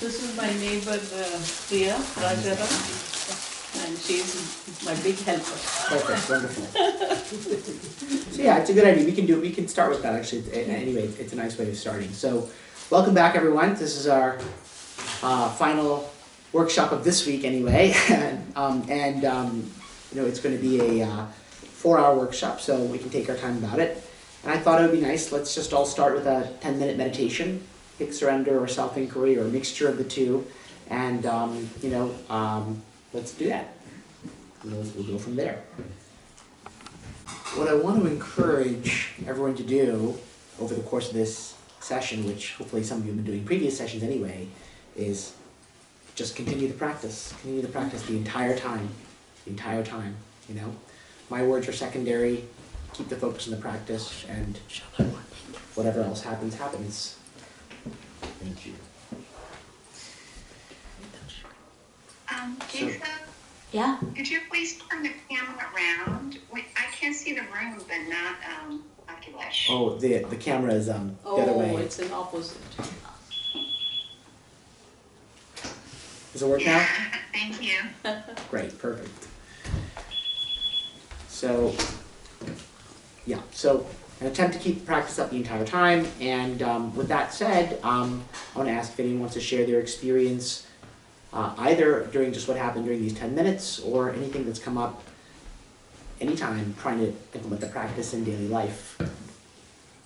This is my neighbor Priya Rajaram, and she's my big helper. Perfect, wonderful. So yeah, it's a good idea. We can start with that actually. Anyway, it's a nice way of starting. So, welcome back everyone. This is our final workshop of this week anyway, and you know, it's going to be a 4-hour workshop, so we can take our time about it. And I thought it would be nice. Let's just all start with a 10-minute meditation, pick surrender or self-inquiry or a mixture of the two, and let's do that. We'll go from there. What I want to encourage everyone to do over the course of this session, which hopefully some of you have been doing previous sessions anyway, is just continue the practice. Continue the practice the entire time. The entire time, you know. My words are secondary. Keep the focus on the practice, and whatever else happens, happens. Thank you. Lisa, Yeah. could you please turn the camera around? I can't see the room, but not Akilesh. Oh, the camera is the other way. Oh, it's an opposite. Does it work now? Thank you. Great, perfect. So, yeah, so an attempt to keep the practice up the entire time, and with that said, I want to ask if anyone wants to share their experience either during just what happened during these 10 minutes or anything that's come up anytime trying to implement the practice in daily life.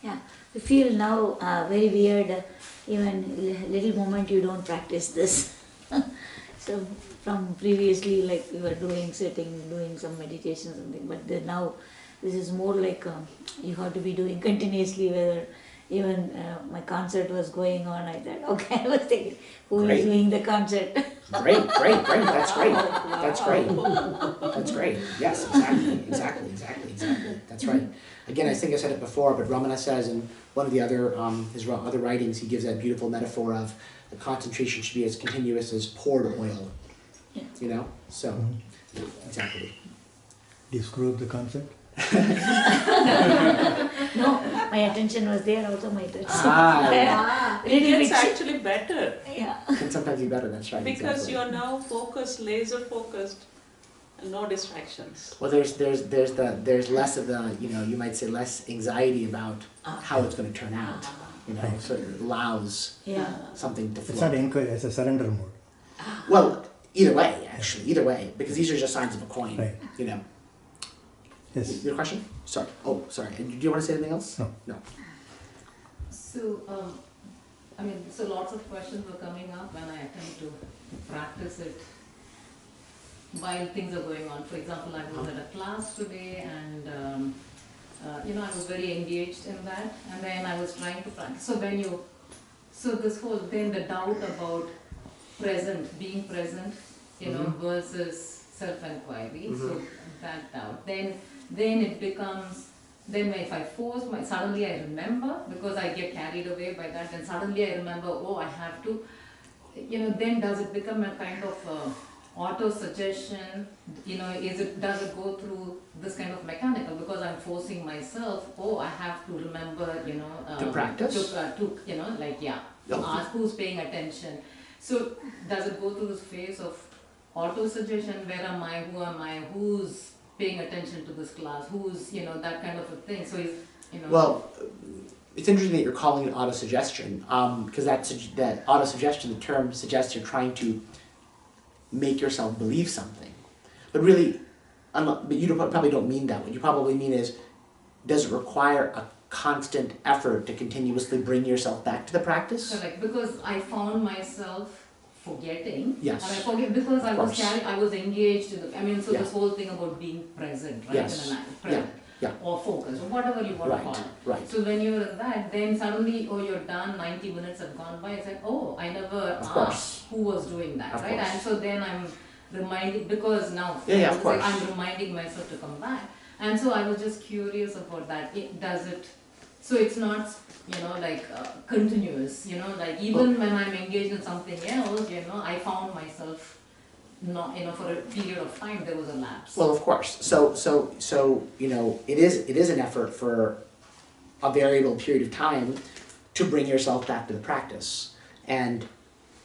Yeah, I feel now very weird, even little moment you don't practice this. So from previously, like we were doing sitting, doing some meditation or something, but then now this is more like you have to be doing continuously. Whether even my concert was going on, I thought, okay, I was thinking, who is doing the concert? Great, that's great, that's great, that's great. Yes, exactly. That's right. Again, I think I said it before, but Ramana says in one of the other his other writings, he gives that beautiful metaphor of the concentration should be as continuous as poured oil. Yeah. You know, so exactly. Do you screw up the concept? No, my attention was there also, my attention. It Little gets bit. actually better Yeah. Can sometimes be better. That's right. because exactly. you're now focused, laser focused, and no distractions. Well, there's less of the, you know, you might say less anxiety about how it's going to turn out. You know, so it allows something to flow. It's not inquiry, it's a surrender mode. Well, either way, actually, because these are just signs of a coin. Right. You know. Yes. Your question? Sorry. Oh, sorry. Do you want to say anything else? No. So, so lots of questions were coming up when I attempt to practice it while things are going on. For example, I was at a class today and, I was very engaged in that, and then I was trying to practice. So this whole, then the doubt about being present, versus self-inquiry, so that doubt. Then it becomes, then if I force suddenly I remember, because I get carried away by that, then suddenly I remember, oh, I have to, then does it become a kind of auto-suggestion, does it go through this kind of mechanical, because I'm forcing myself, oh, I have to remember, to practice? To ask who's paying attention. So does it go through this phase of auto-suggestion, where am I, who am I, who's paying attention to this class, who's, that kind of a thing. So Well, it's interesting that you're calling it autosuggestion, because that autosuggestion, the term suggests you're trying to make yourself believe something. But really, but you probably don't mean that. What you probably mean is, does it require a constant effort to continuously bring yourself back to the practice? correct, because I found myself forgetting. Yes. And I forget because I was engaged in the, Yeah. this whole thing about being present, right? Yes. Present. Yeah. Or focused, or whatever you want to call it. Right. So when you're in that, then suddenly, oh, you're done, 90 minutes have gone by, it's like, oh, I never asked who was doing that, Of right? course. And so then I'm reminded, because now of course. I'm reminding myself to come back. And so I was just curious about that. So it's not, continuous, even when I'm engaged in something else, I found myself not, for a period of time there was a lapse. Well, of course. So it is an effort for a variable period of time to bring yourself back to the practice. And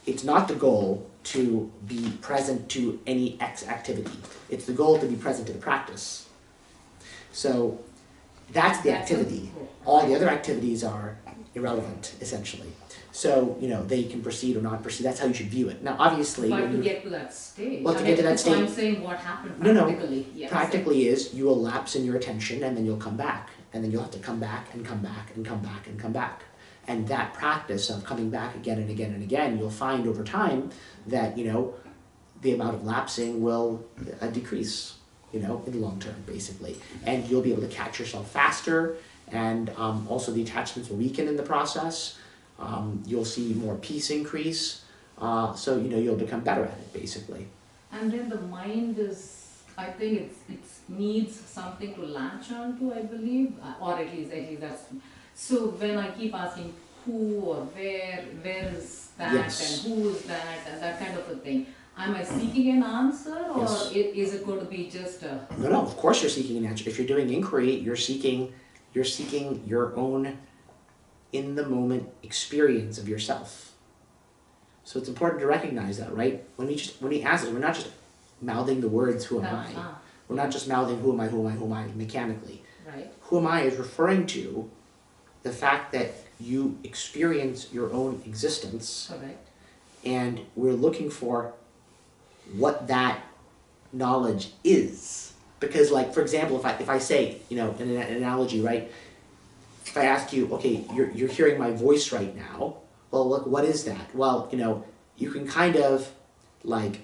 it's not the goal to be present to any X activity. It's the goal to be present to the practice. So that's the activity. All the other activities are irrelevant, essentially. So, they can proceed or not proceed. That's how you should view it. Now, obviously... But to get to that stage. Well, to get to that stage... So I'm saying what happened practically. No. Practically is you will lapse in your attention and then you'll come back. And then you'll have to come back and come back and come back and come back. And that practice of coming back again and again and again, you'll find over time that, the amount of lapsing will decrease, in the long term, basically. And you'll be able to catch yourself faster, and also the attachments will weaken in the process. You'll see more peace increase, so you'll become better at it, basically. And then the mind is, I think it needs something to latch onto, I believe, or at least that's. So when I keep asking who or where is that, Yes. and who is that, and that kind of a thing, am I seeking an answer, or Yes. is it going to be just a? No, of course you're seeking an answer. If you're doing inquiry, you're seeking your own in-the-moment experience of yourself. So it's important to recognize that, right? When we ask this, we're not just mouthing the words, who am I? We're not just mouthing, who am I, mechanically. Right. Who am I is referring to the fact that you experience your own existence. Correct. And we're looking for what that knowledge is. Because, like, for example, if I say, in an analogy, right? If I ask you, okay, you're hearing my voice right now. Well, look, what is that? Well, you can kind of, like,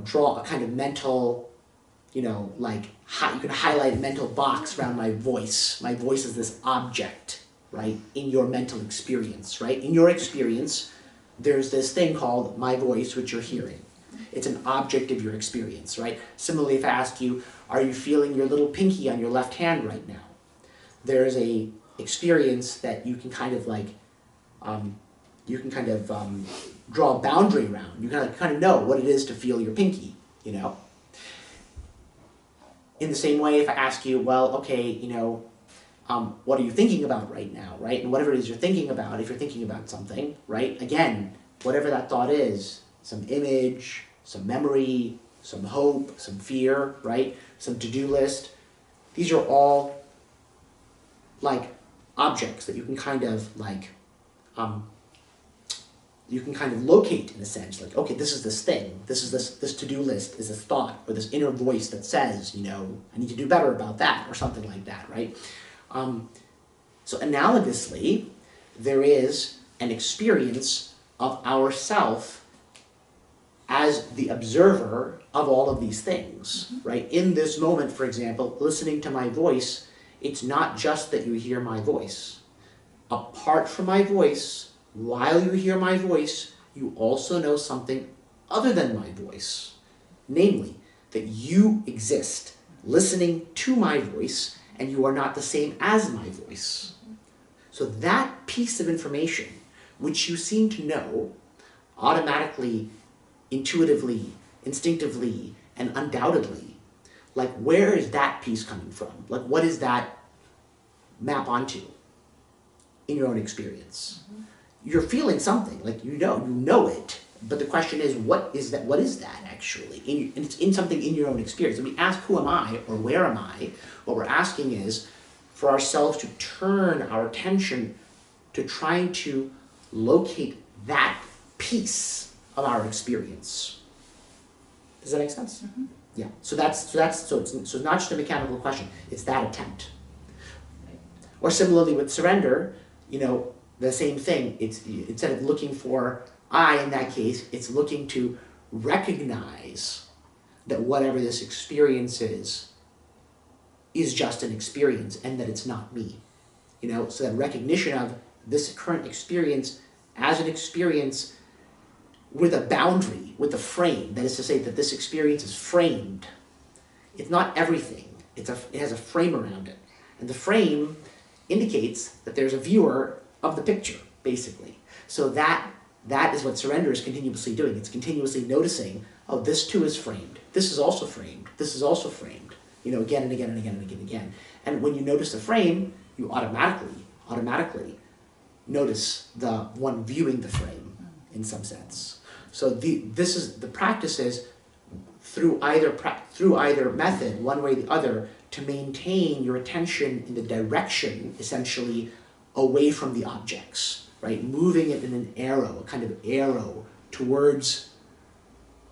draw a kind of mental, you can highlight a mental box around my voice. My voice is this object, right, in your mental experience, right? In your experience, there's this thing called my voice, which you're hearing. It's an object of your experience, right? Similarly, if I ask you, are you feeling your little pinky on your left hand right now? There's a experience that you can kind of draw a boundary around. You kind of know what it is to feel your pinky, In the same way, if I ask you, well, okay, what are you thinking about right now, right? And whatever it is you're thinking about, if you're thinking about something, right? Again, whatever that thought is, some image, some memory, some hope, some fear, right? Some to-do list. These are all like objects that you can kind of locate in a sense, like, okay, this is this thing, this to-do list is this thought, or this inner voice that says, I need to do better about that, or something like that, right? So analogously, there is an experience of ourself as the observer of all of these things, right? In this moment, for example, listening to my voice, it's not just that you hear my voice. Apart from my voice, while you hear my voice, you also know something other than my voice. Namely, that you exist listening to my voice, and you are not the same as my voice. So that piece of information, which you seem to know automatically, intuitively, instinctively, and undoubtedly, like, where is that piece coming from? Like, what does that map onto in your own experience? You're feeling something, like, you know it, but the question is, what is that actually? And it's in something in your own experience. When we ask, who am I, or where am I, what we're asking is for ourselves to turn our attention to trying to locate that piece of our experience. Does that make sense? Yeah. So it's not just a mechanical question. It's that attempt. Or similarly with surrender, the same thing. It's instead of looking for I, in that case, it's looking to recognize that whatever this experience is just an experience, and that it's not me. So that recognition of this current experience as an experience with a boundary, with a frame. That is to say that this experience is framed. It's not everything. It has a frame around it. And the frame indicates that there's a viewer of the picture, basically. So that is what surrender is continuously doing. It's continuously noticing, oh, this too is framed. This is also framed. This is also framed. Again and again and again and again and again. And when you notice the frame, you automatically notice the one viewing the frame. in some sense. So the practice is through either method, one way or the other, to maintain your attention in the direction, essentially, away from the objects, right? Moving it in an arrow, a kind of arrow towards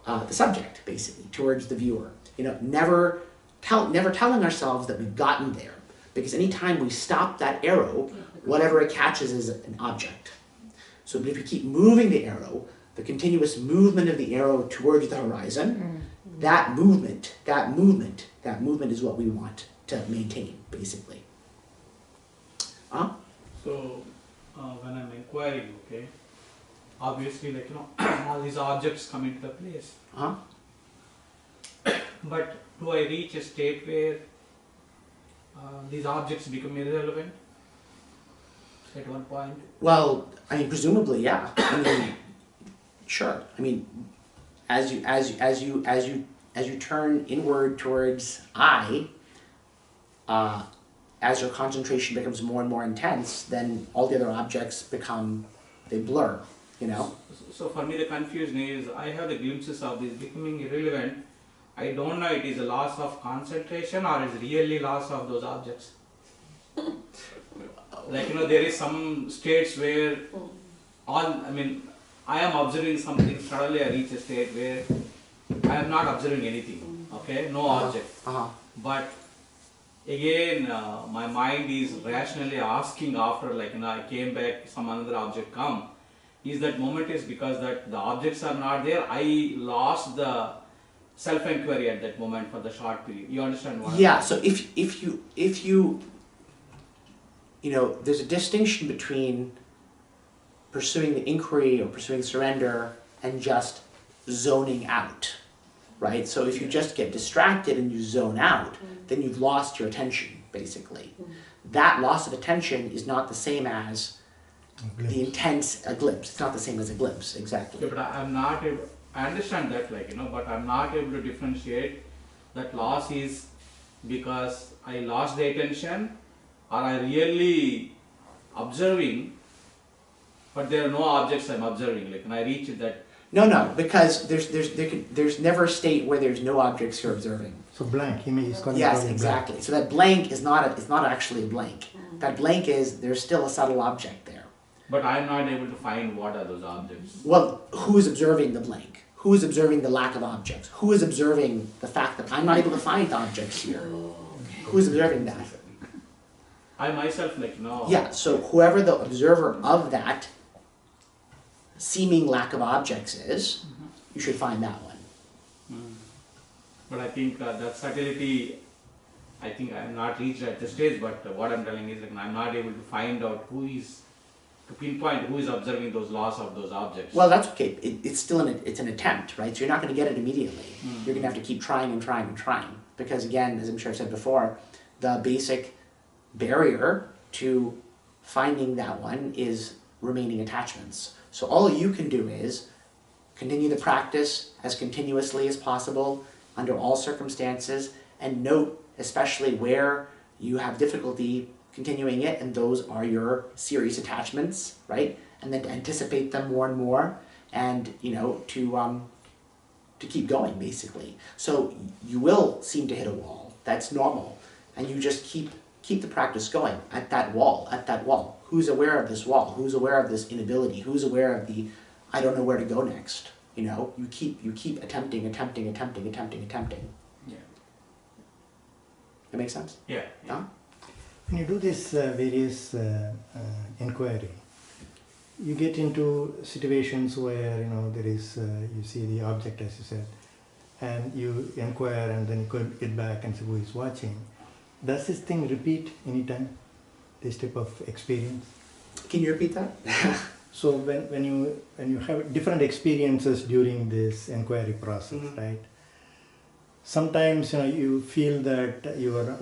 the subject, basically, towards the viewer. You know, never telling ourselves that we've gotten there, because anytime we stop that arrow, whatever it catches is an object. So if we keep moving the arrow, the continuous movement of the arrow towards the horizon, that movement is what we want to maintain, basically. So when I'm inquiring, okay, obviously, like, you know, all these objects come into the place. But do I reach a state where these objects become irrelevant at one point? Well, I mean, presumably, yeah. I mean, sure. I mean, as you turn inward towards I, as your concentration becomes more and more intense, then all the other objects they blur, you know? So for me the confusion is, I have the glimpses of this becoming irrelevant. I don't know it is a loss of concentration or is really loss of those objects. Like, you know, there is some states where I am observing something, suddenly I reach a state where I am not observing anything, okay, no object. But again, my mind is rationally asking after, like, you know, I came back, some another object come. Is that moment is because that the objects are not there, I lost the self-inquiry at that moment for the short period. You understand what? Yeah, so if you know, there's a distinction between pursuing the inquiry or pursuing surrender and just zoning out, right? So if you just get distracted and you zone out, then you've lost your attention, basically. That loss of attention is not the same as the intense, a glimpse. It's not the same as a glimpse, exactly. Yeah, but I'm not able, I understand that, like, you know, but I'm not able to differentiate that loss is because I lost the attention or I really observing, but there are no objects I'm observing, like, and I reach that. No, because there's never a state where there's no objects you're observing. So blank, he is calling Yes, it exactly. blank. So that blank is not actually a blank. That blank is, there's still a subtle object there. But I'm not able to find what are those objects. Well, who is observing the blank? Who is observing the lack of objects? Who is observing the fact that I'm not able to find objects here? Who is observing that? I myself, like, you know. Yeah, so whoever the observer of that seeming lack of objects is, you should find that one. But I think that subtlety, I think I am not reached at this stage, but what I'm telling is, like, I'm not able to find out to pinpoint who is observing those loss of those objects. Well, that's okay. It's still it's an attempt, right? So you're not going to get it immediately. You're going to have to keep trying and trying and trying. Because again, as I'm sure I've said before, the basic barrier to finding that one is remaining attachments. So all you can do is continue the practice as continuously as possible under all circumstances, and note especially where you have difficulty continuing it, and those are your serious attachments, right? And then to anticipate them more and more, and, you know, to keep going, basically. So you will seem to hit a wall. That's normal, and you just keep the practice going at that wall. Who's aware of this wall? Who's aware of this inability? Who's aware of the I don't know where to go next? You know, you keep attempting. Yeah. That makes sense? Yeah. Huh? When you do this various inquiry, you get into situations where, you know, there is, you see the object, as you said, and you inquire and then you get back and see who is watching. Does this thing repeat anytime, this type of experience? Can you repeat that? So when you have different experiences during this inquiry process, right? Sometimes, you know, you feel that you're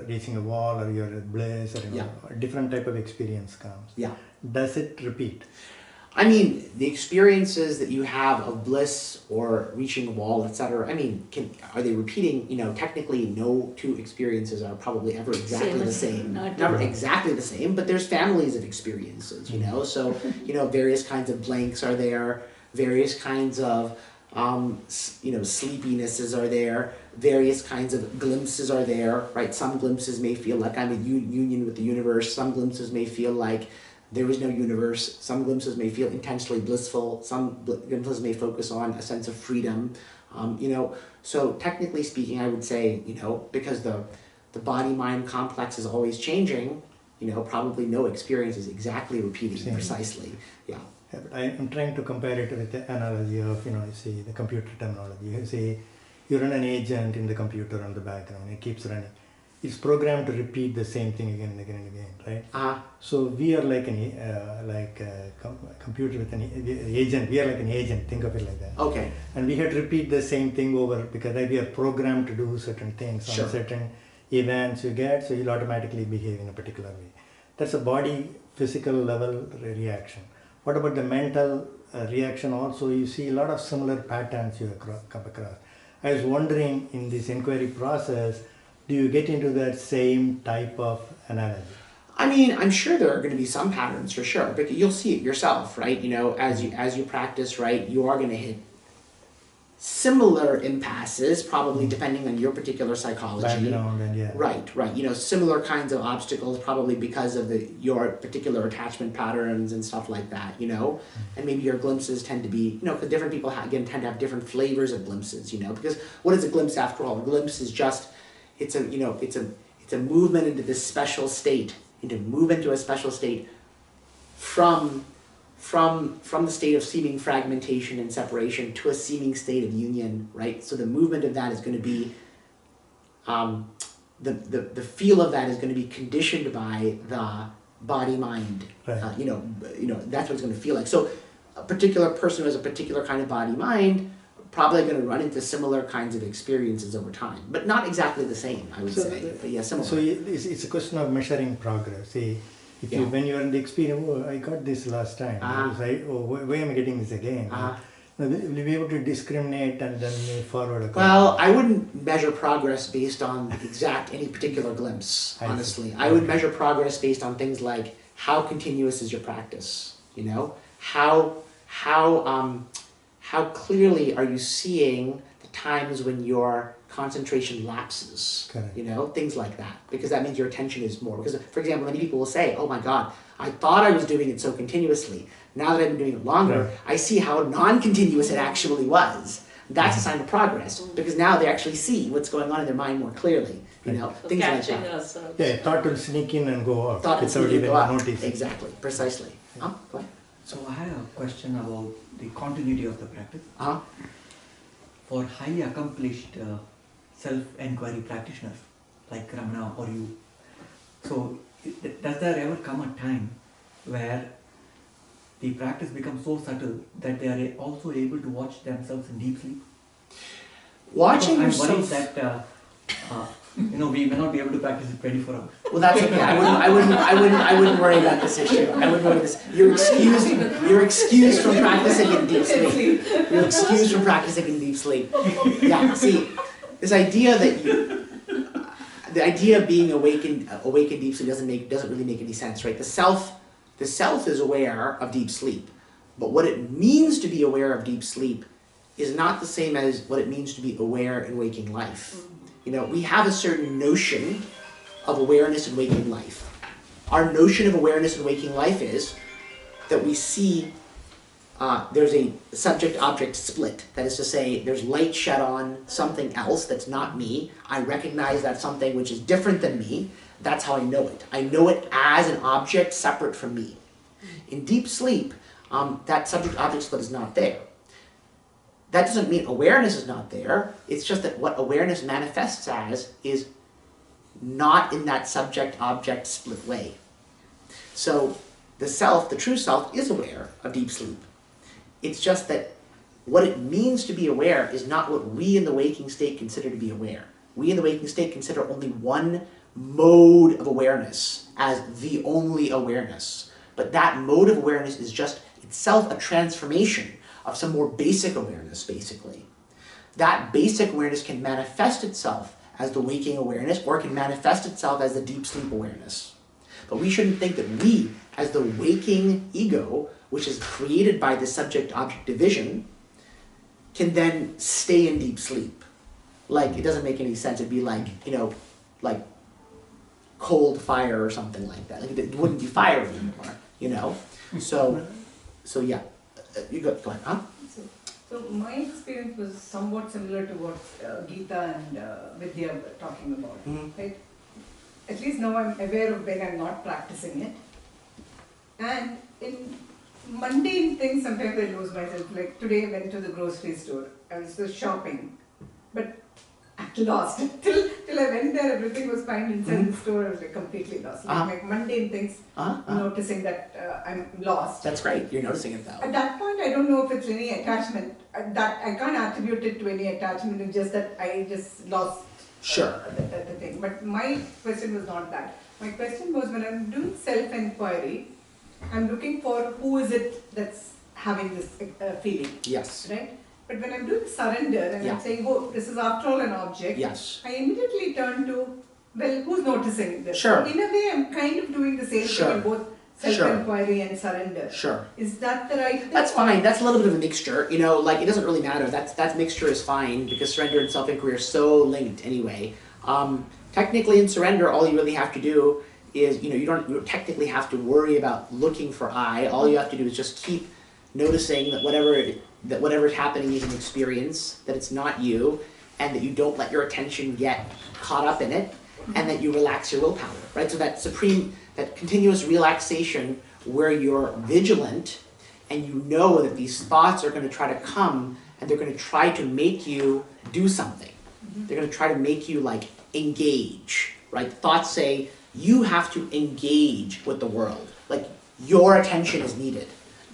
reaching a wall, or you're at bliss, or, you know, a different type of experience comes. Yeah. Does it repeat? I mean, the experiences that you have of bliss or reaching a wall, etc. I mean, are they repeating? You know, technically, no two experiences are probably ever exactly the same. Never exactly the same, but there's families of experiences. You know, so you know, various kinds of blanks are there, various kinds of you know, sleepinesses are there, various kinds of glimpses are there, right? Some glimpses may feel like I'm in union with the universe. Some glimpses may feel like there is no universe. Some glimpses may feel intensely blissful. Some glimpses may focus on a sense of freedom. You know, so technically speaking, I would say, you know, because the body-mind complex is always changing, you know, probably no experience is exactly repeating precisely. Yeah. Yeah, but I'm trying to compare it with the analogy of, you know, you see the computer terminology. You say you run an agent in the computer on the background, it keeps running. It's programmed to repeat the same thing again and again and again, right? So we are like a computer with an agent. We are like an agent. Think of it like that. Okay. And we had to repeat the same thing over because we are programmed to do certain things on certain events you get, so you'll automatically behave in a particular way. That's a body physical level reaction. What about the mental reaction also? You see a lot of similar patterns you come across. I was wondering, in this inquiry process, do you get into that same type of analogy? I mean, I'm sure there are going to be some patterns for sure, but you'll see it yourself, right? You know, as you practice, right, you are going to hit similar impasses, probably depending on your particular psychology. Background and yeah. Right. You know, similar kinds of obstacles, probably because of your particular attachment patterns and stuff like that. You know, and maybe your glimpses tend to be, you know, because different people tend to have different flavors of glimpses. You know, because what is a glimpse after all? A glimpse is just it's a movement into this special state, into a special state from the state of seeming fragmentation and separation to a seeming state of union, right? So the movement of that is going to be, the feel of that is going to be conditioned by the body-mind. Right. You know, that's what it's going to feel like. So a particular person who has a particular kind of body-mind probably going to run into similar kinds of experiences over time, but not exactly the same, I would say. But yeah, similar. So it's a question of measuring progress. See, if when you are in the experience, oh, I got this last time. Why am I getting this again? Will you be able to discriminate and then move forward? Well, I wouldn't measure progress based on any particular glimpse, honestly. I would measure progress based on things like how continuous is your practice, you know? How clearly are you seeing the times when your concentration lapses? Correct. You know, things like that, because that means your attention is more. Because, for example, many people will say, oh my God, I thought I was doing it so continuously. Now that I've been doing it longer, I see how non-continuous it actually was. That's a sign of progress, because now they actually see what's going on in their mind more clearly. You know, things like that. Yeah, thought will sneak in and go out. Thought will sneak in and go out. Notice. Exactly, precisely. Go ahead. So I have a question about the continuity of the practice. For highly accomplished self-enquiry practitioners like Ramana or you, so does there ever come a time where the practice becomes so subtle that they are also able to watch themselves in deep sleep? Watching yourself. I'm worried yourself. that we may not be able to practice it 24 hours. Well, that's okay. I wouldn't worry about this issue. I wouldn't worry about this. You're excused from practicing in deep sleep. You're excused from practicing in deep sleep. Yeah. See, this idea the idea of being awake in deep sleep doesn't really make any sense, right? The self is aware of deep sleep, but what it means to be aware of deep sleep is not the same as what it means to be aware in waking life. You know, we have a certain notion of awareness in waking life. Our notion of awareness in waking life is that we see there's a subject-object split. That is to say, there's light shed on something else that's not me. I recognize that something which is different than me. That's how I know it. I know it as an object separate from me. In deep sleep, that subject-object split is not there. That doesn't mean awareness is not there. It's just that what awareness manifests as is not in that subject-object split way. So the self, the true self, is aware of deep sleep. It's just that what it means to be aware is not what we in the waking state consider to be aware. We in the waking state consider only one mode of awareness as the only awareness. But that mode of awareness is just, itself a transformation of some more basic awareness, basically. That basic awareness can manifest itself as the waking awareness, or it can manifest itself as the deep sleep awareness. But we shouldn't think that we, as the waking ego, which is created by the subject-object division, can then stay in deep sleep. Like, it doesn't make any sense. It'd be like, like cold fire or something like that. Like, it wouldn't be fire anymore, So yeah, you go ahead, huh? So my experience was somewhat similar to what Geeta and Vidya were talking about, right? At least now I'm aware of when I'm not practicing it. And in mundane things, sometimes I lose myself. Like today I went to the grocery store. I was just shopping, but at lost. Till I went there, everything was fine inside the store. I was like completely lost. Like mundane things, noticing that I'm lost. That's great. You're noticing it though. At that point, I don't know if it's any attachment. That I can't attribute it to any attachment. It's just that I just lost the thing. But my question was not that. My question was, when I'm doing self-inquiry, I'm looking for who is it that's having this feeling. Yes. Right? But when I'm doing surrender and I'm saying, oh, this is after all an object, I immediately turn to, well, who's noticing this? Sure. So in a way, I'm kind of doing the same thing in both self-inquiry and surrender. Sure. Is that the right thing? That's fine. That's a little bit of a mixture. Like, it doesn't really matter. That mixture is fine because surrender and self-inquiry are so linked anyway. Technically in surrender, all you really have to do is, you don't technically have to worry about looking for I. All you have to do is just keep noticing that whatever is happening is an experience, that it's not you, and that you don't let your attention get caught up in it, and that you relax your willpower, right? So that continuous relaxation where you're vigilant and you know that these thoughts are going to try to come and they're going to try to make you do something. They're going to try to make you like engage, right? Thoughts say you have to engage with the world. Like your attention is needed.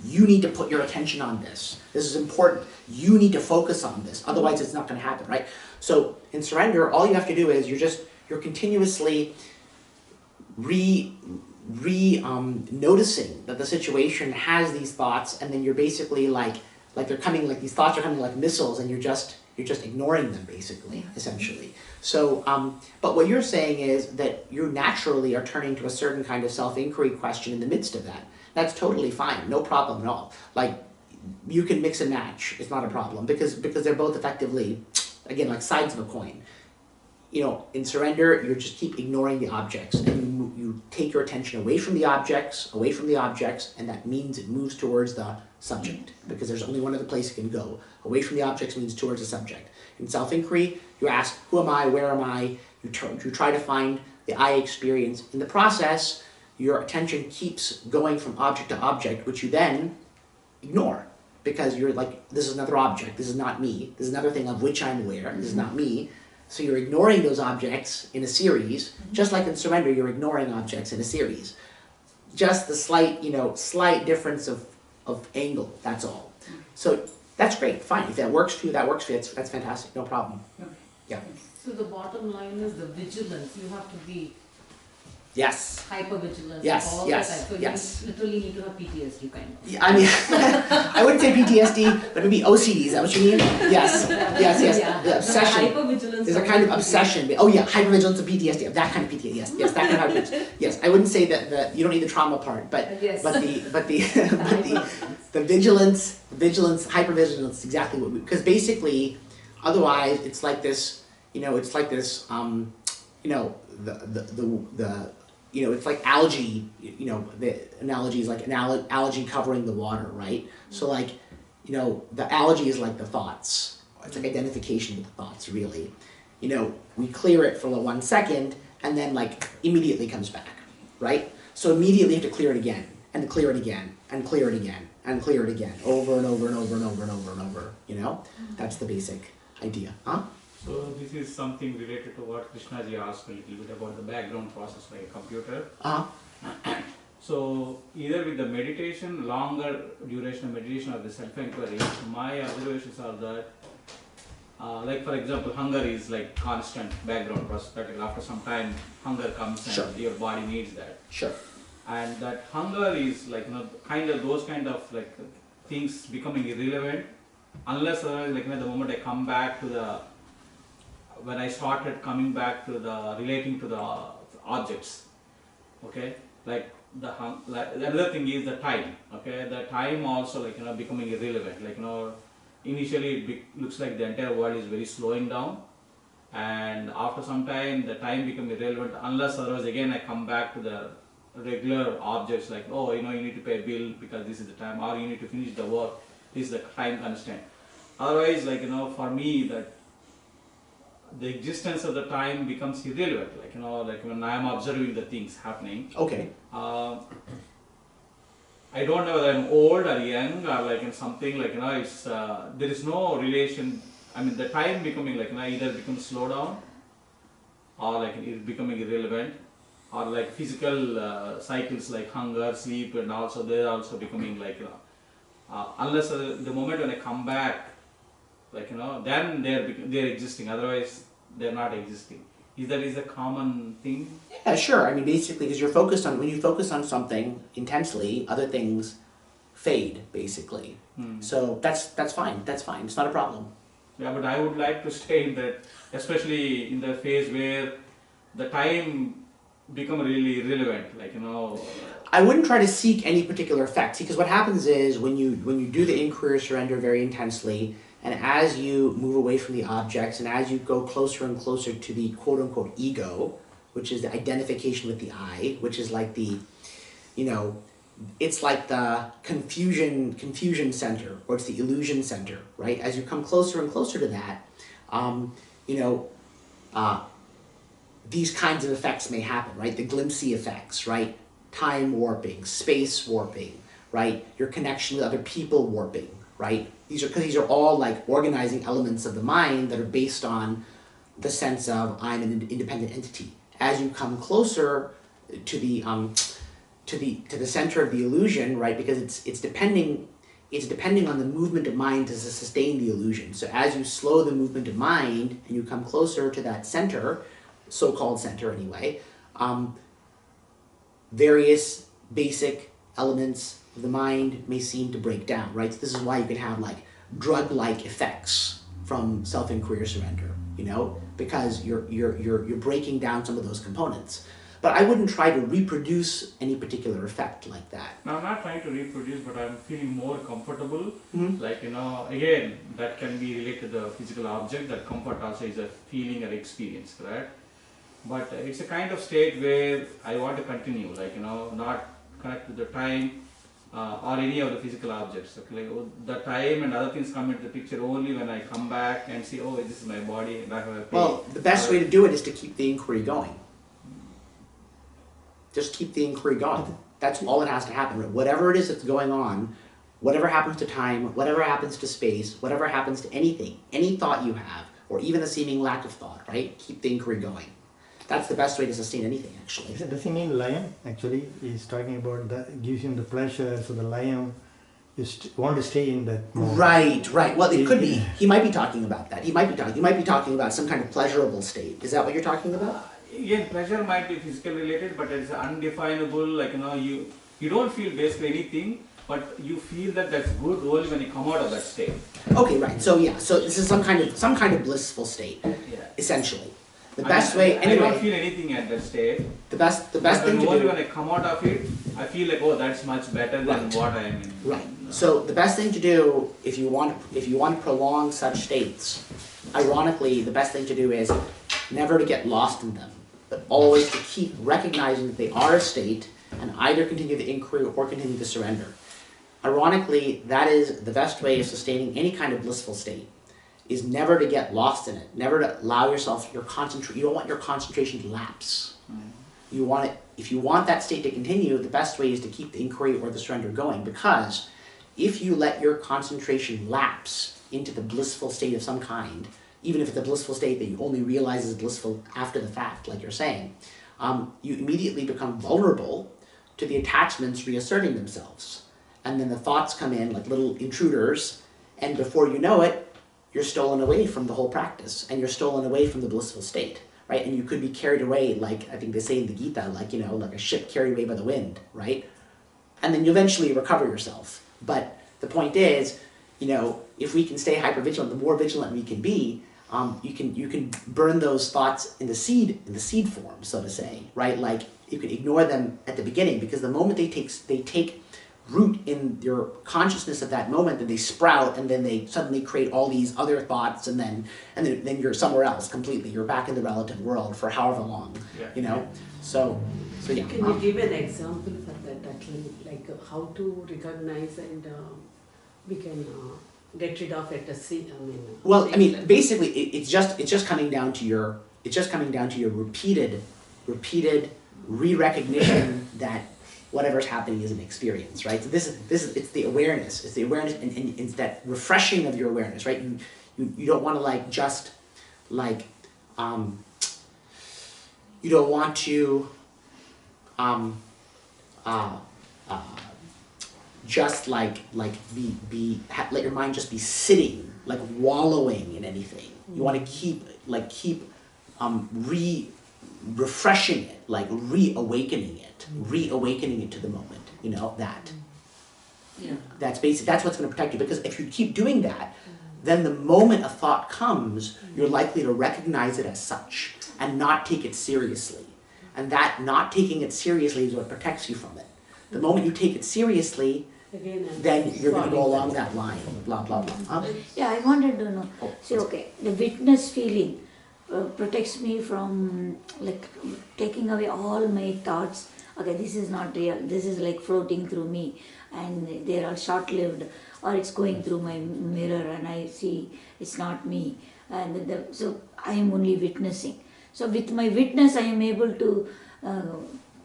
You need to put your attention on this. This is important. You need to focus on this. Otherwise it's not going to happen, right? So in surrender, all you have to do is you're continuously noticing that the situation has these thoughts, and then you're basically like they're coming, like these thoughts are coming like missiles, and you're just ignoring them, basically, essentially. So, but what you're saying is that you naturally are turning to a certain kind of self-inquiry question in the midst of that. That's totally fine, no problem at all. Like, you can mix and match, it's not a problem, because they're both effectively, again, like sides of a coin. In surrender, you just keep ignoring the objects, and you take your attention away from the objects, and that means it moves towards the subject, because there's only one other place it can go. Away from the objects means towards the subject. In self-inquiry, you ask, who am I, where am I? You try to find the I experience. In the process, your attention keeps going from object to object, which you then ignore, because you're like, this is another object, this is not me, this is another thing of which I'm aware, this is not me. So you're ignoring those objects in a series, just like in surrender, you're ignoring objects in a series. Just the slight difference of angle, that's all. So that's great, fine. If that works for you, that's fantastic, no problem. Yeah. So the bottom line is the vigilance. You have to be hyper-vigilant all the time. So you literally need to have PTSD kind of. Yeah, I mean, I wouldn't say PTSD, but maybe OCD, is that what you mean? Yes. The obsession. Hyper-vigilance. There's a kind of obsession. Oh yeah, hyper-vigilance and PTSD, that kind of PTSD, yes, that kind of hyper-vigilance. Yes, I wouldn't say that you don't need the trauma part, but the vigilance, hyper-vigilance, exactly what because basically, otherwise, it's like this, it's like algae, the analogy is like an algae covering the water, right? So like, the algae is like the thoughts. It's like identification with the thoughts, really. We clear it for 1 second, and then like immediately comes back, right? So immediately you have to clear it again, and clear it again, and clear it again, and clear it again, over and over and over and over and over and over, That's the basic idea, huh? So this is something related to what Krishnaji asked a little bit about the background process like a computer. So either with the meditation, longer duration of meditation or the self-inquiry, my observations are that, like for example, hunger is like constant background process. That after some time, hunger comes and your body needs that. Sure. and that hunger is like, kind of those kind of like things becoming irrelevant, unless like the moment I come back to the, when I started coming back to the relating to the objects, okay, like the other thing is the time, okay, the time also like becoming irrelevant, like initially it looks like the entire world is very slowing down, and after some time the time becomes irrelevant, unless otherwise again I come back to the regular objects, like, oh, you need to pay a bill because this is the time, or you need to finish the work, this is the time constant. Otherwise, like for me, that the existence of the time becomes irrelevant, like when I am observing the things happening. Okay. I don't know whether I'm old or young or like in something, like it's there is no relation. I mean, the time becoming like either becomes slow down, or like it becoming irrelevant, or like physical cycles like hunger, sleep, and also they're also becoming like unless the moment when I come back, like then they're existing. Otherwise, they're not existing. Is that a common thing? Yeah, sure. I mean, basically, because when you focus on something intensely, other things fade, basically. So that's fine. That's fine. It's not a problem. Yeah, but I would like to stay in that, especially in the phase where the time become really irrelevant, like I wouldn't try to seek any particular effect, because what happens is when you do the inquiry or surrender very intensely, and as you move away from the objects, and as you go closer and closer to the quote-unquote ego, which is the identification with the I, which is like the, it's like the confusion center, or it's the illusion center, right? As you come closer and closer to that, these kinds of effects may happen, right? The glimpsy effects, right? Time warping, space warping, right? Your connection with other people warping, right? These are all like organizing elements of the mind that are based on the sense of I'm an independent entity. As you come closer to the center of the illusion, right? Because it's depending on the movement of mind to sustain the illusion. So as you slow the movement of mind and you come closer to that center, so-called center anyway, various basic elements of the mind may seem to break down, right? So this is why you can have like drug-like effects from self-inquiry or surrender, because you're breaking down some of those components. But I wouldn't try to reproduce any particular effect like that. No, I'm not trying to reproduce, but I'm feeling more comfortable. Like, again, that can be related to the physical object. That comfort also is a feeling or experience, correct? But it's a kind of state where I want to continue, like, not connect to the time or any of the physical objects. Okay? Like, the time and other things come into the picture only when I come back and see, oh, this is my body, and I have a pain. Well, the best way to do it is to keep the inquiry going. Just keep the inquiry going. That's all that has to happen. Whatever it is that's going on, whatever happens to time, whatever happens to space, whatever happens to anything, any thought you have, or even a seeming lack of thought, right? Keep the inquiry going. That's the best way to sustain anything, actually. Does he mean lion? Actually, he's talking about that gives him the pleasure, so the lion want to stay in that mode. Right. Well, it could be. He might be talking about that. He might be talking about some kind of pleasurable state. Is that what you're talking about? Again, pleasure might be physical related, but it's undefinable. Like you don't feel basically anything, but you feel that that's good only when you come out of that state. Okay, right. So yeah, so this is some kind of blissful state, essentially. The best way, anyway. I don't feel anything at that state. The best thing to do. Only when I come out of it, I feel like, oh, that's much better than what I am in. Right. So the best thing to do, if you want to prolong such states, ironically, the best thing to do is never to get lost in them, but always to keep recognizing that they are a state and either continue the inquiry or continue the surrender. Ironically, that is the best way of sustaining any kind of blissful state, is never to get lost in it, never to allow yourself you don't want your concentration to lapse. You want it, if you want that state to continue, the best way is to keep the inquiry or the surrender going, because if you let your concentration lapse into the blissful state of some kind, even if it's a blissful state that you only realize is blissful after the fact, like you're saying, you immediately become vulnerable to the attachments reasserting themselves. And then the thoughts come in like little intruders, and before you know it, you're stolen away from the whole practice, and you're stolen away from the blissful state. right? And you could be carried away, like I think they say in the Gita, like, you know, like a ship carried away by the wind, right? And then you eventually recover yourself. But the point is, you know, if we can stay hypervigilant, the more vigilant we can be, you can burn those thoughts in the seed form, so to say, right? Like you can ignore them at the beginning, because the moment they take root in your consciousness at that moment, then they sprout, and then they suddenly create all these other thoughts, and then you're somewhere else completely. You're back in the relative world for however long, you know. So yeah. Can you give an example for that, actually, like how to recognize and we can get rid of it? Well, I mean, basically, it's just coming down to your repeated re-recognition that whatever's happening is an experience, right? So this is it's the awareness. It's the awareness, and it's that refreshing of your awareness, right? You don't want to you don't want to just let your mind just be sitting, like wallowing in anything. You want to keep refreshing it, like reawakening it to the moment, you know, that. Yeah. That's basic. That's what's going to protect you, because if you keep doing that, then the moment a thought comes, you're likely to recognize it as such and not take it seriously. And that not taking it seriously is what protects you from it. The moment you take it seriously, then you're going to go along that line, blah, blah, blah. Yeah, I wanted to know. See, okay, the witness feeling protects me from like taking away all my thoughts. Okay, this is not real. This is like floating through me, and they're all short-lived, or it's going through my mirror, and I see it's not me. And so I am only witnessing. So with my witness, I am able to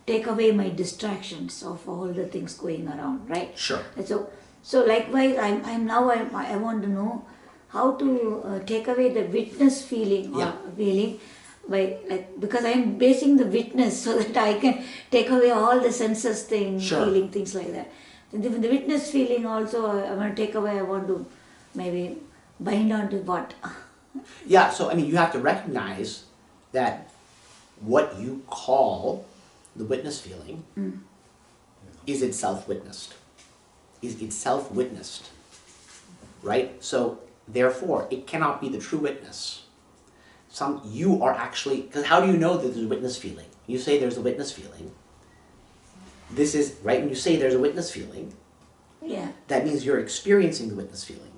take away my distractions of all the things going around, right? Sure. And so likewise, I want to know how to take away the witness feeling or feeling by because I am basing the witness so that I can take away all the senses thing, feeling things like that. The witness feeling also I want to take away. I want to maybe bind on to what. Yeah. So I mean, you have to recognize that what you call the witness feeling is itself witnessed. Is itself witnessed, right? So therefore, it cannot be the true witness. You are actually, because how do you know that there's a witness feeling? You say there's a witness feeling. This is, right, when you say there's a witness feeling, that means you're experiencing the witness feeling.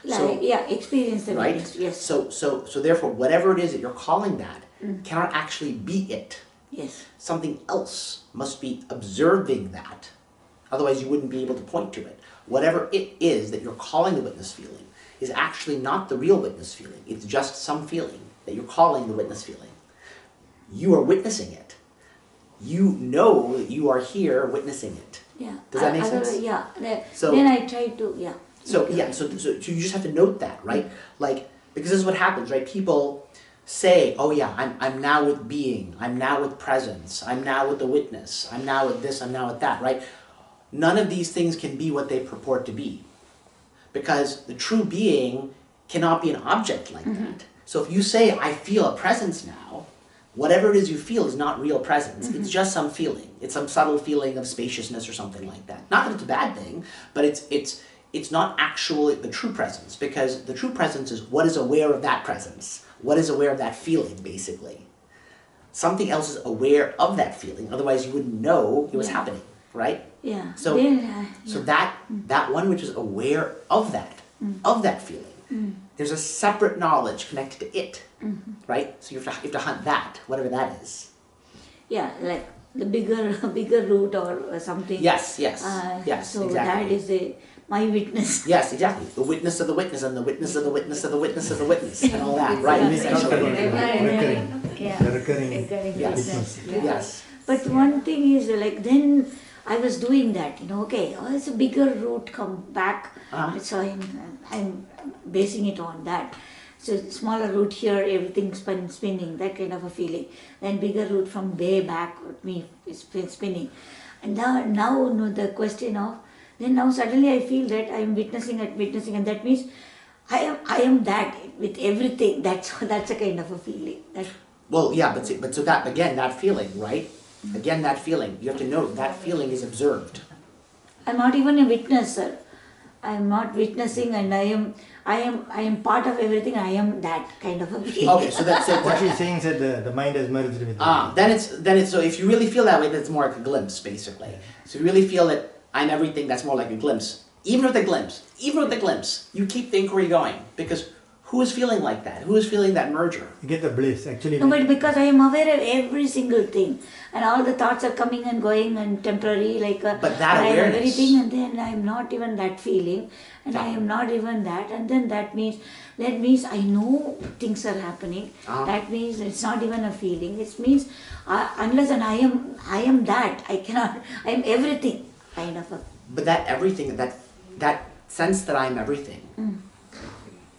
Experience the right? witness, yes. So therefore, whatever it is that you're calling that cannot actually be it. Yes. Something else must be observing that. Otherwise, you wouldn't be able to point to it. Whatever it is that you're calling the witness feeling is actually not the real witness feeling. It's just some feeling that you're calling the witness feeling. You are witnessing it. You know that you are here witnessing it. Yeah. Does that make sense? Yeah. So, then I try to, So you just have to note that, right? Like, because this is what happens, right? People say, oh yeah, I'm now with being, I'm now with presence, I'm now with the witness, I'm now with this, I'm now with that, right? None of these things can be what they purport to be. Because the true being cannot be an object like that. So if you say, I feel a presence now, whatever it is you feel is not real presence. It's just some feeling. It's some subtle feeling of spaciousness or something like that. Not that it's a bad thing, but it's not actually the true presence, because the true presence is what is aware of that presence. What is aware of that feeling, basically. Something else is aware of that feeling, otherwise you wouldn't know it was happening, right? Yeah. So, so that one which is aware of that feeling, there's a separate knowledge connected to it, right? So you have to hunt that, whatever that is. Yeah, like the bigger root or something. Yes, so exactly. That is my witness. Yes, exactly. The witness of the witness, and the witness of the witness of the witness of the witness, and all that, right? The recurring Yes. Yes. But one thing is then I was doing that, okay, it's a bigger root come back, so I'm basing it on that. So smaller root here, everything spinning, that kind of a feeling. Then bigger root from way back with me is spinning. And now the question of, then now suddenly I feel that I am witnessing, and that means I am that. with everything. That's a kind of a feeling. Well, yeah, but so that, again, that feeling, right? Again, that feeling, you have to note that feeling is observed. I'm not even a witness, sir. I'm not witnessing, and I am part of everything. I am that kind of a being. Okay, so that's it. What she's saying is that the mind has merged with Then it's so if you really feel that way, that's more like a glimpse, basically. So if you really feel that I'm everything, that's more like a glimpse. Even with the glimpse, you keep the inquiry going, because who is feeling like that? Who is feeling that merger? You get the bliss, actually. No, but because I am aware of every single thing, and all the thoughts are coming and going and temporary, like But that I am awareness, everything, and then I am not even that feeling, and I am not even that, and then that means I know things are happening. That means it's not even a feeling. It means unless and I am that, I cannot. I am everything, kind of a. But that everything, that sense that I'm everything,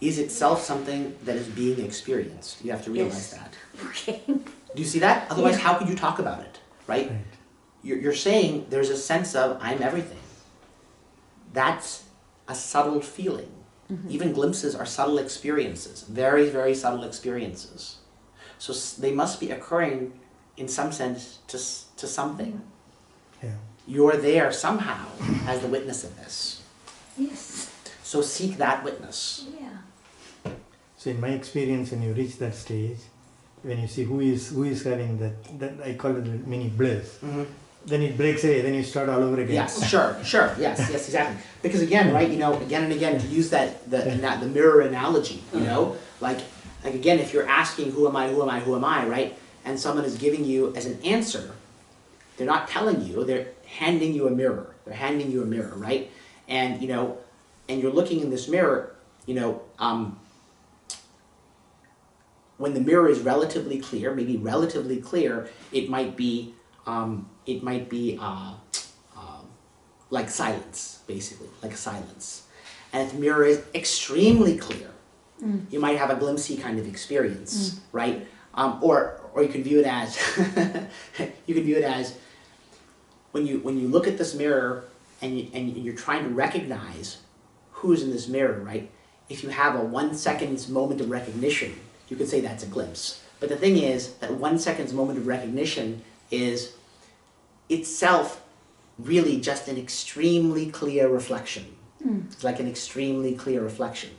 is itself something that is being experienced. You have to realize that. Okay. Do you see that? Otherwise, how could you talk about it, right? You're saying there's a sense of I'm everything. That's a subtle feeling. Even glimpses are subtle experiences, very, very subtle experiences. So they must be occurring in some sense to something. Yeah. You're there somehow as the witness of this. Yes. So seek that witness. Yeah. So in my experience, when you reach that stage, when you see who is having that I call it the mini bliss, then it breaks away, then you start all over again. Yes, sure, yes, exactly. Because again, right, again and again, to use the mirror analogy, like again, if you're asking who am I, right, and someone is giving you as an answer, they're not telling you, they're handing you a mirror. They're handing you a mirror, right? And and you're looking in this mirror, when the mirror is relatively clear, maybe relatively clear, it might be like silence, basically, like silence. And if the mirror is extremely clear, you might have a glimpsey kind of experience, right? Or you can view it as when you look at this mirror and you're trying to recognize who's in this mirror, right? If you have a 1 second's moment of recognition, you could say that's a glimpse. But the thing is that 1 second's moment of recognition is itself really just an extremely clear reflection. It's like an extremely clear reflection.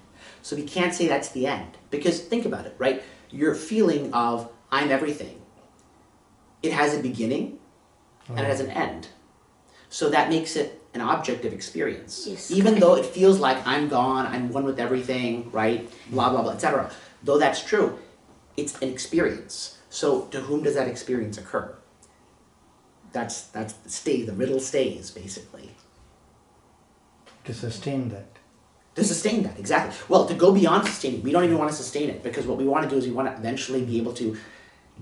So we can't say that's the end. Because think about it, right? Your feeling of I'm everything, it has a beginning and it has an end. So that makes it an object of experience. Yes, even though it feels like I'm gone, I'm one with everything, right? Blah, blah, blah, etc. Though that's true, it's an experience. So to whom does that experience occur? That's the riddle stays, basically. To sustain that. To sustain that, exactly. Well, to go beyond sustaining, we don't even want to sustain it, because what we want to do is we want to eventually be able to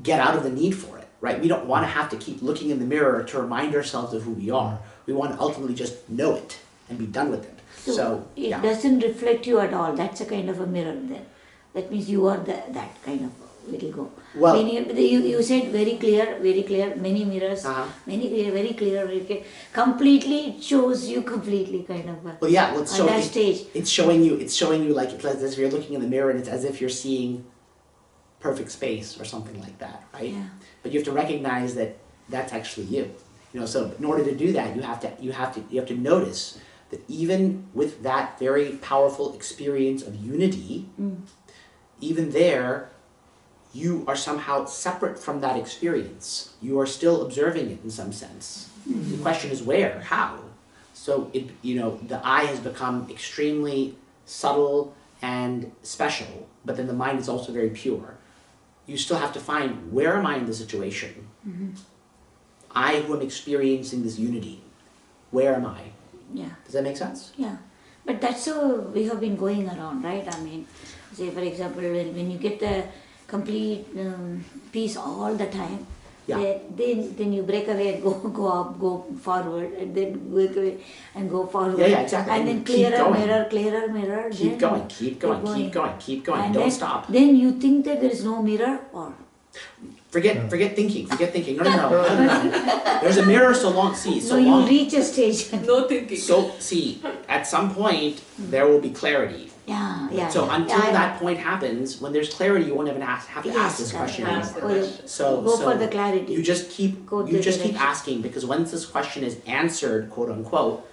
get out of the need for it, right? We don't want to have to keep looking in the mirror to remind ourselves of who we are. We want to ultimately just know it and be done with it. So it doesn't reflect you at all. That's a kind of a mirror then. That means you are that kind of little go. Well, you said very clear, many mirrors, many clear, very clear, completely it shows you completely kind of. Well, yeah, well, on that stage. It's showing you like it's as if you're looking in the mirror and it's as if you're seeing perfect space or something like that, right? Yeah. But you have to recognize that that's actually you. So in order to do that, you have to notice that even with that very powerful experience of unity, even there, you are somehow separate from that experience. You are still observing it in some sense. The question is where, how? So the I has become extremely subtle and special, but then the mind is also very pure. You still have to find, where am I in the situation? I who am experiencing this unity, where am I? Yeah. Does that make sense? Yeah. But that's how we have been going around, right? I mean, say for example, when you get the complete peace all the time, then you break away and go forward, and then break away and go forward. Yeah, exactly. And then clearer mirror. Keep going. And Don't stop. Then you think that there is no mirror, or Forget thinking. No. There's a mirror so long. See, so So you long. reach a stage. No thinking. So see, at some point there will be clarity. Yeah. So yeah, until yeah, that point happens, when there's clarity, you won't even have to ask this question Yes, anymore. So go for the clarity. You just keep Go keep direction. asking, because once this question is answered, quote unquote,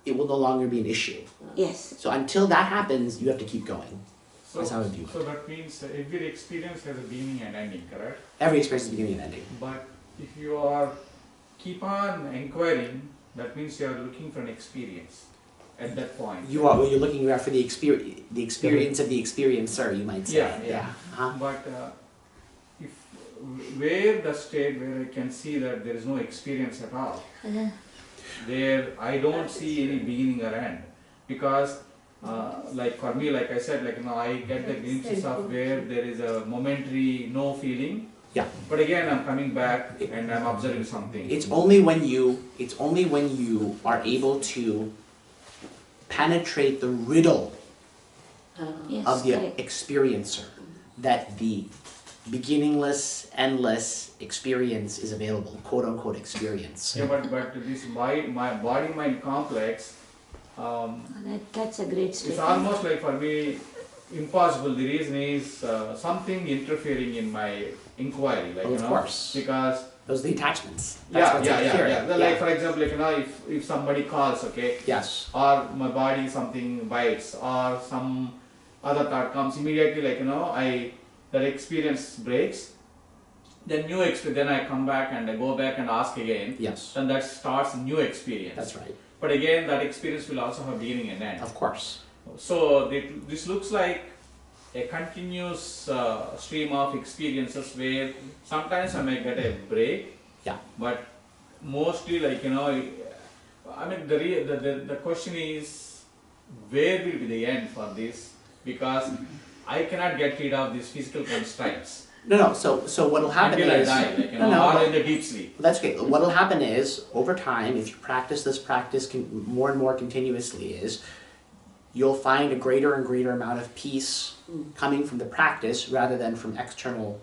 it will no longer be an issue. Yes. So until that happens, you have to keep going. That's how I view it. So that means every experience has a beginning and ending, correct? Every experience is beginning and ending. But if you are keep on inquiring, that means you are looking for an experience at that point. You're looking for the experience of the experiencer, you might say. Yeah. Uh-huh. But if where the state where I can see that there is no experience at all, where I don't see any beginning or end, because like for me, like I said, like I get the glimpses of where there is a momentary no feeling. Yeah. But again, I'm coming back and I'm observing something. It's only when you are able to penetrate the riddle Yes, of the correct. experiencer that the beginningless, endless experience is available, quote unquote experience. Yeah, but this my body-mind complex, That's a great it's statement. almost like for me impossible. The reason is something interfering in my inquiry, like Of course. because Those are the attachments. That's what's yeah. interfering. Like for example, like if somebody calls, okay, Yes. or my body something bites, or some other thought comes immediately, like that experience breaks. Then then I come back and I go back and ask again. Yes. Then that starts a new experience. That's right. But again, that experience will also have beginning and end. Of course. So this looks like a continuous stream of experiences where sometimes I may get a break. Yeah. But mostly, like I mean, the question is, where will be the end for this? Because I cannot get rid of these physical constraints No. So what'll happen until I is die, like No. or in the deep sleep. That's okay. What'll happen is, over time, if you practice this practice more and more continuously, is you'll find a greater and greater amount of peace coming from the practice rather than from external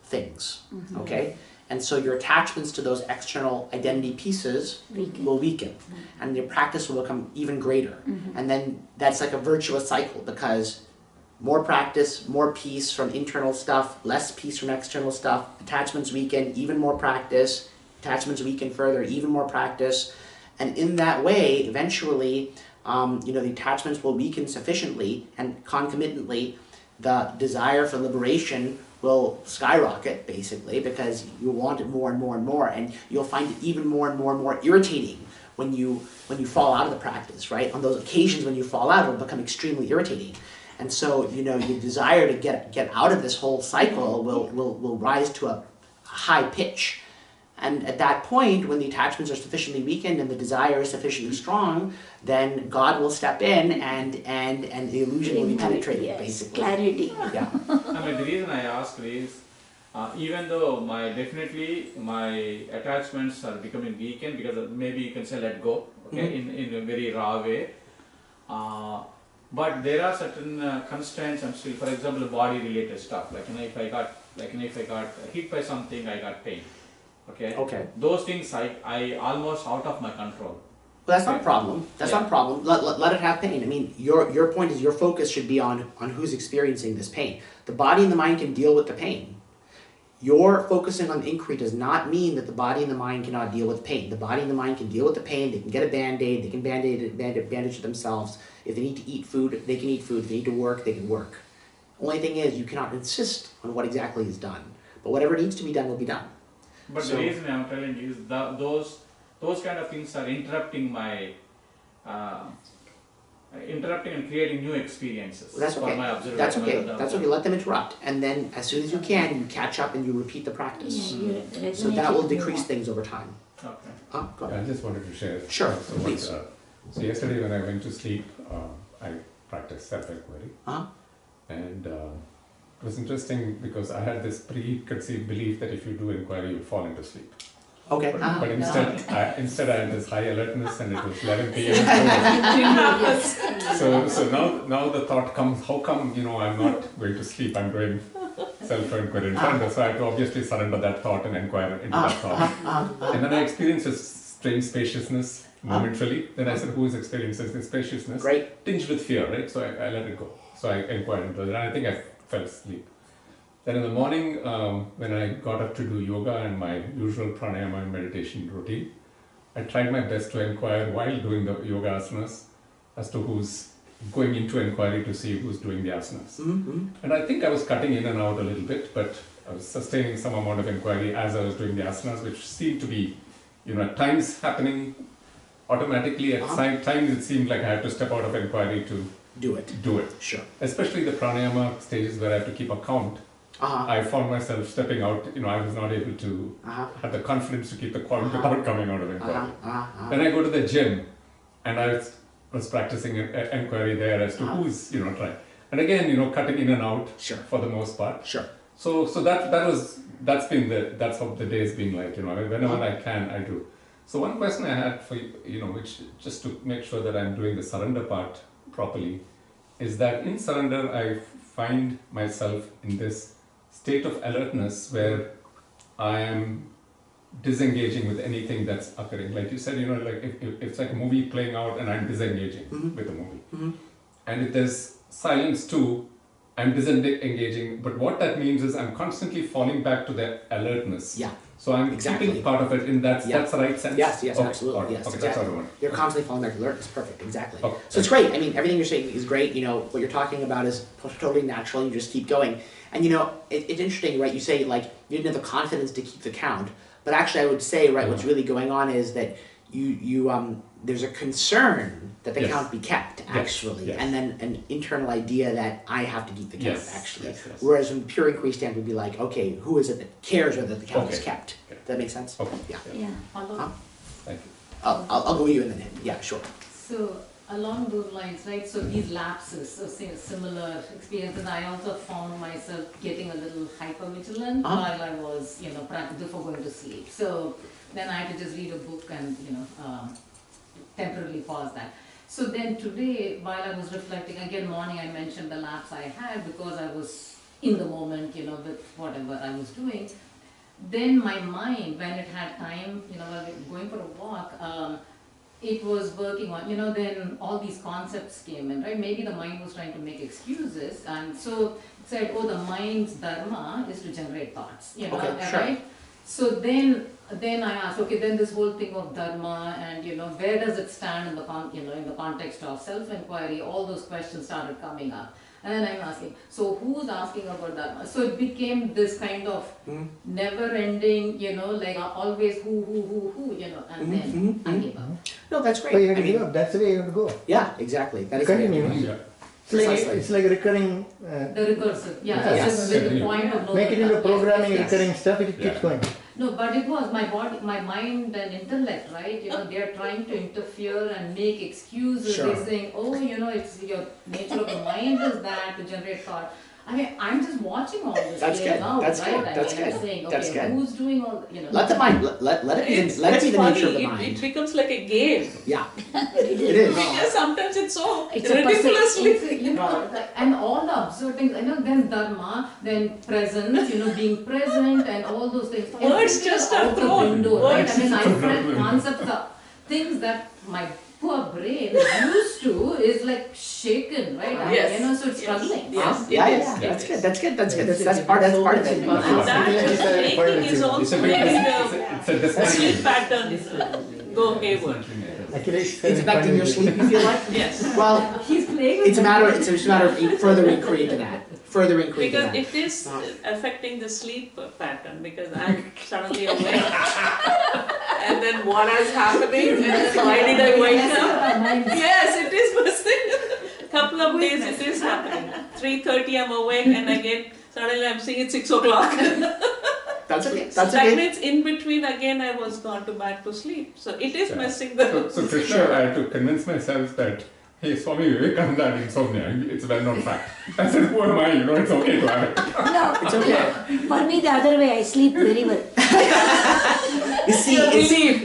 things. Okay? And so your attachments to those external identity pieces will weaken. And your practice will become even greater. And then that's like a virtuous cycle, because more practice, more peace from internal stuff, less peace from external stuff, attachments weaken, even more practice, attachments weaken further, even more practice. And in that way, eventually, the attachments will weaken sufficiently, and concomitantly, the desire for liberation will skyrocket, basically, because you want it more and more and more, and you'll find it even more and more and more irritating when you fall out of the practice, right? On those occasions when you fall out, it'll become extremely irritating. And so, your desire to get out of this whole cycle will rise to a high pitch. And at that point, when the attachments are sufficiently weakened and the desire is sufficiently strong, then God will step in and the illusion will be penetrated, basically. Clarity. Yeah. I mean, the reason I ask is, even though definitely my attachments are becoming weakened, because maybe you can say let go, okay, in a very raw way. But there are certain constraints. I'm still, for example, body-related stuff. Like if I got hit by something, I got pain. Okay. Okay. Those things I almost out of my control. Well, that's not a problem. That's not a problem. Let it have pain. I mean, your point is your focus should be on who's experiencing this pain. The body and the mind can deal with the pain. Your focusing on inquiry does not mean that the body and the mind cannot deal with pain. The body and the mind can deal with the pain. They can get a Band-Aid. They can bandage it themselves. If they need to eat food, they can eat food. If they need to work, they can work. Only thing is, you cannot insist on what exactly is done. But whatever needs to be done will be done. But the reason I'm telling you is that those kind of things are interrupting my interrupting and creating new experiences. Well, that's okay. For my observation. That's okay. That's okay. Let them interrupt, and then as soon as you can, you catch up and you repeat the practice. Yeah, So that will decrease things over time. Okay. Go ahead. I just wanted to share. Sure, So please. So yesterday when I went to sleep, I practiced self-inquiry. And it was interesting because I had this preconceived belief that if you do inquiry, you fall into sleep. Okay. But instead I had this high alertness, and it was 11 p.m. So now the thought comes, how come I'm not going to sleep? I'm going self-inquiry in surrender. So I had to obviously surrender that thought and inquire into that thought. And then I experienced a strange spaciousness momentarily. Then I said, who is experiencing this spaciousness? Great. Tinged with fear, right? So I let it go. So I inquired into it, and I think I fell asleep. Then in the morning, when I got up to do yoga and my usual pranayama and meditation routine, I tried my best to inquire while doing the yoga asanas as to who's going into inquiry to see who's doing the asanas. Mm-hmm. And I think I was cutting in and out a little bit, but I was sustaining some amount of inquiry as I was doing the asanas, which seemed to be, at times happening automatically. At times it seemed like I had to step out of inquiry to do it. Sure. Especially the pranayama stages where I have to keep a count. I found myself stepping out, I was not able to have the confidence to keep the count without coming out of inquiry. Then I go to the gym and I was practicing inquiry there as to who's, trying. And again, cutting in and out for the most part. Sure. So that's how the day's been like, whenever I can, I do. So one question I had for you, which just to make sure that I'm doing the surrender part properly, is that in surrender I find myself in this state of alertness where I am disengaging with anything that's occurring. Like you said, like if it's like a movie playing out and I'm disengaging with the movie. And if there's silence too, I'm disengaging. But what that means is I'm constantly falling back to the alertness. Yeah. So I'm keeping part of it in that's the right sense? Yes, okay. Absolutely. Yes, okay, exactly. That's what I want. You're constantly falling back to alertness. Perfect, exactly. Okay. So it's great. I mean, everything you're saying is great. What you're talking about is totally natural. You just keep going. And it's interesting, right? You say, like, you didn't have the confidence to keep the count. But actually, I would say, right, what's really going on is that you there's a concern that the count be kept, actually, and then an internal idea that I have to keep the count, actually. Whereas from pure inquiry standpoint, would be like, okay, who is it that cares whether the count is kept? Does that make sense? Okay. Yeah. Thank you. I'll go with you in a minute. Yeah, sure. So along those lines, right, so these lapses, so similar experiences, I also found myself getting a little hypervigilant while I was, before going to sleep. So then I had to just read a book and, temporarily pause that. So then today, while I was reflecting, again morning I mentioned the lapse I had because I was in the moment, with whatever I was doing. Then my mind, when it had time, while going for a walk, it was working on, then all these concepts came in, right? Maybe the mind was trying to make excuses, and so it said, the mind's dharma is to generate thoughts, right? So then I asked, okay, then this whole thing of dharma and, where does it stand in the in the context of self-inquiry, all those questions started coming up. And then I'm asking, so who's asking about dharma? So it became this kind of never-ending, like always who, and then I gave up. No, that's great. But you have to give up. That's the way you have to go. Yeah, exactly. That is Continue. It's like recurring. The recursive, Yes. with the point of no Make it into return. programming, Yes. recurring stuff. It keeps going. No, but it was my body, my mind and intellect, right? They are trying to interfere and make excuses. Sure. They're saying, it's your nature of the mind is that to generate thought. I mean, I'm just watching all this That's playing good. out, That's right? good. That's I'm good. saying, That's good. who's doing all, Let the mind, let it be the nature of the mind. It becomes like a game. Yeah, it is. Because sometimes it's so It's ridiculously. and all the absurd things, then dharma, then presence, being present and all those things. Words Everything just is are out the thrown. window, right? Words I mean, I felt concepts are things that my poor brain used to is like shaken, right? Yes. So it's struggling. Yes. That's good. That's good. That's part of it. And that taking is also making the sleep pattern go hayward. It's affecting your sleep, you feel like? Yes. Well, He's playing with it's a matter of further inquiry into that. Because it is affecting the sleep pattern because I'm suddenly awake. And then what is happening? And then why did I wake up? Yes, it is missing. Couple of days it is happening. 3:30 I'm awake and again suddenly I'm seeing it's 6 o'clock. That's okay. That means in between again I was gone back to sleep. So it is messing the... So Krishna, I had to convince myself that, hey, Swami Vivekananda had insomnia. It's a well-known fact. I said, who am I? It's okay to have it. No, It's okay. for me the other way, I sleep very well. You see,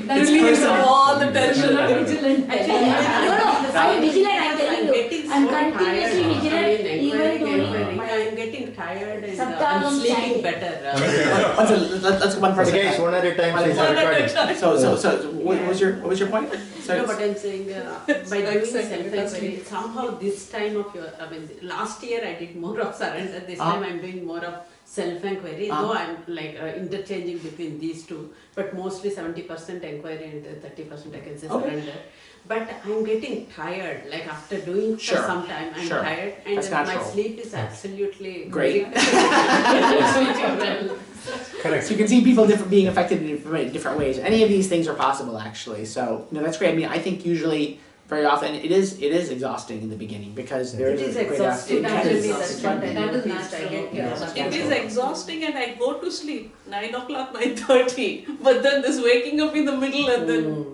That relieves personal. all the tension. No, I'm vigilant, I'm telling you. getting I'm so tired. continuously vigilant, even doing my I'm getting tired and I'm Saptagam sleeping chanting. better. Let's go one person. Okay, guys, one at a time, so it's a recording. So what was your point? So No, but I'm saying by doing self-inquiry, somehow this time of your, last year I did more of surrender, this time I'm doing more of self-inquiry, though I'm like interchanging between these two, but mostly 70% inquiry and 30% I can say surrender. But I'm getting tired, like after doing for some time, I'm tired and my sleep is absolutely great. Correct. So you can see people being affected in different ways. Any of these things are possible, actually. So that's great. I mean, I think usually, very often, it is exhausting in the beginning because there is a great exhausting. Actually, aspect. that's what I That is noticed. natural. It is exhausting and I go to sleep 9 o'clock, 9:30. But then this waking up in the middle and then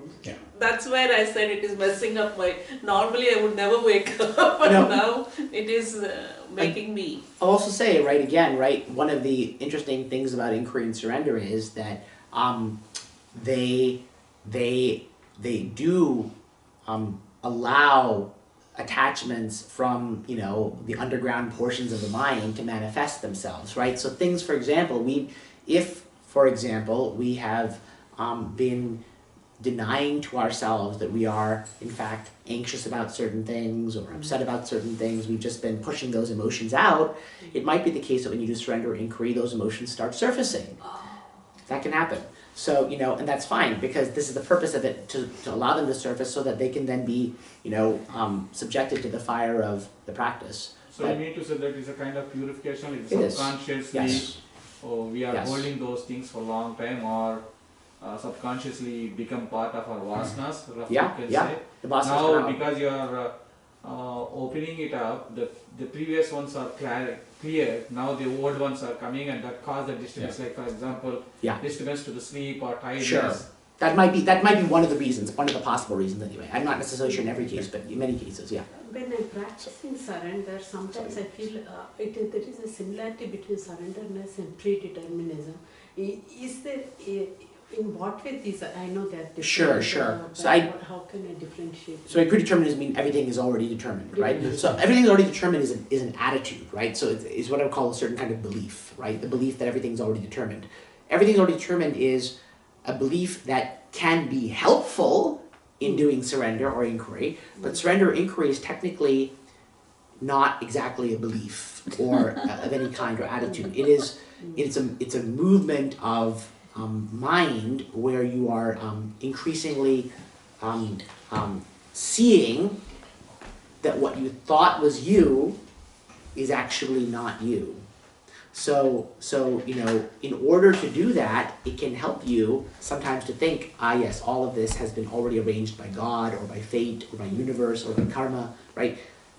that's where I said it is messing up my. Normally I would never wake up, but now it is making me. I'll also say, one of the interesting things about inquiry and surrender is that they do allow attachments from the underground portions of the mind to manifest themselves, right? So things, for example, if we have been denying to ourselves that we are in fact anxious about certain things or upset about certain things, we've just been pushing those emotions out, it might be the case that when you do surrender inquiry, those emotions start surfacing. That can happen. So, and that's fine because this is the purpose of it, to allow them to surface so that they can then be, subjected to the fire of the practice. So you mean to say that it's a kind of purification, like subconsciously, we are holding those things for a long time, or subconsciously become part of our vasanas, roughly you can say. The vasanas now, because you are opening it up, the previous ones are clear, now the old ones are coming and that cause the disturbance, like for example, disturbance to the sleep or tiredness. Sure. That might be one of the reasons, one of the possible reasons anyway. I'm not necessarily sure in every case, but in many cases, When I'm practicing surrender, sometimes I feel there is a similarity between surrenderness and predeterminism. Is there in what way these are? I know that different. Sure. So how can I differentiate? So by predeterminism, mean everything is already determined, right? So everything is already determined is an attitude, right? So it's what I would call a certain kind of belief, right? The belief that everything is already determined. Everything is already determined is a belief that can be helpful in doing surrender or inquiry, but surrender or inquiry is technically not exactly a belief or of any kind or attitude. It's a movement of mind where you are increasingly seeing that what you thought was you is actually not you. So in order to do that, it can help you sometimes to think, yes, all of this has been already arranged by God or by fate or by universe or by karma, right?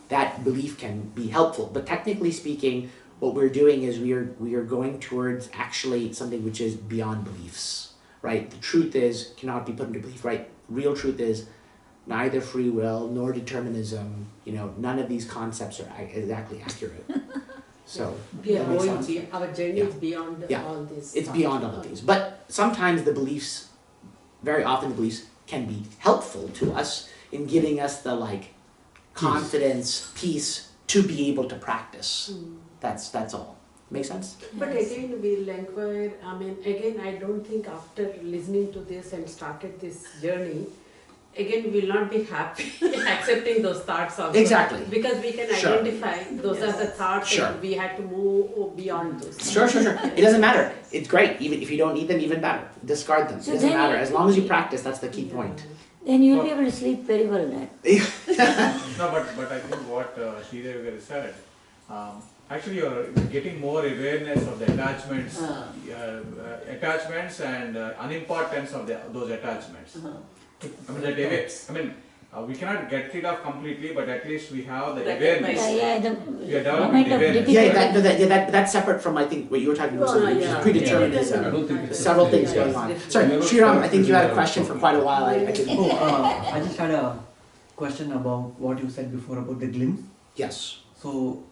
That belief can be helpful. But technically speaking, what we're doing is we are going towards actually something which is beyond beliefs, right? The truth cannot be put into belief, right? Real truth is neither free will nor determinism, none of these concepts are exactly accurate. So our journey is beyond all this. It's beyond all of these. But sometimes very often the beliefs can be helpful to us in giving us the confidence, peace to be able to practice. That's all. Make sense? But again, we'll inquire. I don't think after listening to this and started this journey, again, we will not be happy accepting those thoughts also. Exactly. Because we can identify those are the thoughts and we had to move beyond those. Sure. It doesn't matter. It's great. Even if you don't need them, even better. Discard them. So it doesn't matter. As long as you practice, that's the key point. Then you'll be able to sleep very well then. No, but I think what Sridevi said, actually you're getting more awareness of the attachments and unimportance of those attachments. We cannot get rid of completely, but at least we have the awareness. We are developing awareness. That's separate from I think what you were talking about, which is predeterminism. Several things going on. Sorry, Sriram, I think you had a question for quite a while. I just had a question about what you said before about the glimpse. Yes. So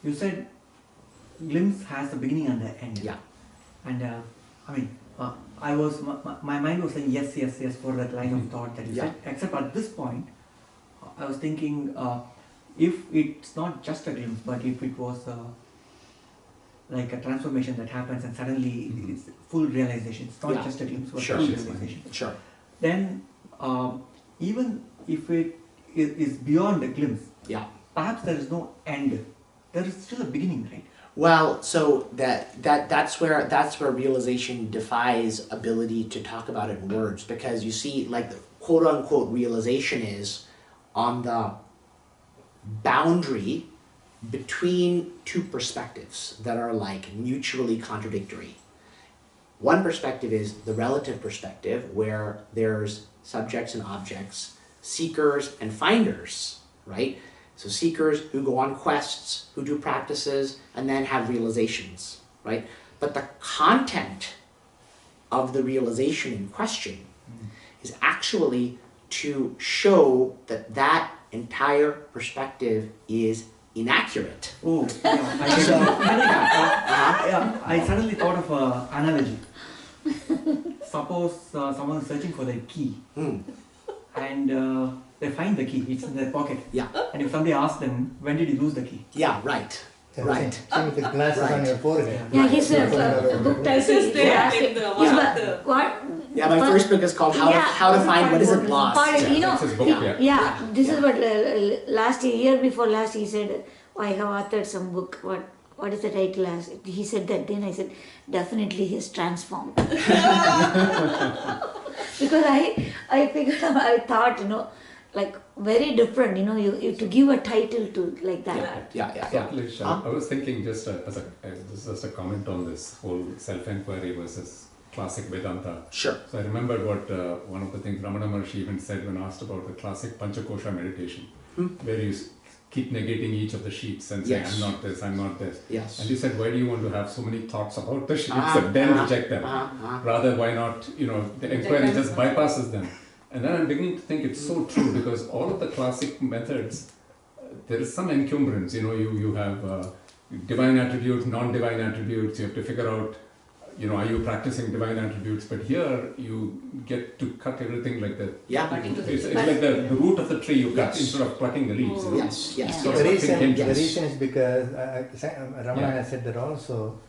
you said glimpse has a beginning and an end. Yeah. And my mind was saying yes for that line of thought that you said. Except at this point, I was thinking, if it's not just a glimpse, but if it was like a transformation that happens and suddenly it's full realization, it's not just a glimpse, but full realization. Sure. Then, even if it is beyond a glimpse, perhaps there is no end. There is still a beginning, right? Well, so that's where realization defies ability to talk about it in words, because you see, like, the quote unquote realization is on the boundary between two perspectives that are like mutually contradictory. One perspective is the relative perspective, where there's subjects and objects, seekers and finders, right? So seekers who go on quests, who do practices, and then have realizations, right? But the content of the realization in question is actually to show that that entire perspective is inaccurate. Oh, I suddenly thought of an analogy. Suppose someone is searching for their key, and they find the key, it's in their pocket. Yeah. And if somebody asks them, when did you lose the key? Yeah, right. Right. Same with the glasses on your forehead. Yeah, his book title is what? Yeah, my first book is called How to Find What Isn't Lost. You know, That's his book, this is what last year before last he said, oh, I have authored some book. What is the title? He said that. Then I said, definitely he's transformed. Because I figured, I thought, like very different, you to give a title to like that. Yeah. Akilesh, I was thinking just this is just a comment on this whole self-inquiry versus classic Vedanta. Sure. So I remembered what one of the things Ramana Maharshi even said when asked about the classic Panchakosha meditation, where you keep negating each of the sheets and say, I'm not this, I'm not this. Yes. And you said, why do you want to have so many thoughts about the sheets and then reject them? Rather, why not, the inquiry just bypasses them. And then I'm beginning to think it's so true, because all of the classic methods, there is some encumbrance. You have divine attributes, non-divine attributes. You have to figure out, are you practicing divine attributes? But here you get to cut everything like that. Yeah. It's like the root of the tree you cut instead of plucking the leaves. Yes. The reason is because Ramana has said that also.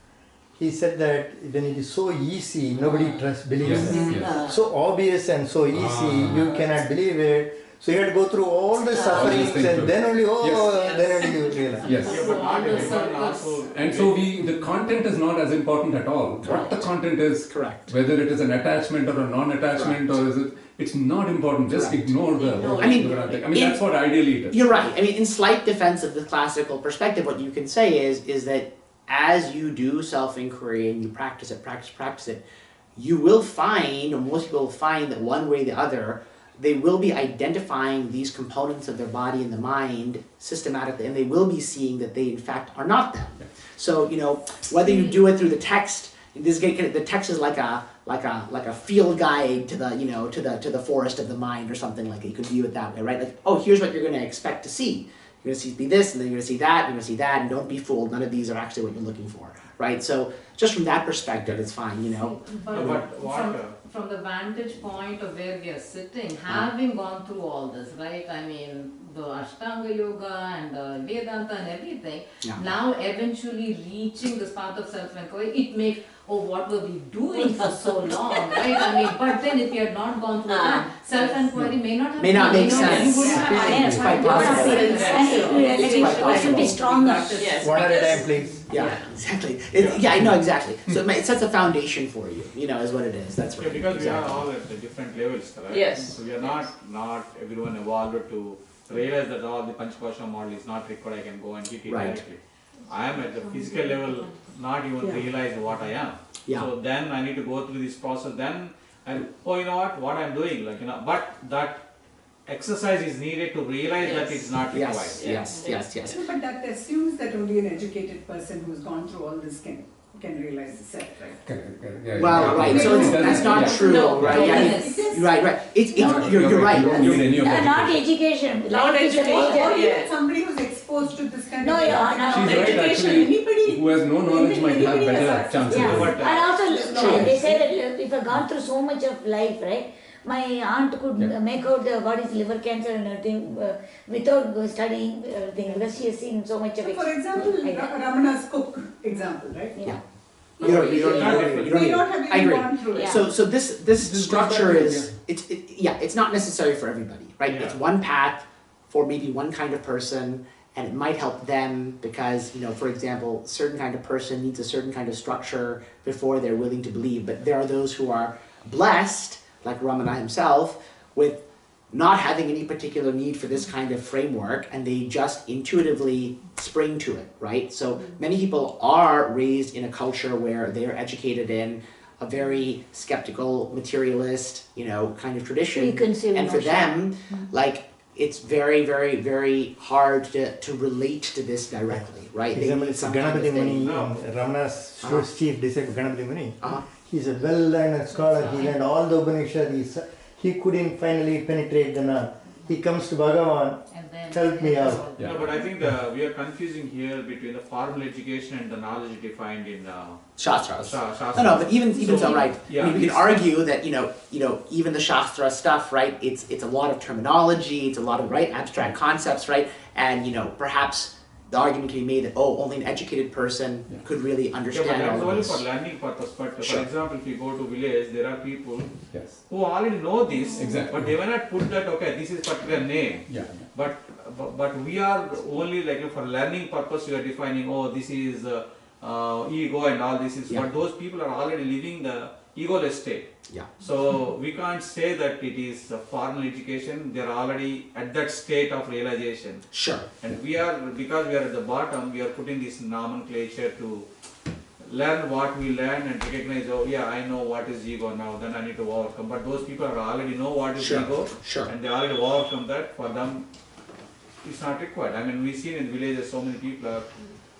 He said that when it is so easy, nobody believes it. Yes. So obvious and so easy, you cannot believe it. So you have to go through all the sufferings and then only, then only you realize. Yes. And so the content is not as important at all. What the content is, correct. Whether it is an attachment or a non-attachment, or is it's not important. Just ignore the. That's what ideally it is. You're right. In slight defense of the classical perspective, what you can say is that as you do self-inquiry and you practice it, you will find, or most people will find, that one way or the other, they will be identifying these components of their body and the mind systematically, and they will be seeing that they in fact are not them. So whether you do it through the text, the text is like a field guide to the forest of the mind or something like that. You could view it that way, right? Like, oh, here's what you're going to expect to see. You're going to see this, and then you're going to see that, and you're going to see that, and don't be fooled. None of these are actually what you're looking for, right? So just from that perspective, it's fine, But from the vantage point of where we are sitting, having gone through all this, right? The Ashtanga Yoga and the Vedanta and everything, now eventually reaching this path of self-inquiry, it makes, what were we doing for so long, right? But then if you had not gone through that, self-inquiry may not make sense. It's quite possible. It should be stronger. One at a time, please. Yeah, exactly. I know exactly. So it sets a foundation for you, is what it is. That's right. Because we are all at the different levels, right? Yes. So we are not everyone evolved to realize that all the Panchakosha model is not required, I can go and hit it directly. I am at the physical level, not even realize what I am. Yeah. So then I need to go through this process, then and what I'm doing, but that exercise is needed to realize that it's not required. Yes. But that assumes that only an educated person who's gone through all this can realize the self, right? Right. So that's not true, right? Right. You're right. Not education. Or somebody who's exposed to this kind of education. Anybody who has no knowledge might have better chances. And also, they say that if I've gone through so much of life, right? My aunt could make out what is liver cancer and everything without studying everything because she has seen so much of So it. for example, Ramana's cook example, right? Yeah. You don't We not have I even agree. gone through it. Yeah. So this structure is it's not necessary for everybody, right? Yeah. It's one path for maybe one kind of person, and it might help them because, you know, for example, a certain kind of person needs a certain kind of structure before they're willing to believe. But there are those who are blessed, like Ramana himself, with not having any particular need for this kind of framework, and they just intuitively spring to it, right? So many people are raised in a culture where they are educated in a very skeptical, materialist, you know, kind of tradition. Preconceived And for notion. them, like, it's very, very, very hard to relate to this directly, right? For They example, need it's some kind Ganapati of thing. Muni, Ramana's chief disciple Ganapati Muni. Uh-huh. He's a well-learned scholar. He learned all the Upanishads. He couldn't finally penetrate the Nan. He comes to Bhagavan, And then help me out. Yeah. No, but I think we are confusing here between the formal education and the knowledge defined in Shastras. Shastras. No, but even so, right? Yeah, I mean, we can it's- argue that even the Shastra stuff, right? It's a lot of terminology, it's a lot of abstract concepts, right? And perhaps the argument can be made that only an educated person could really Yeah, but understand that's all of only this. for learning purpose. But Sure. for example, if you go to village, there are people Yes. who already know this, Exactly. but they may not put that. Okay, this is particular name. Yeah. But we are only like for learning purpose. We are defining. Oh, this is ego and all this is. Yeah. But those people are already living the egoless state. Yeah. So we can't say that it is a formal education. They are already at that state of realization. Sure. And because we are at the bottom, we are putting this nomenclature to learn what we learn and recognize, oh yeah, I know what is ego now, then I need to overcome. But those people are already know what is Sure. ego, Sure. and they already overcome that. For them, it's not required. I mean, we've seen in villages so many people are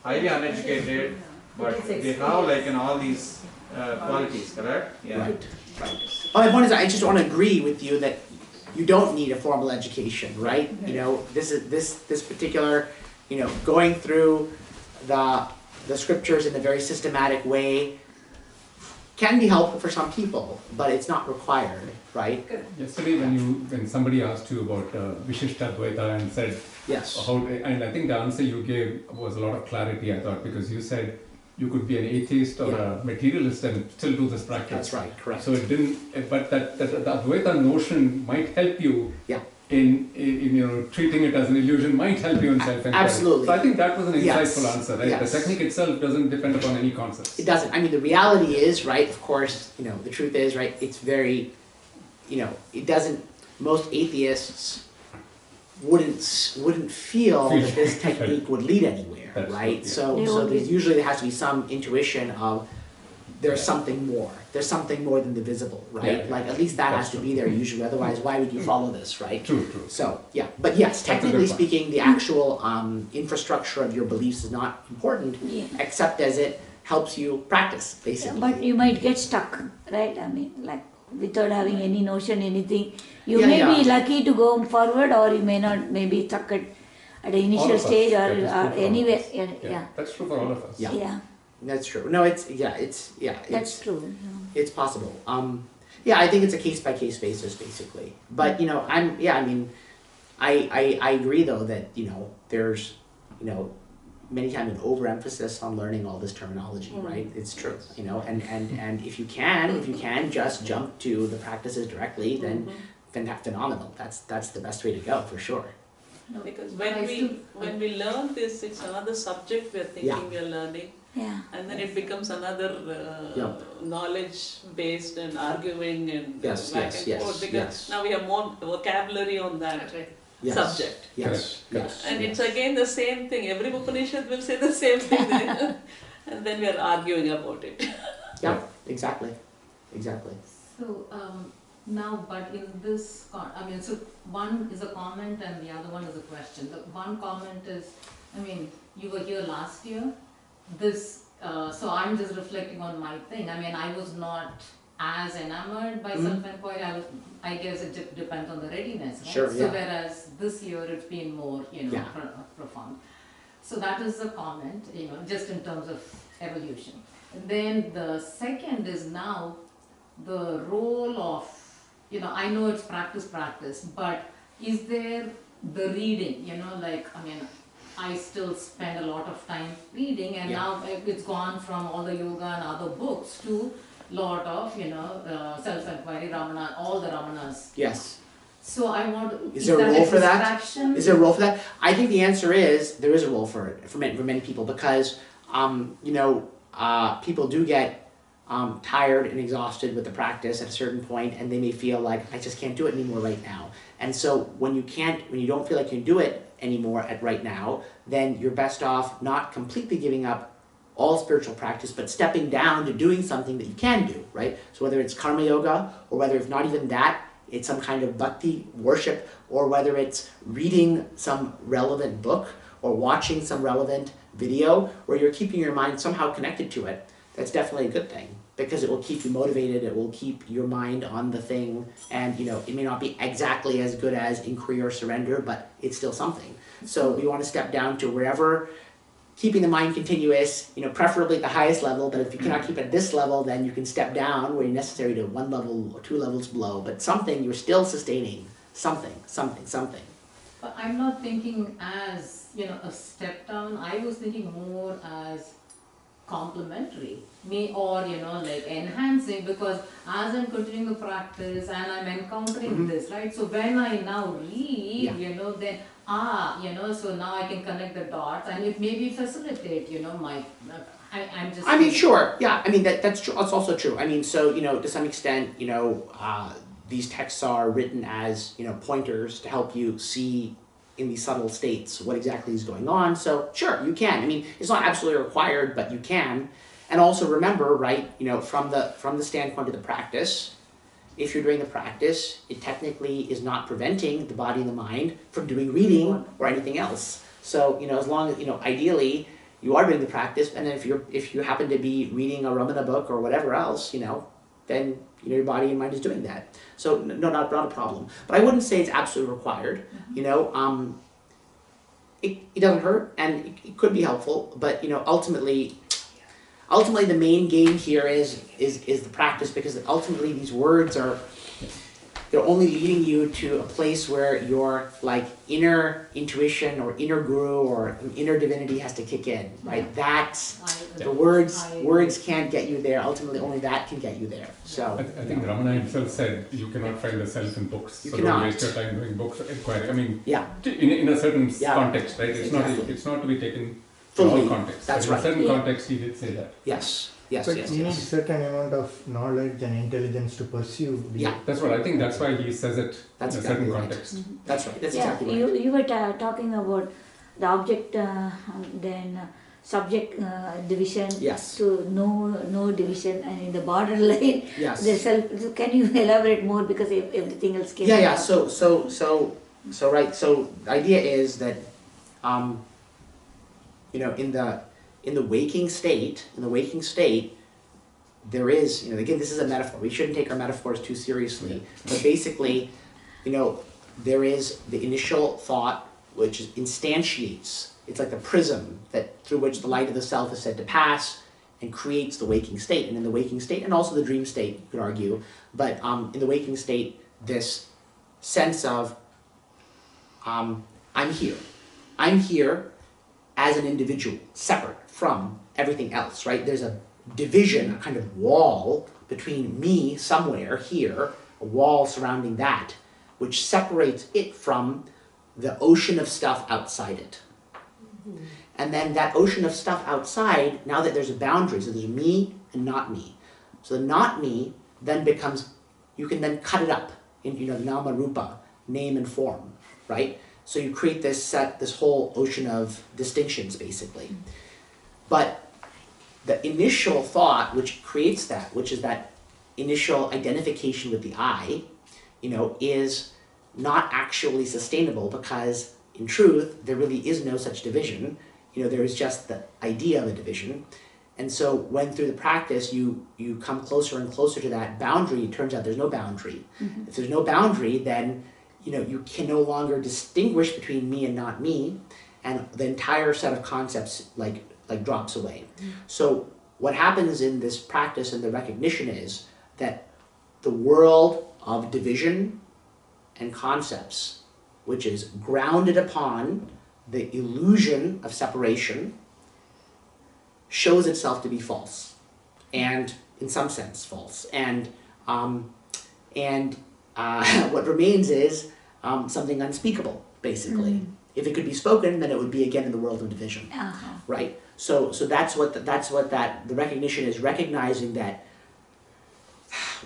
highly uneducated, but they have like all these qualities, correct? Yeah. Right. Well, my point is, I just want to agree with you that you don't need a formal education, right? This particular, going through the scriptures in a very systematic way can be helpful for some people, but it's not required, right? Yesterday, when somebody asked you about Vishishtadvaita and said Yes. and I think the answer you gave was a lot of clarity. I thought because you said you could be an atheist or a materialist and still do this practice. That's right. Correct. So it didn't, but that the Advaita notion might help you. Yeah. In treating it as an illusion might help you in self-inquiry. Absolutely. So I think that was an insightful Yes. answer, right? Yes. The technique itself doesn't depend upon any concepts. It doesn't. I mean, the reality is, right, of course, the truth is, right, it's very, it doesn't, most atheists wouldn't feel that this technique would lead anywhere, That's right? true, So yeah. there has to be some intuition of there's something more. There's something more than the visible, right? Yeah. Like at least that That's has to true. be there usually. Otherwise, why would you follow this, right? True. So yeah, but yes, a technically good point. speaking, the actual infrastructure of your beliefs is not important, Yeah. except as it helps you practice, basically. But you might get stuck, right? I mean, like without having any notion, anything. You Yeah, may yeah. be lucky to go forward, or you may not. Maybe stuck at the All initial of us. stage, That is true for all of anywhere. us. Yeah. That's true for all of us. Yeah. Yeah. That's true. No, it's That's true. it's possible. I think it's a case by case basis, basically. But I agree though that there's many times an overemphasis on learning all this terminology, right? It's true, and if you can just jump to the practices directly, then phenomenal. That's the best way to go for sure. No, because when we learn this, it's another subject we're thinking we're learning. Yeah. And then it becomes another knowledge-based and arguing and Yes, back yes, and yes, forth. Because yes. now we have more vocabulary on that Yes. subject. Yes, yes. And yes. it's again the same thing. Every Upanishad will say the same thing. And then we are arguing about it. Yeah, exactly. So now, but in this, so one is a comment and the other one is a question. The one comment is, you were here last year. So I'm just reflecting on my thing. I was not as enamored by self-inquiry. I guess it depends on the readiness, right? Sure, So yeah. whereas this year it's been more, profound. So that is the comment, just in terms of evolution. And then the second is now the role of you know, I know it's practice, but is there the reading, you know, like, I mean, I still spend a lot of time reading, and now it's gone from all the yoga and other books to lot of, you know, self-inquiry, Ramana, all the Ramanas. Yes. So I want. Is there a role for that? Distraction? Is there a role for that? I think the answer is there is a role for it for many people, because you know, people do get tired and exhausted with the practice at a certain point, and they may feel like, I just can't do it anymore right now. And so when you don't feel like you can do it anymore at right now, then you're best off not completely giving up all spiritual practice, but stepping down to doing something that you can do, right? So whether it's karma yoga, or whether if not even that, it's some kind of bhakti worship, or whether it's reading some relevant book or watching some relevant video where you're keeping your mind somehow connected to it, that's definitely a good thing, because it will keep you motivated, it will keep your mind on the thing, and you know, it may not be exactly as good as inquiry or surrender, but it's still something. So we want to step down to wherever, keeping the mind continuous, you know, preferably at the highest level, but if you cannot keep it at this level, then you can step down where necessary to 1 level or 2 levels below, but something, you're still sustaining something. But I'm not thinking as, you know, a step down. I was thinking more as complementary, or you know, like enhancing, because as I'm continuing the practice and I'm encountering this, right? So when I now read, you know, then you know, so now I can connect the dots, and it maybe facilitate, you know, my. I'm just. I mean, sure, yeah. I mean, that's true. That's also true. I mean, so you know, to some extent, you know, these texts are written as, you know, pointers to help you see in these subtle states what exactly is going on. So sure, you can. I mean, it's not absolutely required, but you can. And also remember, right, you know, from the standpoint of the practice, if you're doing the practice, it technically is not preventing the body and the mind from doing reading or anything else. So, you know, as long as, you know, ideally you are doing the practice, and then if you happen to be reading a Ramana book or whatever else, you know, then you know, your body and mind is doing that. So no, not a problem. But I wouldn't say it's absolutely required. You know, it doesn't hurt, and it could be helpful. But you know, ultimately, the main game here is the practice, because ultimately these words they're only leading you to a place where your like inner intuition or inner guru or inner divinity has to kick in, right? That's the words can't get you there. Ultimately, only that can get you there. So I think Ramana himself said you cannot find the self in books. You so cannot. Don't waste your time doing books inquiry. I mean, yeah, in a certain context, right? Exactly. It's not to be taken fully. in all contexts. That's but right. In a certain context, he did say that. Yes. But you need a certain amount of knowledge and intelligence to pursue. That's what I think. That's why he says it in a certain context. That's right. That's exactly right. You were talking about the object, then subject division to no division, and in the borderline, the self. Can you elaborate more, because everything else came. Yeah. So right. So the idea is that, you know, in the waking state, there is, you know, again, this is a metaphor. We shouldn't take our metaphors too seriously. But basically, you know, there is the initial thought, which instantiates. It's like the prism through which the light of the self is said to pass and creates the waking state. And in the waking state, and also the dream state, you could argue, but in the waking state, this sense of, I'm here. I'm here as an individual, separate from everything else, right? There's a division, a kind of wall between me somewhere here, a wall surrounding that, which separates it from the ocean of stuff outside it. Mm-hmm. And then that ocean of stuff outside, now that there's a boundary, so there's me and not me. So the not me then becomes, you can then cut it up in, you know, nama rupa, name and form, right? So you create this whole ocean of distinctions, basically. But the initial thought, which creates that, which is that initial identification with the I, you know, is not actually sustainable, because in truth, there really is no such division. You know, there is just the idea of a division. And so when through the practice you come closer and closer to that boundary, it turns out there's no boundary. Mm-hmm. If there's no boundary, then you know, you can no longer distinguish between me and not me, and the entire set of concepts like drops away. Mm-hmm. So what happens in this practice and the recognition is that the world of division and concepts, which is grounded upon the illusion of separation, shows itself to be false, and in some sense false. And what remains is something unspeakable, basically. If it could be spoken, then it would be again in the world of division, right? So that's what the recognition is, recognizing that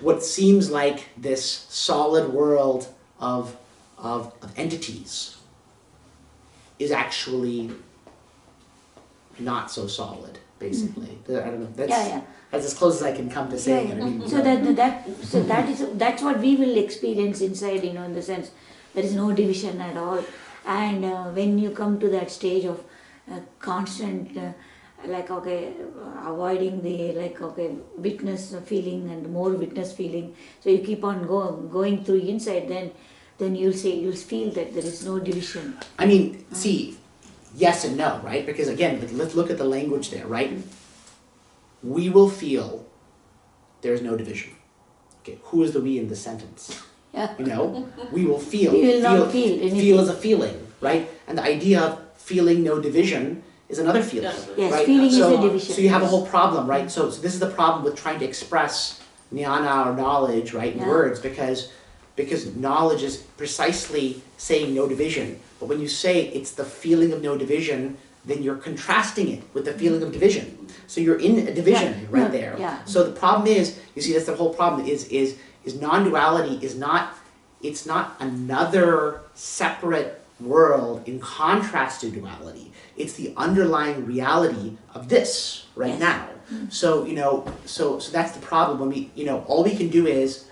what seems like this solid world of entities is actually not so solid, basically. I don't know. That's as close as I can come to saying it. I mean, that's what we will experience inside, in the sense there is no division at all. And when you come to that stage of constant, avoiding the witness feeling and more witness feeling, so you keep on going through inside, then you'll feel that there is no division. I mean, see, yes and no, right? Because again, let's look at the language there, right? We will feel there's no division. Okay, who is the we in the sentence? Yeah. We will feel. We will not feel anything. Feel is a feeling, right? And the idea of feeling no division is another feeling. Yes, right? feeling is a division. So you have a whole problem, right? So this is the problem with trying to express jnana or knowledge, right, in words, because knowledge is precisely saying no division. But when you say it's the feeling of no division, then you're contrasting it with the feeling of division. So you're in a division right there. Yeah. So the problem is, you see, that's the whole problem, is non-duality is not, it's not another separate world in contrast to duality. It's the underlying reality of this right now. So, so that's the problem. When we, all we can do is,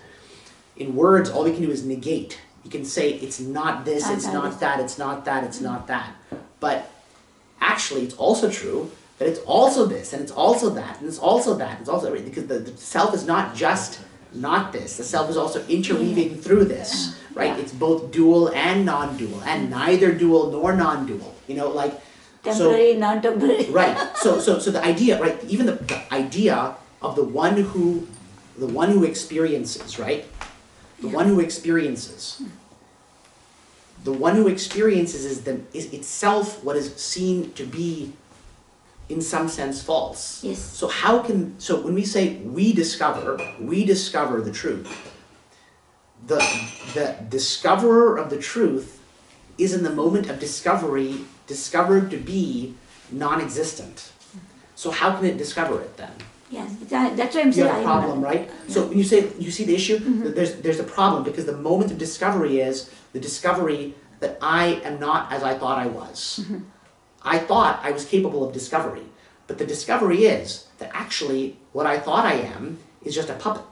in words, all we can do is negate. You can say it's not this, it's not that, it's not that, it's not that. But actually, it's also true that it's also this, and it's also that, and it's also that, and it's also everything. Because the self is not just not this. The self is also interweaving through this, right? It's both dual and non-dual, and neither dual nor non-dual. Temporary, non-temporary. Right. So the idea, right? Even the idea of the one who experiences, right? The one who experiences. The one who experiences is itself what is seen to be, in some sense, false. Yes. So when we say we discover the truth, the discoverer of the truth is in the moment of discovery discovered to be non-existent. So how can it discover it then? Yes, that's what I'm saying. You have a problem, right? So when you see the issue, there's a problem, because the moment of discovery is the discovery that I am not as I thought I was. I thought I was capable of discovery, but the discovery is that actually what I thought I am is just a puppet.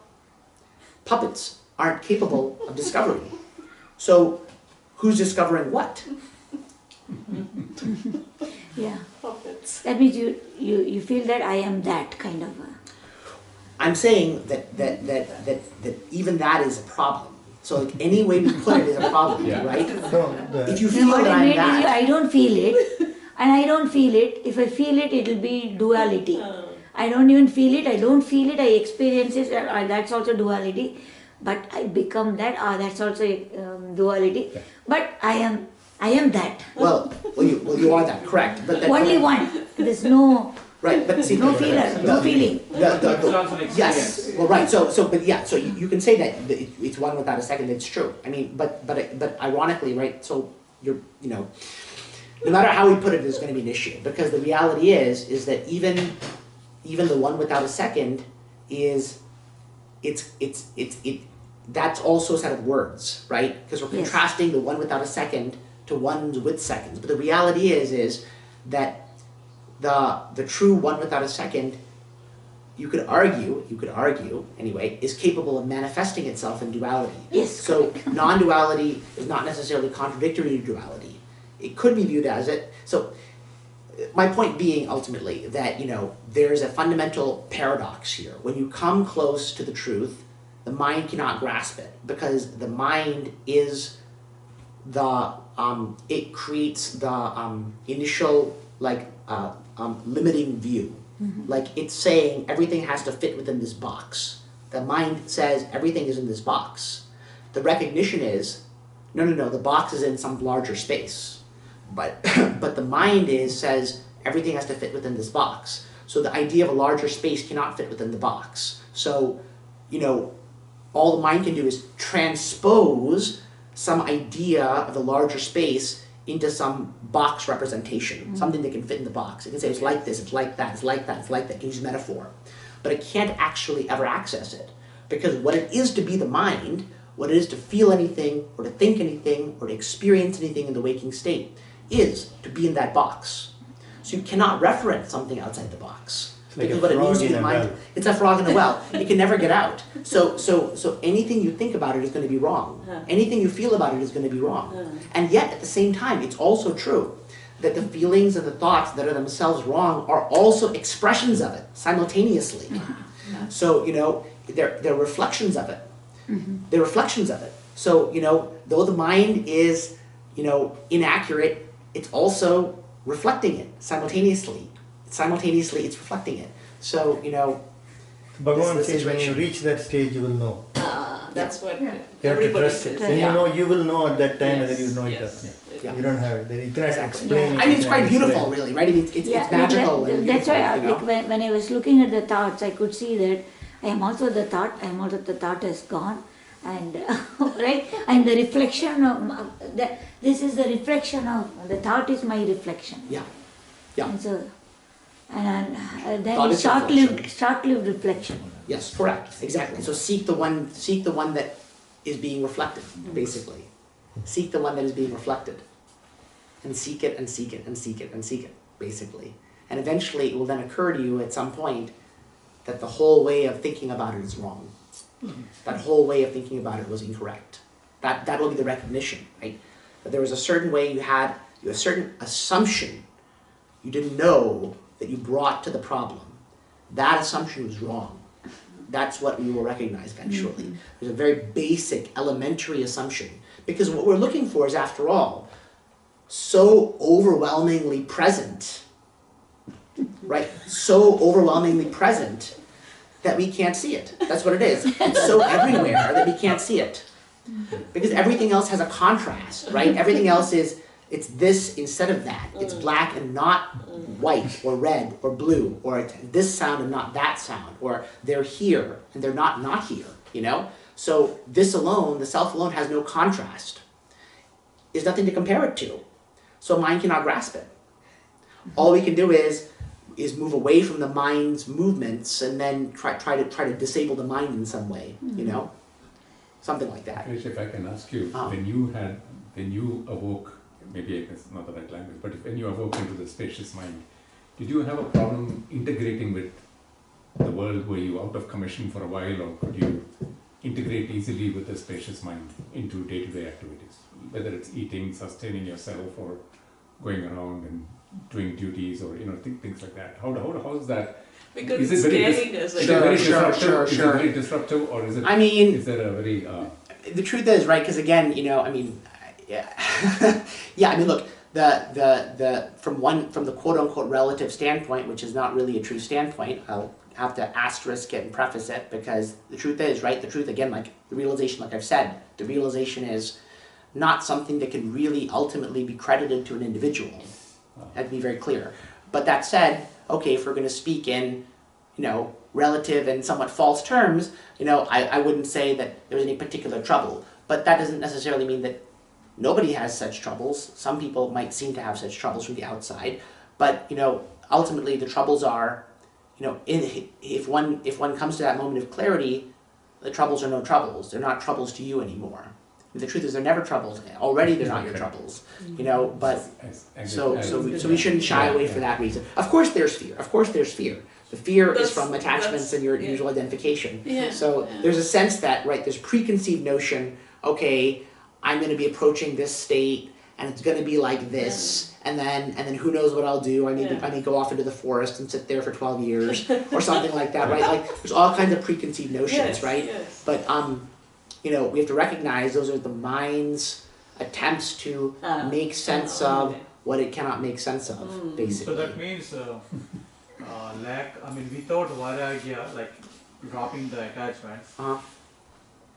Puppets aren't capable of discovery. So who's discovering what? Yeah. Puppets. That means you feel that I am that kind of. I'm saying that even that is a problem. So like any way we put it is a problem, right? If you feel that I'm that, I don't feel it, and I don't feel it. If I feel it, it'll be duality. I don't even feel it. I don't feel it. I experience it. That's also duality. But I become that. That's also duality. But I am that. Well, you are that, correct? But that, only one. There's no. Right, but see, no feeler, no feeling. Yes, well, right. So you can say that it's one without a second. It's true. I mean, but ironically, right? So no matter how we put it, there's going to be an issue, because the reality is that even the one without a second is that's also a set of words, right? Because we're contrasting the one without a second to ones with seconds. But the reality is that the true one without a second, you could argue anyway, is capable of manifesting itself in duality. Yes. So non-duality is not necessarily contradictory to duality. It could be viewed as it. So my point being ultimately that there's a fundamental paradox here. When you come close to the truth, the mind cannot grasp it, because the mind is it creates the initial limiting view. Like it's saying everything has to fit within this box. The mind says everything is in this box. The recognition is, no, the box is in some larger space. But but the mind says everything has to fit within this box. So the idea of a larger space cannot fit within the box. So, all the mind can do is transpose some idea of the larger space into some box representation, something that can fit in the box. It can say it's like this, it's like that, it's like that, it's like that. It can use metaphor. But it can't actually ever access it. Because what it is to be the mind, what it is to feel anything, or to think anything, or to experience anything in the waking state, is to be in that box. So you cannot reference something outside the box. It's like because a what it means frog to be in a mind, well. it's a frog in a well. It can never get out. So anything you think about it is going to be wrong. Anything you feel about it is going to be wrong. And yet, at the same time, it's also true that the feelings and the thoughts that are themselves wrong are also expressions of it simultaneously. So, they're reflections of it. They're reflections of it. So, though the mind is, inaccurate, it's also reflecting it simultaneously. Simultaneously, it's reflecting it. So, Bhagavan this is the says when you situation. reach that stage, you will know. That's what You have to everybody trust it. says. When you will know at that time, and then Yes, you know it. yes. Yeah. You don't have it. You cannot Exactly. explain it. I mean, it's you quite cannot beautiful, explain it. really, right? I mean, it's magical. and That's why beautiful, when I was looking at the thoughts, I could see that I am also the thought, the thought is gone. And right, and the reflection of this is the reflection of the thought is my reflection. Yeah. Yeah. And so, and then Thought is short-lived reflection. Yes, correct. Exactly. So seek the one that is being reflected, basically. Seek the one that is being reflected. And seek it and seek it and seek it and seek it, basically. And eventually it will then occur to you at some point that the whole way of thinking about it is wrong. That whole way of thinking about it was incorrect. That will be the recognition, right? That there was a certain way you had a certain assumption you didn't know that you brought to the problem. That assumption was wrong. That's what we will recognize eventually. There's a very basic, elementary assumption. Because what we're looking for is, after all, so overwhelmingly present, right? So overwhelmingly present that we can't see it. That's what it is. It's so everywhere that we can't see it. Because everything else has a contrast, right? Everything else is, it's this instead of that. It's black and not white or red or blue, or it's this sound and not that sound, or they're here and they're not here, So this alone, the self alone, has no contrast. There's nothing to compare it to. So mind cannot grasp it. All we can do is move away from the mind's movements and then try to disable the mind in some way, something like that. Akilesh, if I can ask you, when you awoke, maybe it's not the right language, but when you awoke into the spacious mind, did you have a problem integrating with the world? Were you out of commission for a while, or could you integrate easily with the spacious mind into day-to-day activities? Whether it's eating, sustaining yourself, or going around and doing duties, or things like that. How is that? Because is it's it scaring us. is it very disruptive? Is it Sure. very disruptive, or is it? I mean, is there a very? The truth is, right? Because again, yeah, yeah. I mean, look, the from the quote unquote relative standpoint, which is not really a true standpoint. I'll have to asterisk it and preface it, because the truth is, right? The truth, again, like the realization, like I've said, the realization is not something that can really ultimately be credited to an individual. That'd be very clear. But that said, okay, if we're going to speak in, relative and somewhat false terms, I wouldn't say that there was any particular trouble. But that doesn't necessarily mean that nobody has such troubles. Some people might seem to have such troubles from the outside. But, ultimately the troubles are, if one comes to that moment of clarity, the troubles are no troubles. They're not troubles to you anymore. The truth is, they're never troubles. Already, they're not your troubles. But so we shouldn't shy away for that reason. Of course, there's fear. The fear is from attachments and your usual identification. Yeah. So there's a sense that, right, there's preconceived notion. Okay, I'm going to be approaching this state, and it's going to be like this, and then who knows what I'll do? I may go off into the forest and sit there for 12 years or something like that, right? Like there's all kinds of preconceived notions, right? Yes. But we have to recognize those are the mind's attempts to make sense of what it cannot make sense of, basically. So that means without vairagya, like dropping the attachments,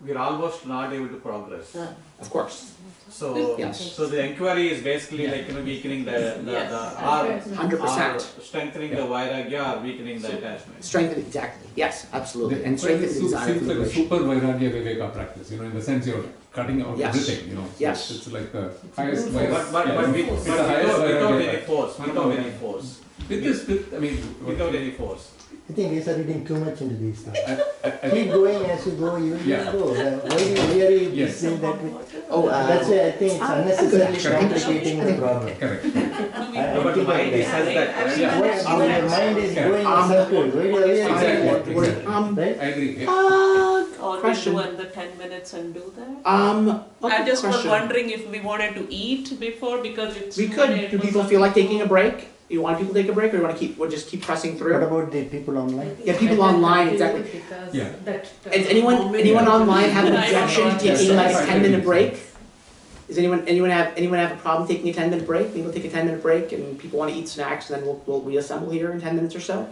we're almost not able to progress. Of course. So, Yes. so the inquiry is basically like, weakening Yes. or 100%. strengthening the vairagya or weakening the attachment. Strengthen, exactly. Yes, absolutely. The And strengthen the desire for seems like a liberation. super vairagya viveka practice, in the sense you're cutting out Yes. everything, So Yes. It's like the highest But it's the without highest vairagya any practice. force, without any force, With this, without any force. I think you are reading too much into these things. I Keep going as you go, you will Yeah. go. Why do you really Yes. say that? Oh, That's why I think it's unnecessarily complicating the problem. correct. No, but the mind is has that. Yeah. Why your mind is going in circles? Why do you really Exactly. say that? Right? I agree. Yeah. Or we Question. do under 10 minutes and do that? Okay, I just was question. wondering if we wanted to eat before because it's. We could. Do people feel like taking a break? You want people to take a break, or you want to keep? We'll just keep pressing What through. about the people online? Yeah, people online, exactly. Yeah. Is anyone online have an objection to taking like a 10-minute break? Does anyone have a problem taking a 10-minute break? Maybe we'll take a 10-minute break, and people want to eat snacks, and then we'll reassemble here in 10 minutes or so.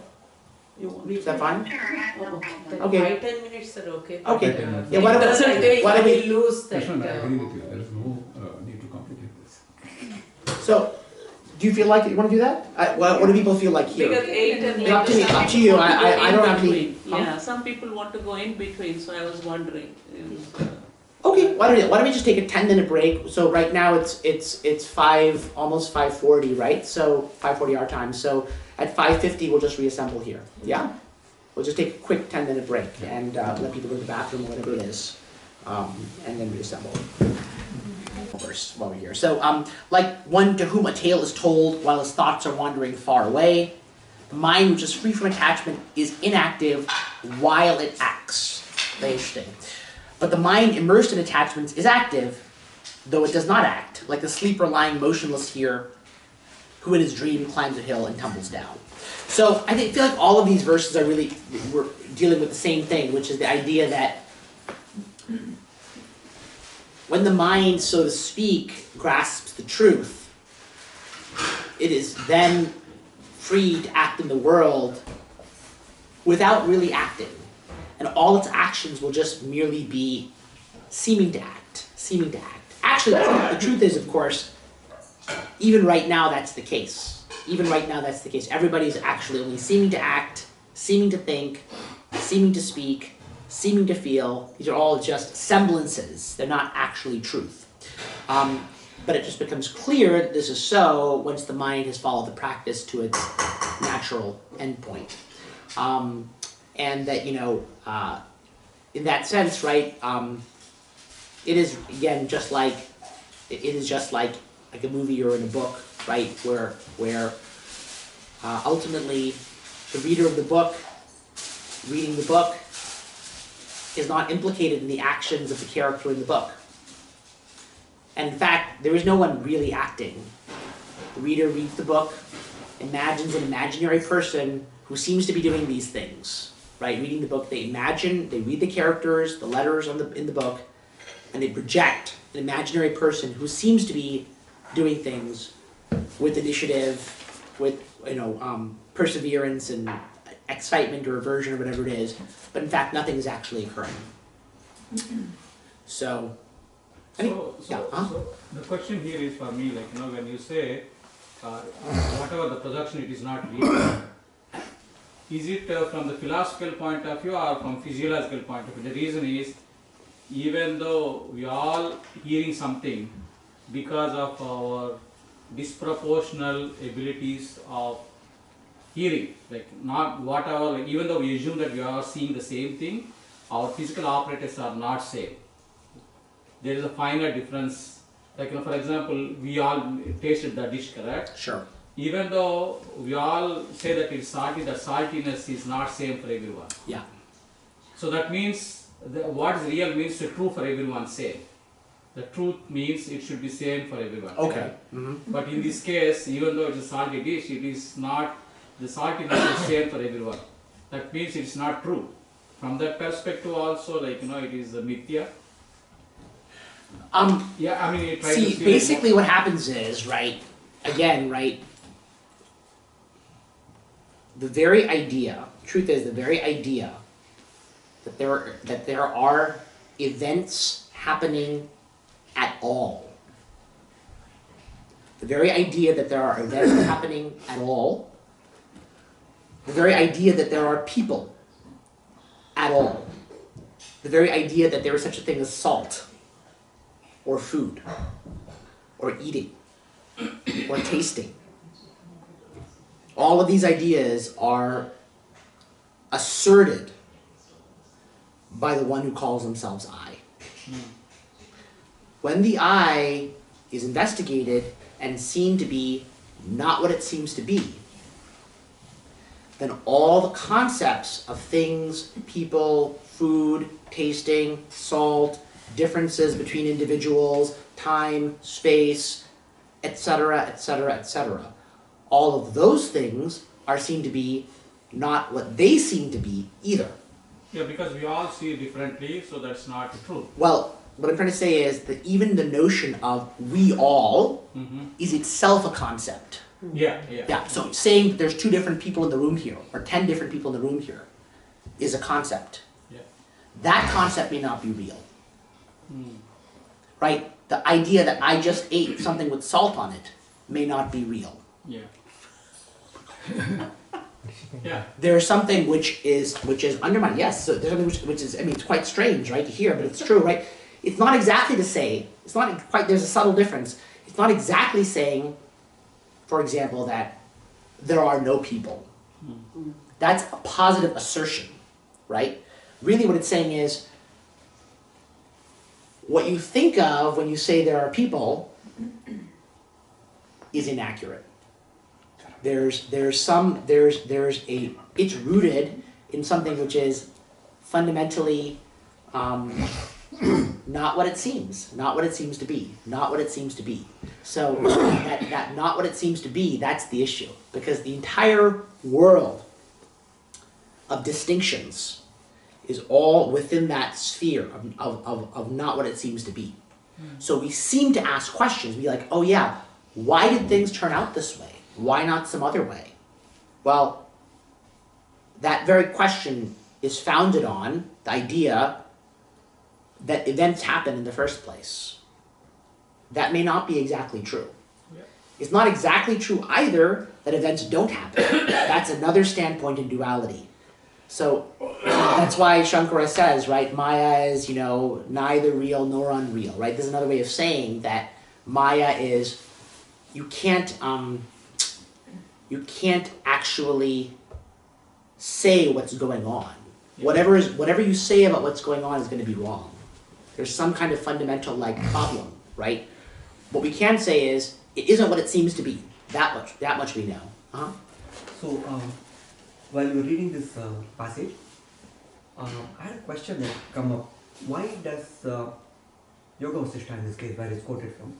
Is that fine? Sure, I have no problem. Okay. 5-10 minutes are okay. Okay. But, Yeah, what about- what do we- lose that? Krishnan, I agree with you. There is no need to complicate this. So, do you feel like you want to do that? What do people feel like here? Because 8 and It's up to me. Up to you. I don't have any. Huh? Yeah, some people want to go in between, so I was wondering. Okay, why don't we just take a 10-minute break? So right now it's 5, almost 5:40, right? So 5:40 our time. So at 5:50 we'll just reassemble here. Yeah, we'll just take a quick 10-minute break and let people go to the bathroom or whatever it is, and then reassemble. Verse while we're here. So like one to whom a tale is told while his thoughts are wandering far away, the mind which is free from attachment is inactive while it acts. Very interesting. But the mind immersed in attachments is active, though it does not act, like the sleeper lying motionless here, who in his dream climbs a hill and tumbles down. So I feel like all of these verses are really, we're dealing with the same thing, which is the idea that when the mind, so to speak, grasps the truth, it is then free to act in the world without really acting. And all its actions will just merely be seeming to act. Actually, the truth is, of course, even right now that's the case. Everybody's actually only seeming to act, seeming to think, seeming to speak, seeming to feel. These are all just semblances. They're not actually truth. But it just becomes clear that this is so once the mind has followed the practice to its natural endpoint. And that, in that sense, right, it is, again, just like a movie or in a book, right, where ultimately the reader of the book, reading the book, is not implicated in the actions of the character in the book. And in fact, there is no one really acting. The reader reads the book, imagines an imaginary person who seems to be doing these things. Right, reading the book, they read the characters, the letters in the book, and they project an imaginary person who seems to be doing things with initiative, with perseverance and excitement or aversion or whatever it is, but in fact nothing is actually occurring. So, So the question here is for me, like, when you say whatever the projection, it is not real. Is it from the philosophical point of view or from physiological point of view? The reason is, even though we are all hearing something, because of our disproportional abilities of hearing, like not whatever, like even though we assume that we are seeing the same thing, our physical apparatus are not same. There is a finer difference. Like, for example, we all tasted the dish, correct? Sure. Even though we all say that it's salty, the saltiness is not same for everyone. Yeah. So that means what is real means the true for everyone same. The truth means it should be same for everyone. Okay. But in this case, even though it's a salty dish, it is not, the saltiness is same for everyone. That means it's not true. From that perspective also, like, it is a mithya. Yeah, I mean, it tries see, to basically what happens is, right, again, right, the very idea that there are events happening at all. The very idea that there are events happening at all, the very idea that there are people at all, the very idea that there is such a thing as salt, or food, or eating, or tasting. All of these ideas are asserted by the one who calls themselves I. When the I is investigated and seen to be not what it seems to be, then all the concepts of things, people, food, tasting, salt, differences between individuals, time, space, etc., etc., etc., all of those things are seen to be not what they seem to be either. Yeah, because we all see differently, so that's not true. Well, what I'm trying to say is that even the notion of we all is itself a concept. Yeah. Yeah, so saying there's 2 different people in the room here, or 10 different people in the room here, is a concept. Yeah. That concept may not be real. Right? The idea that I just ate something with salt on it may not be real. Yeah. Yeah. There's something which is undermined. Yes, so there's something which is, I mean, it's quite strange, right, to hear, but it's true, right? It's not exactly to say, it's not quite, there's a subtle difference. It's not exactly saying, for example, that there are no people. That's a positive assertion, right? Really what it's saying is, what you think of when you say there are people is inaccurate. It's rooted in something which is fundamentally not what it seems, not what it seems to be, not what it seems to be. So that not what it seems to be, that's the issue. Because the entire world of distinctions is all within that sphere of not what it seems to be. So we seem to ask questions, be like, oh yeah, why did things turn out this way? Why not some other way? Well, that very question is founded on the idea that events happen in the first place. That may not be exactly true. Yeah. It's not exactly true either that events don't happen. That's another standpoint in duality. So that's why Shankara says, right, Maya is, neither real nor unreal, right? There's another way of saying that Maya is, you can't actually say what's going on. Whatever you say about what's going on is going to be wrong. There's some kind of fundamental problem, right? What we can say is it isn't what it seems to be. That much we know. So while you were reading this passage, I had a question that come up. Why does Yoga Vasishtha in this case, where it's quoted from,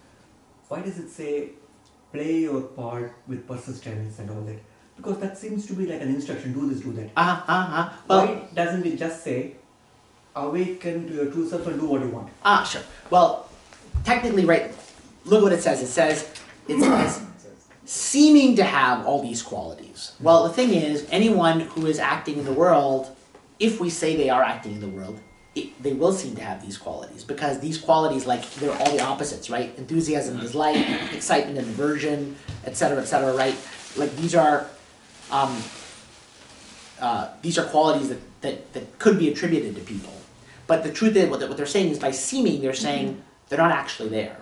why does it say play your part with persistence and all that? Because that seems to be like an instruction, do this, do that. Well, why doesn't it just say, awaken to your true self and do what you want? Sure. Well, technically, right, look what it says. It says, seeming to have all these qualities. Well, the thing is, anyone who is acting in the world, if we say they are acting in the world, they will seem to have these qualities, because these qualities, they're all the opposites, right? Enthusiasm and dislike, excitement and aversion, etc., right? These are qualities that could be attributed to people. But the truth is, what they're saying is, by seeming, they're saying they're not actually there.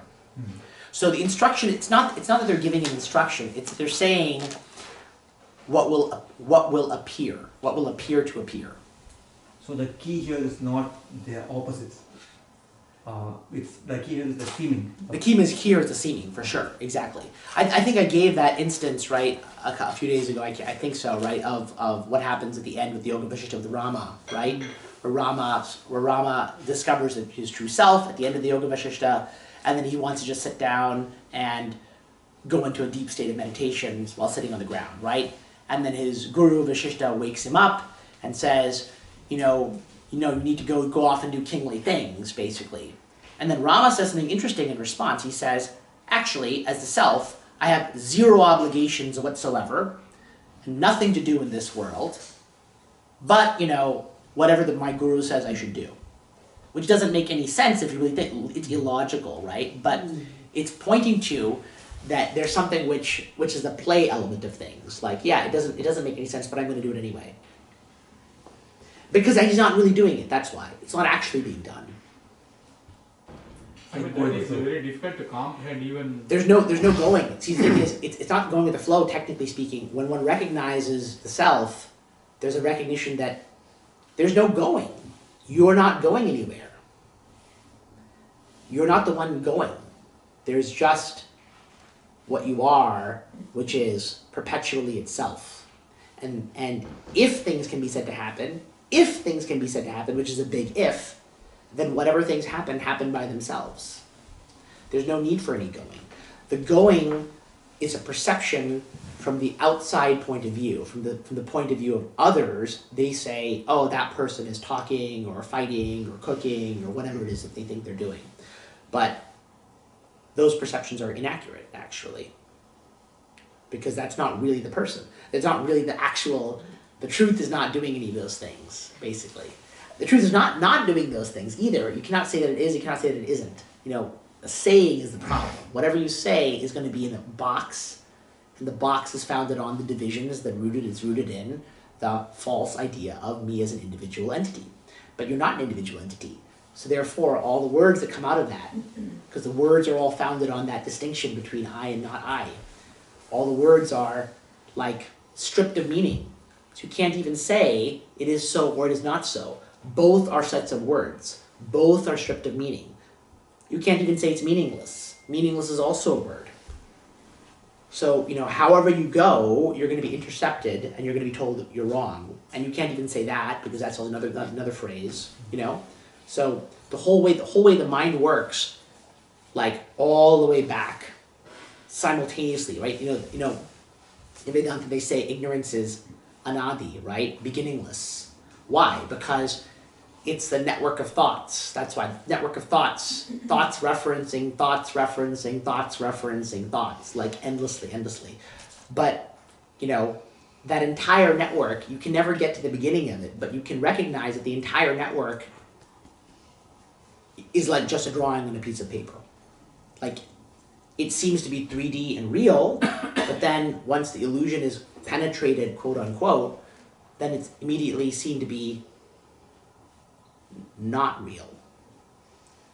So the instruction, it's not that they're giving an instruction, it's that they're saying what will appear to appear. So the key here is not the opposites. It's the key here is the seeming. The key here is the seeming, for sure, exactly. I think I gave that instance, right, a few days ago, I think so, right, of what happens at the end with the Yoga Vasishtha of the Rama, right? Where Rama discovers his true self at the end of the Yoga Vasishtha, and then he wants to just sit down and go into a deep state of meditation while sitting on the ground, right? And then his guru Vasishtha wakes him up and says, you need to go off and do kingly things, basically. And then Rama says something interesting in response. He says, actually, as the self, I have zero obligations whatsoever, nothing to do in this world, but, whatever my guru says I should do. which doesn't make any sense if you really think it's illogical, right? But it's pointing to that there's something which is the play element of things. Like, yeah, it doesn't make any sense, but I'm going to do it anyway. Because he's not really doing it. That's why it's not actually being done. I mean, that is very difficult to comprehend even. There's no going. See, the thing is, it's not going with the flow, technically speaking. When one recognizes the self, there's a recognition that there's no going. You're not going anywhere. You're not the one going. There's just what you are, which is perpetually itself. And if things can be said to happen, which is a big if, then whatever things happen by themselves. There's no need for any going. The going is a perception from the outside point of view, from the point of view of others. They say, oh, that person is talking or fighting or cooking or whatever it is that they think they're doing. But those perceptions are inaccurate, actually, because that's not really the person. It's not really the truth is not doing any of those things, basically. The truth is not doing those things either. You cannot say that it is, you cannot say that it isn't. A saying is the problem. Whatever you say is going to be in a box, and the box is founded on the divisions that it's rooted in the false idea of me as an individual entity. But you're not an individual entity. So therefore, all the words that come out of that, because the words are all founded on that distinction between I and not I, all the words are like stripped of meaning. So you can't even say it is so or it is not so. Both are sets of words. Both are stripped of meaning. You can't even say it's meaningless. Meaningless is also a word. So, however you go, you're going to be intercepted and you're going to be told that you're wrong. And you can't even say that because that's another phrase, So the whole way the mind works, like all the way back, simultaneously, right? In Vedanta they say ignorance is anadi, right? Beginningless. Why? Because it's the network of thoughts. That's why. Network of thoughts. Thoughts referencing, like endlessly. But, that entire network, you can never get to the beginning of it, but you can recognize that the entire network is like just a drawing on a piece of paper. Like, it seems to be 3D and real, but then once the illusion is penetrated, quote unquote, then it's immediately seen to be not real.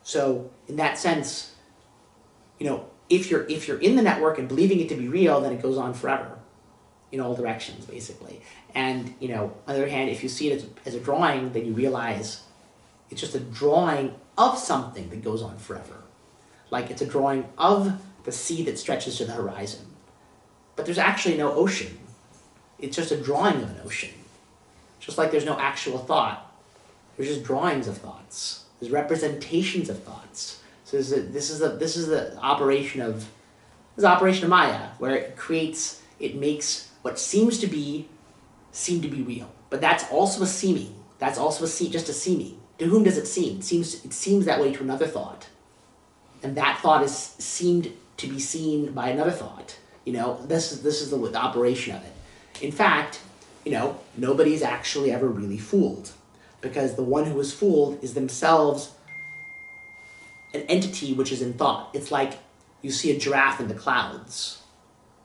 So in that sense, if you're in the network and believing it to be real, then it goes on forever, in all directions, basically. And on the other hand, if you see it as a drawing, then you realize it's just a drawing of something that goes on forever. Like it's a drawing of the sea that stretches to the horizon. But there's actually no ocean. It's just a drawing of an ocean. Just like there's no actual thought. There's just drawings of thoughts. There's representations of thoughts. So this is the operation of Maya, where it makes what seems to be seem to be real. But that's also a seeming. That's also just a seeming. To whom does it seem? It seems that way to another thought. And that thought is seemed to be seen by another thought. This is the operation of it. In fact, nobody's actually ever really fooled, because the one who is fooled is themselves an entity which is in thought. It's like you see a giraffe in the clouds.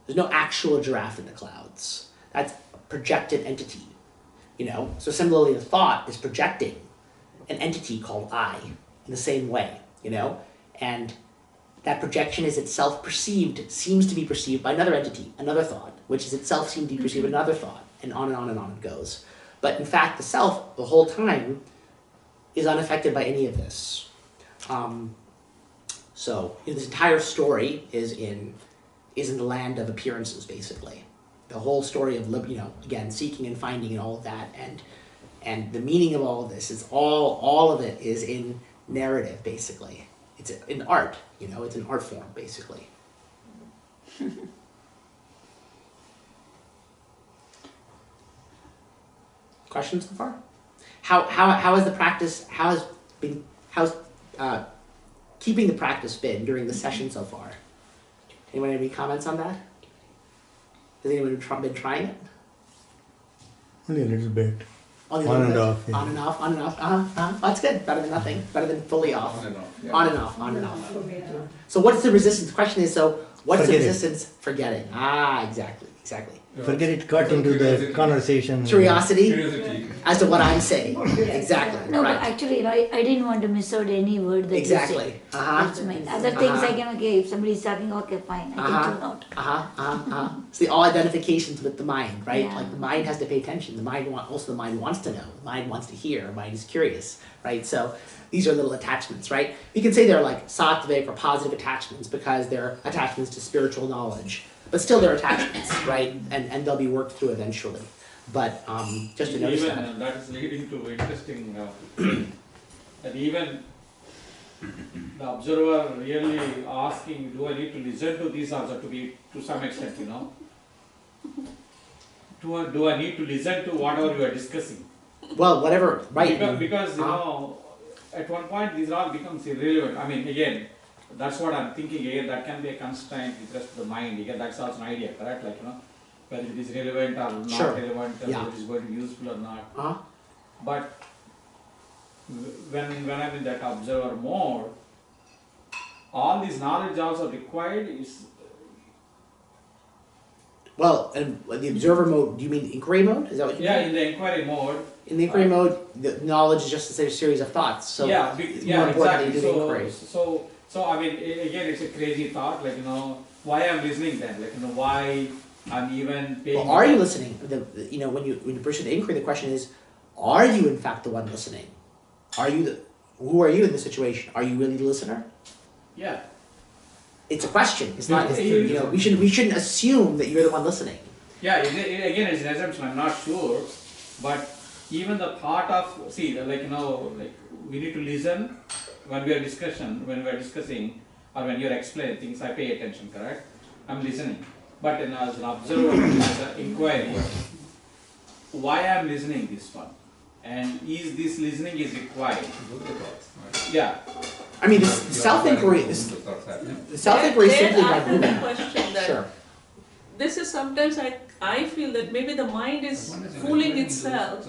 There's no actual giraffe in the clouds. That's a projected entity. So similarly, the thought is projecting an entity called I in the same way. And that projection is itself seems to be perceived by another entity, another thought, which is itself seen to be perceived by another thought, and on and on and on it goes. But in fact, the self, the whole time, is unaffected by any of this. So this entire story is in the land of appearances, basically. The whole story of, again, seeking and finding and all of that, and the meaning of all of this is all of it is in narrative, basically. It's in art, it's an art form, basically. Questions so far? How has the practice? How's keeping the practice been during the session so far? Anyone have any comments on that? Has anyone been trying it? Only a little bit. Only a On little and bit. off, yeah. On and off, on and off. That's good. Better than nothing. Better than fully off. On and off. Yeah. On and off, on and off. So what's the resistance? The question is, so what's Forgetting. the resistance? Forgetting. Exactly. Forget it, got into the conversation. Curiosity Curiosity. as to what I'm saying. Exactly. No, but Right. actually, I didn't want to miss out any word that you Exactly. say. Uh-huh. That's my other things I can, okay, if somebody's talking, okay, fine, I can tune out. It's the all identifications with the mind, right? Yeah. Like the mind has to pay attention. The mind also the mind wants to know. The mind wants to hear. The mind is curious, right? So these are little attachments, right? You can say they're like sattvic or positive attachments because they're attachments to spiritual knowledge, but still they're attachments, right? And they'll be worked through eventually. But just to notice Even that. that is leading to interesting that even the observer really asking, do I need to listen to this also to some extent, you know? Do I need to listen to whatever you are discussing? Well, whatever, right? Because you know, at one point these all becomes irrelevant. I mean, again, that's what I'm thinking. Again, that can be a constraint with respect to the mind. Again, that's also an idea, correct? Like, you know, whether it is relevant or not Sure. relevant, Yeah. whether it is going to be useful or not. Uh-huh. But when I'm in that observer mode, all this knowledge also required is Well, and the observer mode, do you mean inquiry mode? Is that what you mean? in the inquiry mode. In the inquiry mode, the knowledge is just a series of thoughts. So it's more important that you do the inquiry. So I mean, again, it's a crazy thought. Like, you know, why I'm listening then? Like, you know, why I'm even paying. Well, are you listening? You know, when you pursue the inquiry, the question is, are you in fact the one listening? Who are you in the situation? Are you really the listener? Yeah. It's a question. It's not. You know, we shouldn't assume that you're the one listening. Yeah. Again, it's an assumption. I'm not sure, but even the thought of like, you know, like we need to listen when we are discussing, or when you're explaining things. I pay attention. Correct. I'm listening. But as an observer, as an inquiry, why I'm listening this one, and is this listening is required? Yeah. I mean, the self-inquiry is simply by There the question that Sure. this is sometimes I feel that maybe the mind is fooling itself,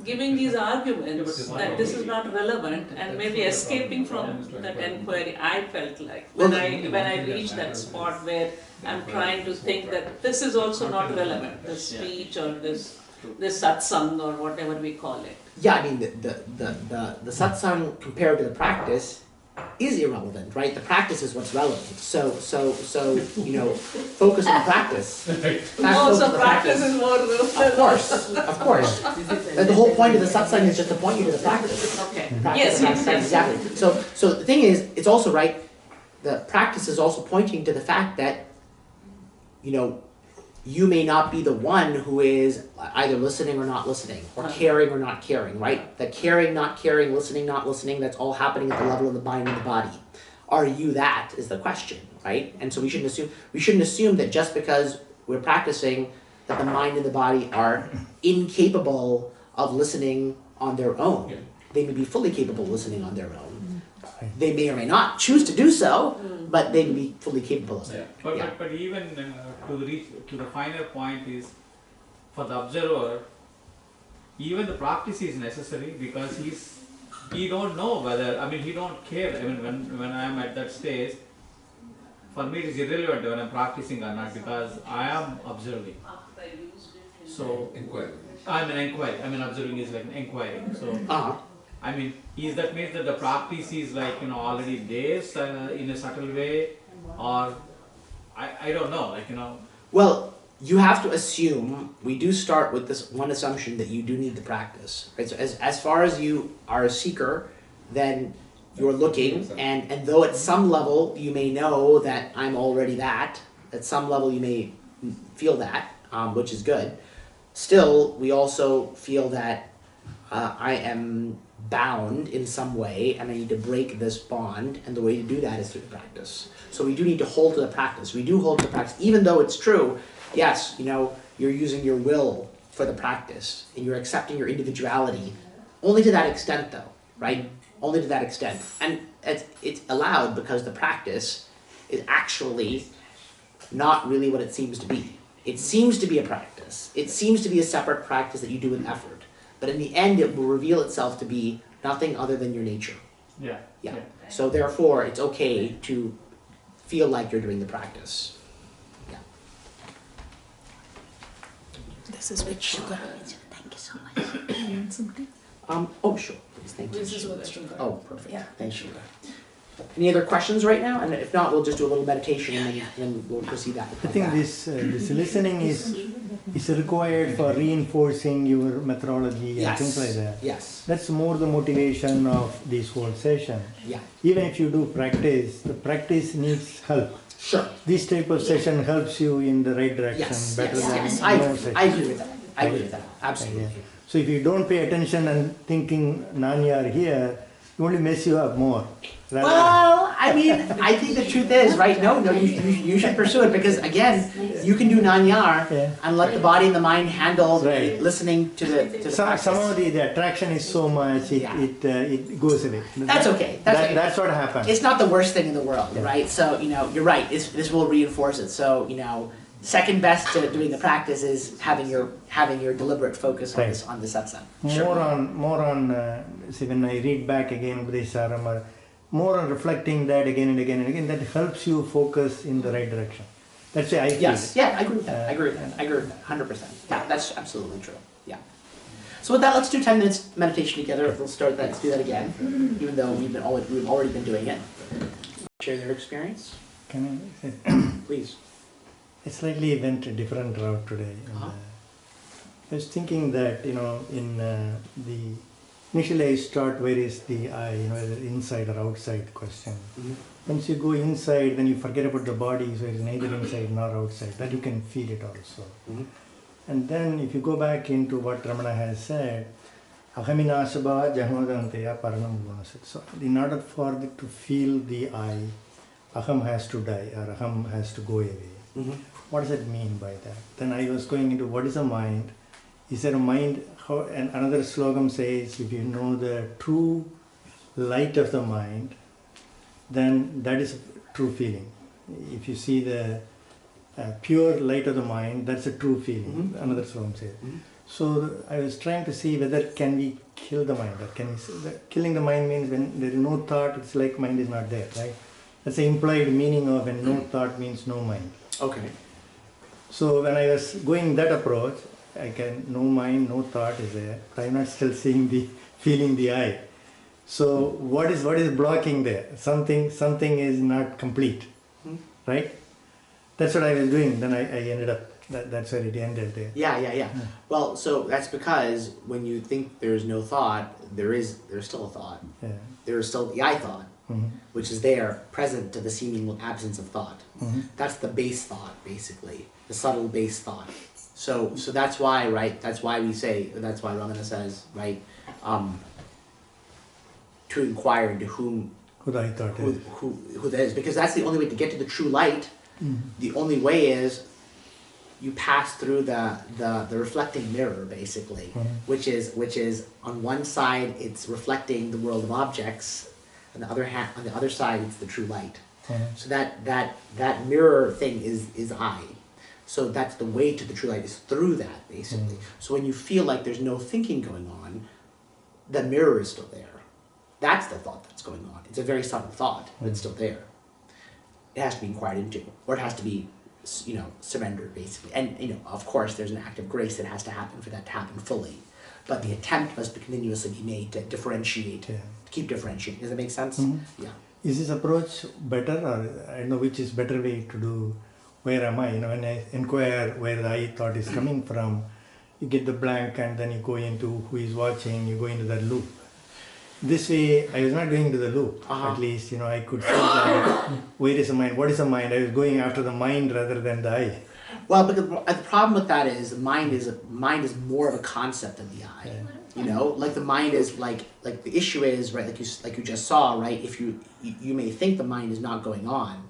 giving these arguments that this is not relevant, and maybe escaping from that enquiry. I felt like when I reach that spot where I'm trying to think that this is also not relevant, this speech or this satsang or whatever we call it. Yeah, I mean the satsang compared to the practice is irrelevant, right? The practice is what's relevant. So you know, focus on practice. So practice is more relevant. Of course. The whole point of the satsang is just to point you to the practice. Okay. Practice, Yes. exactly. So the thing is, it's also right. The practice is also pointing to the fact that, you know, you may not be the one who is either listening or not listening, or caring or not caring, right? The caring, not caring, listening, not listening, that's all happening at the level of the mind and the body. Are you that is the question, right? And so we shouldn't assume that just because we're practicing that the mind and the body are incapable of listening on their own. They may be fully capable of listening on their own. They may or may not choose to do so, but they may be fully capable of it. But even to the final point is, for the observer, even the practice is necessary because he don't know whether, I mean, he don't care. I mean, when I am at that stage, for me it is irrelevant when I'm practicing or not, because I am observing. So Inquiry. I'm an inquiry. I mean, observing is like an inquiry. So I mean, that means that the practice is like, you know, already there in a subtle way, or I don't know, like, you know. Well, you have to assume, we do start with this one assumption that you do need the practice, right? So as far as you are a seeker, then you're looking, and though at some level you may know that I'm already that, at some level you may feel that, which is good, still we also feel that I am bound in some way and I need to break this bond, and the way to do that is through the practice. So we do need to hold to the practice. We do hold to the practice, even though it's true, yes, you know, you're using your will for the practice and you're accepting your individuality, only to that extent though, right? Only to that extent. And it's allowed because the practice is actually not really what it seems to be. It seems to be a practice. It seems to be a separate practice that you do with effort. but in the end it will reveal itself to be nothing other than your nature. Yeah. Yeah. So therefore, it's okay to feel like you're doing the practice. Yeah. This is with sugar. Thank you so much. Oh, sure. Please, thank you. This is with sugar. Oh, perfect. Yeah. Thanks, sugar. Any other questions right now? And if not, we'll just do a little meditation and then we'll proceed that. I think this listening is required for reinforcing your methodology and things like that. Yes. That's more the motivation of this whole session. Yeah. Even if you do practice, the practice needs help. Sure. This type of session helps you in the right direction better than no session. I agree with that. I agree with that. Absolutely. Yeah. So if you don't pay attention and thinking Nanya are here, it only mess you up more. Well, I mean, I think the truth is, right? No, you should pursue it because again, you can do nanyar and let the body and the mind handle listening to the practice. Some of the attraction is so much, it goes away. That's okay. That's what happens. It's not the worst thing in the world, right? So, you're right. This will reinforce it. So, second best to doing the practice is having your deliberate focus on the satsang. More on see, when I read back again Upadesharam, more on reflecting that again and again and again, that helps you focus in the right direction. That's why I feel. Yes, yeah, I agree with that. I agree with that, 100%. Yeah, that's absolutely true. Yeah. So with that, let's do 10 minutes meditation together. We'll start that. Let's do that again, even though we've already been doing it. Share their experience. Can I say? Please. I slightly went a different route today. I was thinking that, initially I start where is the I, whether inside or outside question. Once you go inside, then you forget about the body, so it's neither inside nor outside. That you can feel it also. And then if you go back into what Ramana has said, ahaminasabha jahodanteya paranam gunasat. So in order for it to feel the I, aham has to die or aham has to go away. What does it mean by that? Then I was going into what is a mind? Is there a mind? And another slogam says, if you know the true light of the mind, then that is true feeling. If you see the pure light of the mind, that's a true feeling. Another slogam says. So I was trying to see whether can we kill the mind. Or can we, killing the mind means when there is no thought, it's like mind is not there, right? That's the implied meaning of when no thought means no mind. Okay. So when I was going that approach, I can, no mind, no thought is there, but I'm not still feeling the I. So what is blocking there? Something is not complete, right? That's what I was doing. Then I ended up, that's where it ended there. Yeah. Well, so that's because when you think there's no thought, there's still a thought. Yeah. There is still the I thought, which is there, present to the seeming absence of thought. That's the base thought, basically, the subtle base thought. So that's why, right? That's why Ramana says, right? To inquire into who that is, because that's the only way to get to the true light. The only way is you pass through the reflecting mirror, basically, which is on one side it's reflecting the world of objects, on the other side it's the true light. So that mirror thing is I. So that's the way to the true light, is through that, basically. So when you feel like there's no thinking going on, the mirror is still there. That's the thought that's going on. It's a very subtle thought, but it's still there. It has to be inquired into, or it has to be, surrendered, basically. And, of course, there's an act of grace that has to happen for that to happen fully. But the attempt must continuously be made to differentiate, to keep differentiating. Does that make sense? Yeah. Is this approach better, or I don't know which is better way to do? Where am I? When I inquire where the I thought is coming from, you get the blank and then you go into who is watching, you go into that loop. This way, I was not going to the loop. At least, I could see that where is the mind, what is the mind? I was going after the mind rather than the I. Well, but the problem with that is mind is more of a concept than the I. Like the mind is like the issue is, right, like you just saw, right? If you may think the mind is not going on,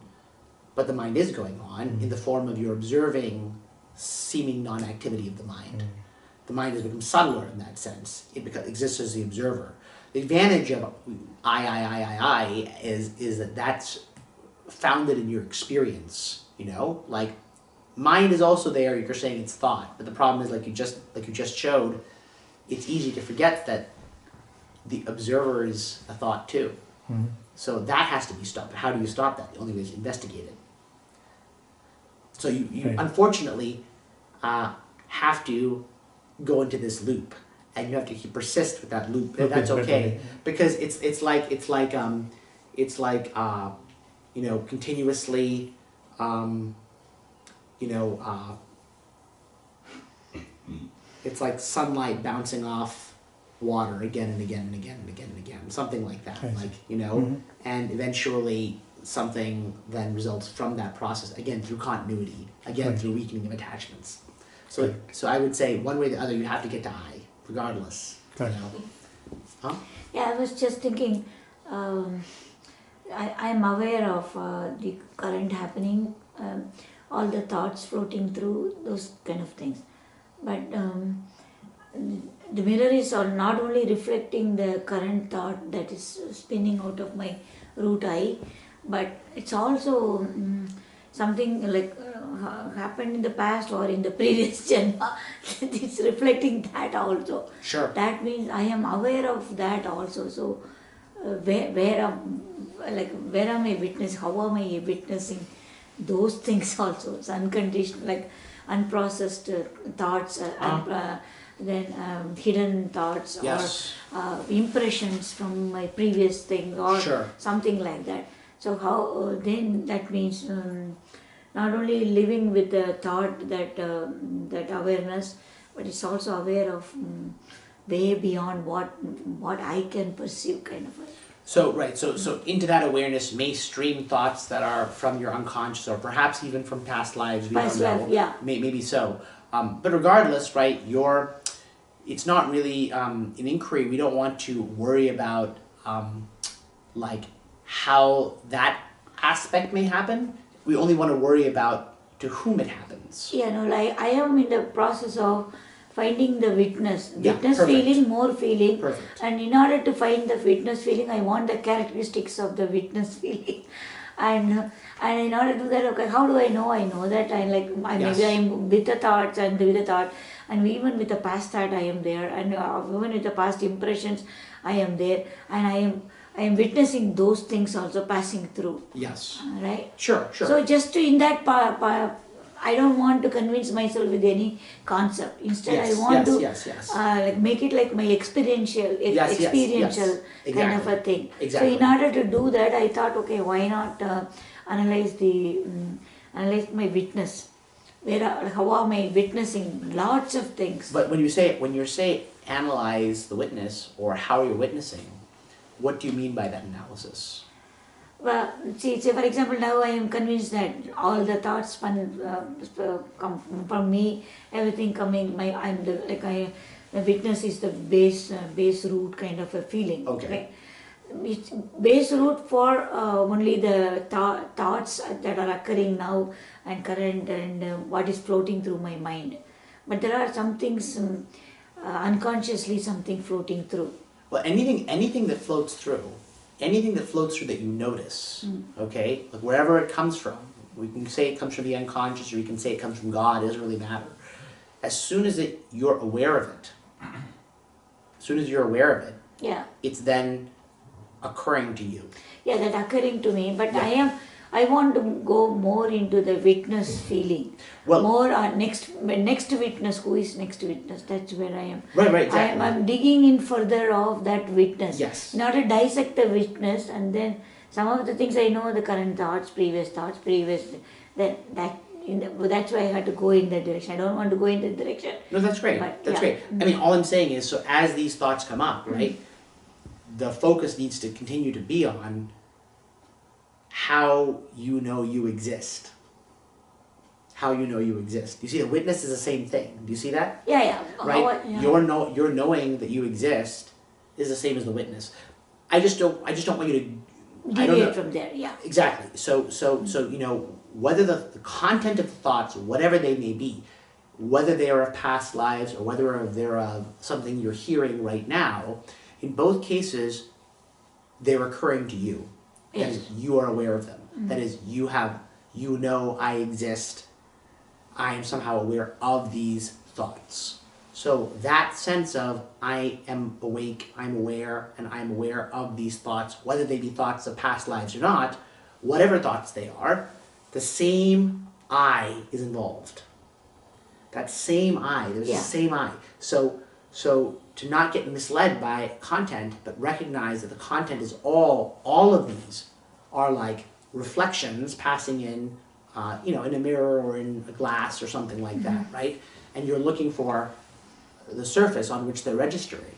but the mind is going on in the form of your observing seeming non-activity of the mind. The mind has become subtler in that sense. It exists as the observer. The advantage of I is that that's founded in your experience. Like mind is also there. You're saying it's thought, but the problem is like you just showed, it's easy to forget that the observer is a thought too. Mm-hmm. So that has to be stopped. How do you stop that? The only way is to investigate it. So you Right. unfortunately have to go into this loop, and you have to persist with that loop. And that's okay, because it's like you know, continuously you know, it's like sunlight bouncing off water again and again and again and again and again, something like that. I see. Like, you know, Mhm. and eventually something then results from that process, again through continuity, again Right. through weakening of attachments. So Correct. so I would say one way or the other you have to get to I, regardless. You Correct. know? Huh? Yeah, I was just thinking, I'm aware of the current happening, all the thoughts floating through, those kind of things. But the mirror is not only reflecting the current thought that is spinning out of my root eye, but it's also something like happened in the past or in the previous janma. It's reflecting that also. Sure. That means I am aware of that also. So where am I witness? How am I witnessing those things also? It's unconditioned, like unprocessed thoughts, then hidden thoughts, Yes. or impressions from my previous thing, or Sure. something like that. So how then that means not only living with the thought that that awareness, but it's also aware of way beyond what I can perceive, kind of. So right, so into that awareness may stream thoughts that are from your unconscious, or perhaps even from past lives. We Past don't know. life, yeah. Maybe so. But regardless, right? It's not really an inquiry. We don't want to worry about like how that aspect may happen. We only want to worry about to whom it happens. Yeah, no, like I am in the process of finding the witness, Yeah, witness perfect. feeling, more feeling. Perfect. And in order to find the witness feeling, I want the characteristics of the witness feeling. And in order to do that, okay, how do I know? I know that Yes. maybe I am with the thoughts and with the thought, and even with the past thought I am there, and even with the past impressions I am there, and I am witnessing those things also passing through. Yes. Right? Sure. So just to in that I don't want to convince myself with any concept. Instead, Yes, I want to yes. like make it like my experiential Yes. kind of Exactly. a thing. Exactly. So in order to do that, I thought, okay, why not analyze my witness? How am I witnessing lots of things? But when you say analyze the witness, or how you're witnessing, what do you mean by that analysis? Well, see, for example, now I am convinced that all the thoughts come from me, everything coming. The witness is the base root kind of a feeling. Okay. Right? It's base root for only the thoughts that are occurring now and current, and what is floating through my mind. But there are some things unconsciously, something floating through. Well, anything that floats through that you notice, okay, like wherever it comes from, we can say it comes from the unconscious, or we can say it comes from God. It doesn't really matter. As soon as you're aware of it, Yeah. it's then occurring to you. Yeah, that occurring to me, but Yeah. I want to go more into the witness feeling. Well- more next witness, who is next witness? That's where I am. Right, exactly. I'm digging in further of that witness. Yes. In order to dissect the witness, and then some of the things I know, the current thoughts, that's why I had to go in that direction. I don't want to go in that direction. No, that's great. But, That's yeah. great. I mean, all I'm saying is, so as these thoughts come up, right, the focus needs to continue to be on how you know you exist. How you know you exist. You see, the witness is the same thing. Do you see that? Yeah. Right? Yeah. Your knowing that you exist is the same as the witness. I just don't want you to Deviate from there. Yeah. Exactly. So you know, whether the content of the thoughts, whatever they may be, whether they are of past lives or whether they're of something you're hearing right now, in both cases, they're occurring to you. Yes. And you are aware of them. That is, you know I exist. I am somehow aware of these thoughts. So that sense of I am awake, I'm aware, and I'm aware of these thoughts, whether they be thoughts of past lives or not, whatever thoughts they are, the same I is involved. That same I, there's the same I. So to not get misled by content, but recognize that the content is all of these are like reflections passing in, in a mirror or in a glass or something like that, right? And you're looking for the surface on which they're registering,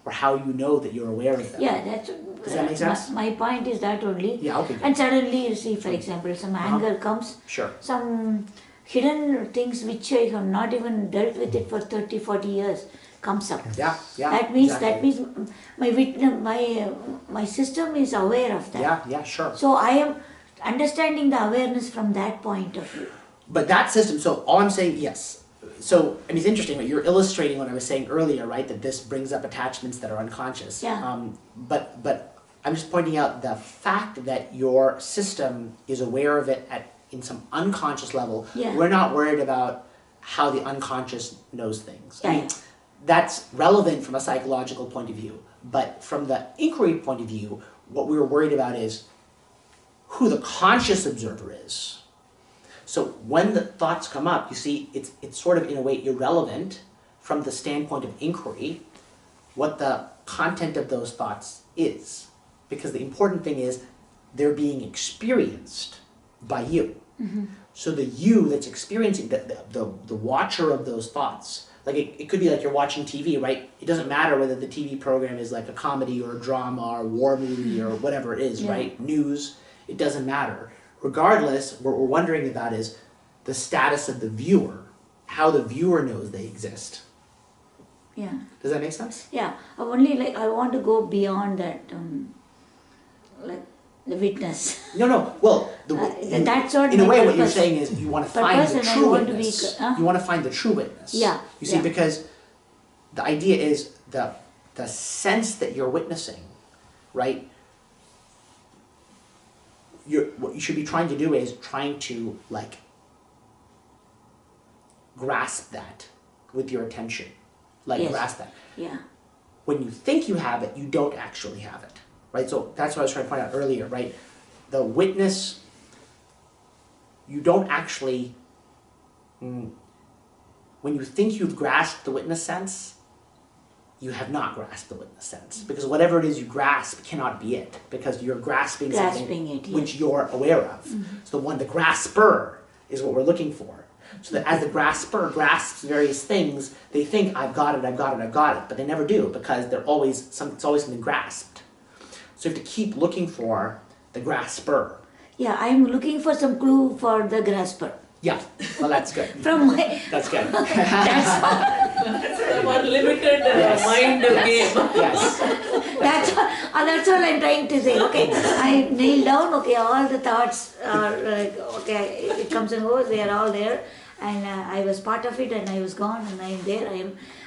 or how you know that you're aware of them. Yeah, does that make sense? My point is that only. Yeah, okay. Good. And suddenly you see, for example, some anger comes, Sure. some hidden things which I have not even dealt with it for 30, 40 years comes up. Yeah. That means exactly. my system is aware of that. Yeah, sure. So I am understanding the awareness from that point of view. But that system, so all I'm saying, yes. So, I mean, it's interesting, right? You're illustrating what I was saying earlier, right? That this brings up attachments that are unconscious. Yeah. But I'm just pointing out the fact that your system is aware of it in some unconscious level. Yeah. We're not worried about how the unconscious knows things. Yeah. I mean, that's relevant from a psychological point of view. But from the inquiry point of view, what we were worried about is who the conscious observer is. So when the thoughts come up, you see, it's sort of in a way irrelevant from the standpoint of inquiry what the content of those thoughts is. Because the important thing is they're being experienced by you. So the you that's experiencing, the watcher of those thoughts, like it could be like you're watching TV, right? It doesn't matter whether the TV program is like a comedy or a drama or a war movie or whatever it is, right? News, it doesn't matter. Regardless, what we're wondering about is the status of the viewer, how the viewer knows they exist. Yeah. Does that make sense? Yeah. I want to go beyond that, the witness. No. Well, that's what in a way, purpose. what you're saying is you want to find the true witness. You want to find the true witness. Yeah. You see, because the idea is the sense that you're witnessing, right? What you should be trying to do is trying to grasp that with your attention, grasp that. Yeah. When you think you have it, you don't actually have it, right? So that's what I was trying to point out earlier, right? The witness, you don't actually, when you think you've grasped the witness sense, you have not grasped the witness sense. Because whatever it is you grasp cannot be it. Because you're grasping something it, which you're aware of. So the grasper is what we're looking for. So that as the grasper grasps various things, they think, I've got it. But they never do, because it's always something grasped. So you have to keep looking for the grasper. Yeah, I'm looking for some clue for the grasper. Yeah, well, that's good. That's good. That's one limited mind game. Yes. That's all I'm trying to say. Okay, I nailed down. Okay, all the thoughts are okay. It comes and goes. They are all there, and I was part of it, and I was gone, and I am there.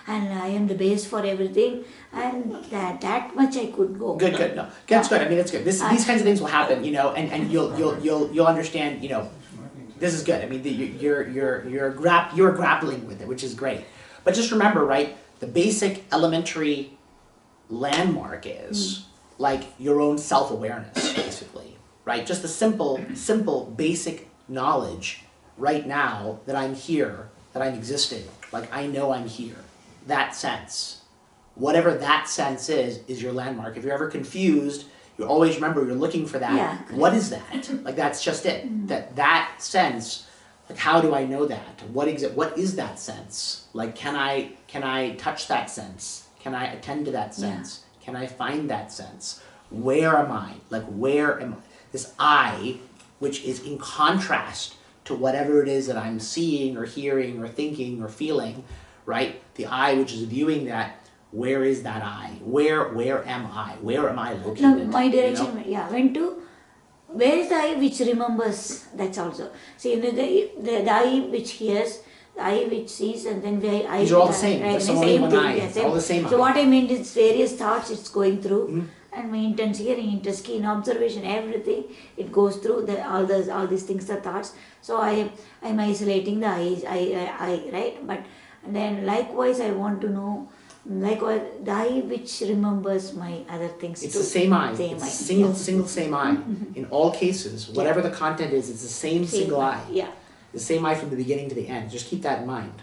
I am the base for everything, and that much I could go. Good. No, that's good. I mean, that's good. These kinds of things will happen, and you'll understand, This is good. I mean, you're grappling with it, which is great. But just remember, right? The basic elementary landmark is like your own self-awareness, basically, right? Just the simple basic knowledge right now that I'm here, that I'm existing. Like I know I'm here. That sense, whatever that sense is your landmark. If you're ever confused, you always remember you're looking for that. Yeah. What is that? Like that's just it. That sense. Like how do I know that? What is that sense? Like can I touch that sense? Can I attend to that sense? Yeah. Can I find that sense? Where am I? Like where am I? This I, which is in contrast to whatever it is that I'm seeing or hearing or thinking or feeling, right? The I which is viewing that. Where is that I? Where am I? Where am I located? No, my direction, went to, where is the I which remembers? That's also. See, the I which hears, the I which sees, and then the I. These are all the same. Right, There's only one I. Yes, all the same So I. what I meant is various thoughts it's going through, and my intense hearing, intense keen observation, everything, it goes through, all these things are thoughts. So I'm isolating the I, right? But And then likewise I want to know, likewise the eye which remembers my other things. It's too. the same eye. Same It's eye. single same eye. In all cases, whatever the content is, it's the same single eye. Yeah. The same eye from the beginning to the end. Just keep that in mind.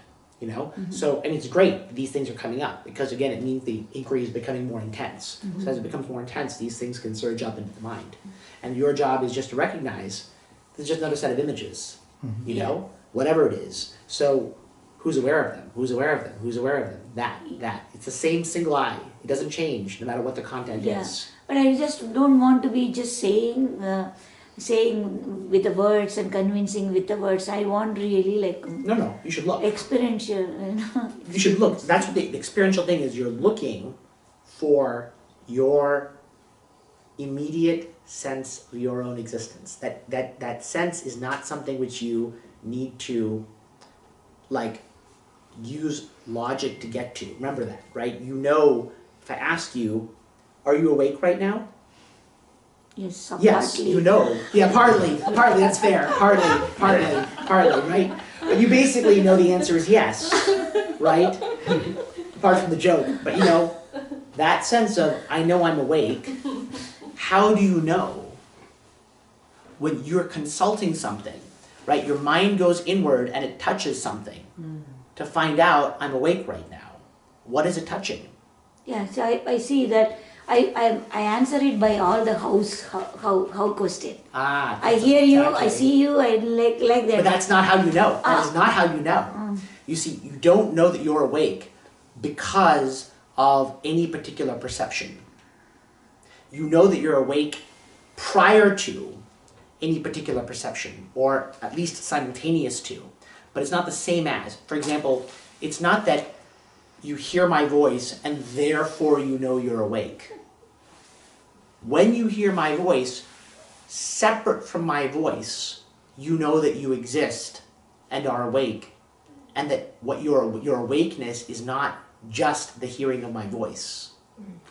You know? So, and it's great these things are coming up because again, it means the inquiry is becoming more intense. So as it becomes more intense, these things can surge up into the mind. And your job is just to recognize there's just another set of images. You know? Whatever it is. So who's aware of them? Who's aware of them? Who's aware of them? That. It's the same single eye. It doesn't change no matter what the content is. But I just don't want to be just saying with the words and convincing with the words. I want really like No, you should look. experiential. You know? You should look. That's what the experiential thing is. You're looking for your immediate sense of your own existence. That sense is not something which you need to like use logic to get to. Remember that, right? You know, if I ask you, are you awake right now? Yes, Yes, partly. you know. Yeah, partly, that's fair. Partly, right? But you basically know the answer is yes, right? Apart from the joke. But you know, that sense of, I know I'm awake, how do you know when you're consulting something, right? Your mind goes inward and it touches something to find out I'm awake right now. What is it touching? Yeah, so I see that I answer it by all the how question. I hear you, I see you, I like that. But that's not how you know. That is not how you know. You see, you don't know that you're awake because of any particular perception. You know that you're awake prior to any particular perception, or at least simultaneous to. But it's not the same as. For example, it's not that you hear my voice and therefore you know you're awake. When you hear my voice, separate from my voice, you know that you exist and are awake, and that what your awakeness is not just the hearing of my voice.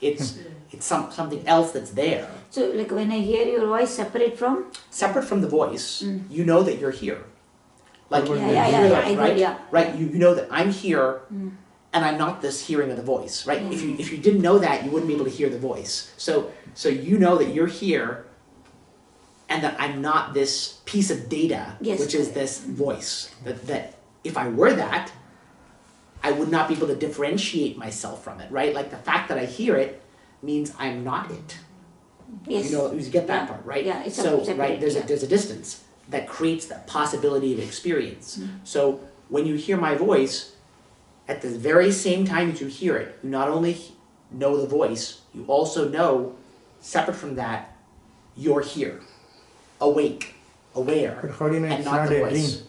It's something else that's there. So like when I hear your voice separate from the voice, you know that you're here. Like right? You know that I'm here and I'm not this hearing of the voice, right? If you didn't know that, you wouldn't be able to hear the voice. So you know that you're here and that I'm not this piece of data, which is this voice. That if I were that, I would not be able to differentiate myself from it, right? Like the fact that I hear it means I'm not it. Yes. You know, you get that part, right? Yeah, it's so separate, right, there's a distance that creates that possibility of experience. So when you hear my voice, at the very same time that you hear it, you not only know the voice, you also know, separate from that, you're here, awake, aware, But how do you know and it's not not the a voice. dream?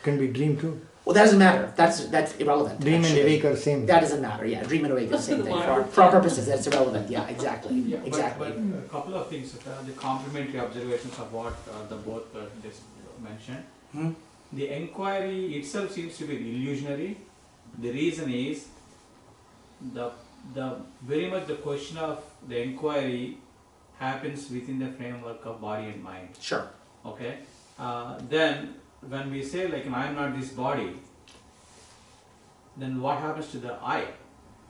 Can be dream too. Well, that doesn't matter. That's irrelevant. Dream and actually. awake are same. That doesn't matter. Yeah, dream and awake are the same thing. For our purposes, that's irrelevant. Yeah, exactly. Exactly. But a couple of things, the complementary observations of what the both just mentioned. The inquiry itself seems to be illusionary. The reason is the very much the question of the inquiry happens within the framework of body and mind. Sure. Okay. Then when we say like I am not this body, then what happens to the I?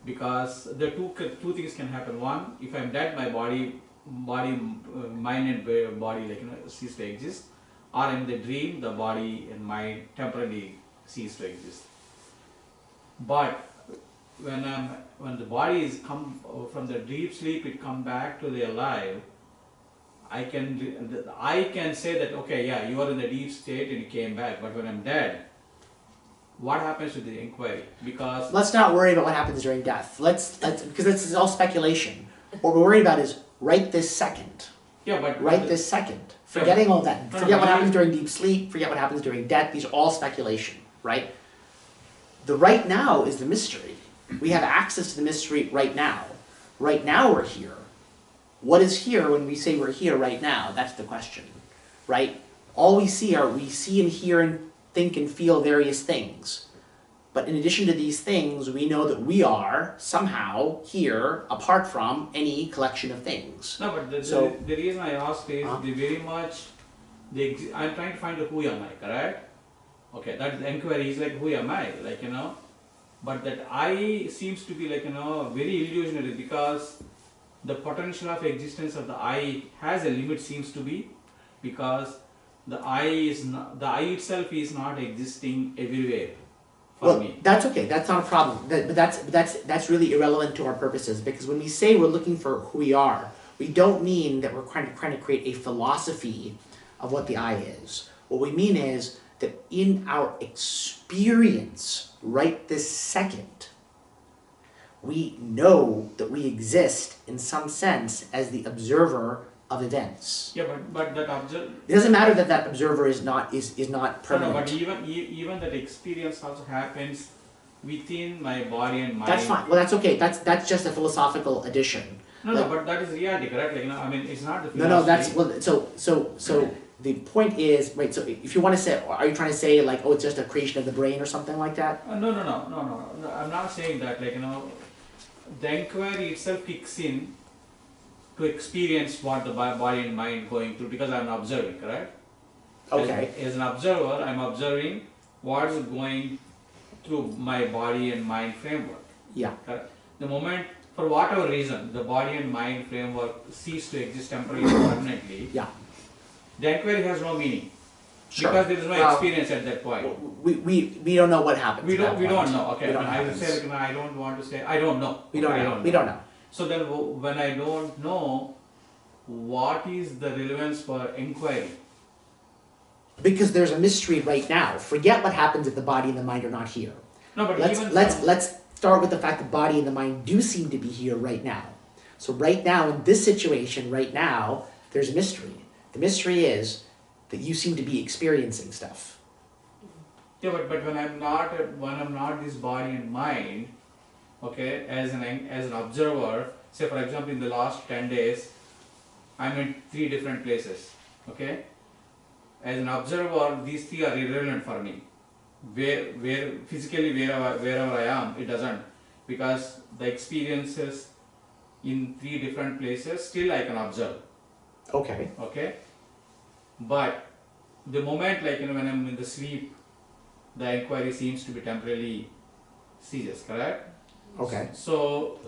Because the two things can happen. One, if I am dead, my mind and body cease to exist, or in the dream, the body and mind temporarily cease to exist. But when the body is come from the deep sleep, it come back to the alive. I can say that okay, yeah, you are in the deep state and you came back. But when I'm dead, what happens to the inquiry? Because let's not worry about what happens during death. Let's because this is all speculation. What we're worried about is right this second. Yeah, but right this second. Forgetting all that. Forget what happens during deep sleep. Forget what happens during death. These are all speculation, right? The right now is the mystery. We have access to the mystery right now. Right now we're here. What is here when we say we're here right now? That's the question, right? All we see and hear and think and feel various things. But in addition to these things, we know that we are somehow here apart from any collection of things. No, but the reason I asked is I'm trying to find out who am I, correct? Okay, that the inquiry is like who am I? but that I seems to be like, very illusionary, because the potential of existence of the I has a limit, seems to be, because the I itself is not existing everywhere for me. That's okay. That's not a problem. But that's really irrelevant to our purposes, because when we say we're looking for who we are, we don't mean that we're trying to create a philosophy of what the I is. What we mean is that in our experience right this second, we know that we exist in some sense as the observer of events. Yeah, but that observe. It doesn't matter that that observer is not permanent. No, but even that experience also happens within my body and mind. That's fine. Well, that's okay. That's just a philosophical addition. No, but that is reality, correct? Like, I mean, it's not the philosophy. No, that's well. So the point is, right? So if you want to say, are you trying to say like, oh, it's just a creation of the brain or something like that? No. I'm not saying that. Like, the inquiry itself kicks in to experience what the body and mind going through, because I'm observing, correct? Okay. As an observer, I'm observing what's going through my body and mind framework. Yeah. Correct? The moment, for whatever reason, the body and mind framework cease to exist temporarily or permanently, Yeah. the inquiry has no meaning. Sure. Because there is no experience at that point. We don't know what happens. We don't know. Okay. We don't I would happens. say, like, I don't want to say I don't know. We don't Okay, know. We don't know. So then, when I don't know, what is the relevance for inquiry? Because there's a mystery right now. Forget what happens if the body and the mind are not here. No, but Let's start with the fact that body and the mind do seem to be here right now. So right now, in this situation, right now, there's a mystery. The mystery is that you seem to be experiencing stuff. Yeah, but when I'm not this body and mind, okay, as an observer, say for example in the last 10 days, I'm in 3 different places, okay. As an observer, these 3 are irrelevant for me. Where physically wherever I am, it doesn't, because the experiences in 3 different places still I can observe. Okay. Okay. But the moment, like, when I'm in the sleep, the inquiry seems to be temporarily ceases, correct? Okay. So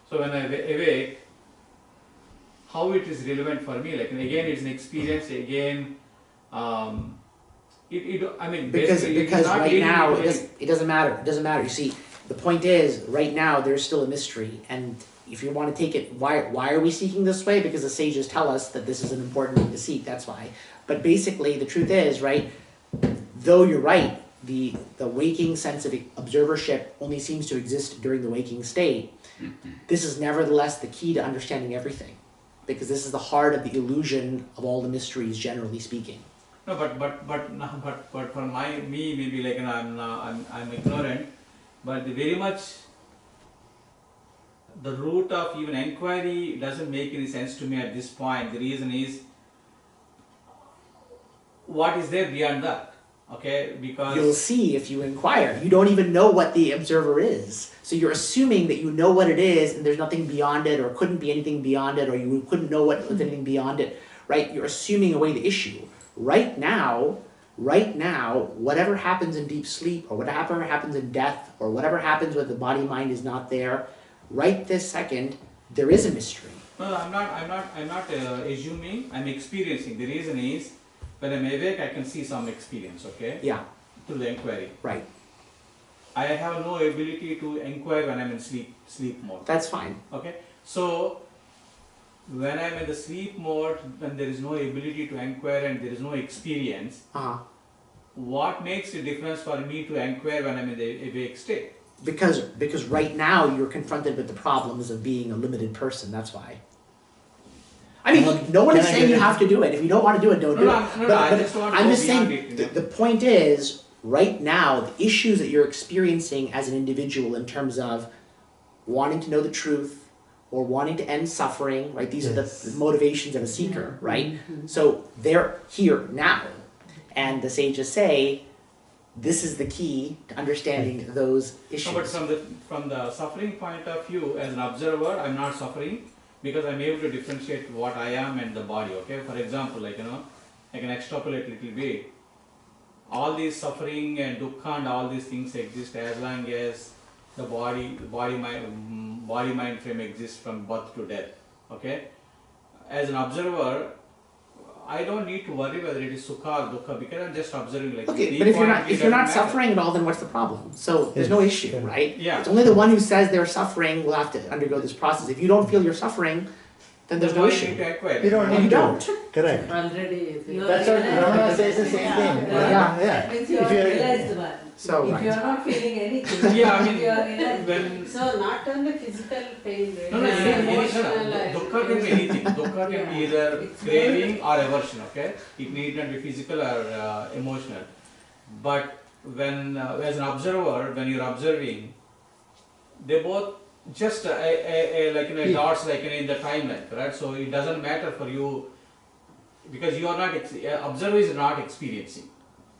when I awake, how it is relevant for me? Like, again, it's an experience. Again, I mean, Because basically, it is not right leading now me to it doesn't matter. It doesn't matter. You see, the point is right now there's still a mystery, and if you want to take it, why are we seeking this way? Because the sages tell us that this is an important thing to seek. That's why. But basically, the truth is, right? Though you're right, the waking sense of observership only seems to exist during the waking state. This is nevertheless the key to understanding everything, because this is the heart of the illusion of all the mysteries, generally speaking. No, but for me maybe like I'm ignorant, but very much the root of even inquiry doesn't make any sense to me at this point. The reason is, what is there beyond that? Okay, because you'll see if you inquire. You don't even know what the observer is. So you're assuming that you know what it is and there's nothing beyond it, or couldn't be anything beyond it, or you couldn't know what was anything beyond it, right? You're assuming away the issue. Right now, whatever happens in deep sleep, or whatever happens in death, or whatever happens when the body-mind is not there, right this second, there is a mystery. No, I'm not assuming, I'm experiencing. The reason is, when I'm awake, I can see some experience, okay? Yeah. Through the inquiry. Right. I have no ability to inquire when I'm in sleep mode. That's fine. Okay? So, when I'm in the sleep mode, when there is no ability to inquire and there is no experience, what makes the difference for me to inquire when I'm in the awake state? Because right now you're confronted with the problems of being a limited person, that's why. I mean, look, no one is saying you have to do it. If you don't want to do it, don't do it. No, I just want to I'm go just beyond saying, it. the point is, right now, the issues that you're experiencing as an individual in terms of wanting to know the truth or wanting to end suffering, right? These are the motivations of a seeker, right? So they're here now. And the sages say, this is the key to understanding those issues. No, but from the suffering point of view, as an observer, I'm not suffering, because I'm able to differentiate what I am and the body, okay? For example, like, I can extrapolate a little bit. all these suffering and dukkha and all these things exist as long as the body mind frame exists from birth to death. Okay, as an observer, I don't need to worry whether it is sukha or dukkha because I'm just observing. Like okay, but if you're not suffering at all, then what's the problem? So there's no issue, right? Yeah. It's only the one who says they're suffering will have to undergo this process. If you don't feel you're suffering, then there's no issue. You don't No, need you to. don't. Correct. Already. That's what Ramana says the same thing. Yeah. Yeah. Means you are If you're- realized one. So If right. you are not feeling anything, Yeah, I mean, you are realized. when So not only physical pain, no, emotional. dukkha can be anything. Dukkha can be either craving or aversion. Okay, it need not be physical or emotional. But when as an observer, when you're observing, they both just like dots like in the timeline, right? So it doesn't matter for you because you are not observer is not experiencing.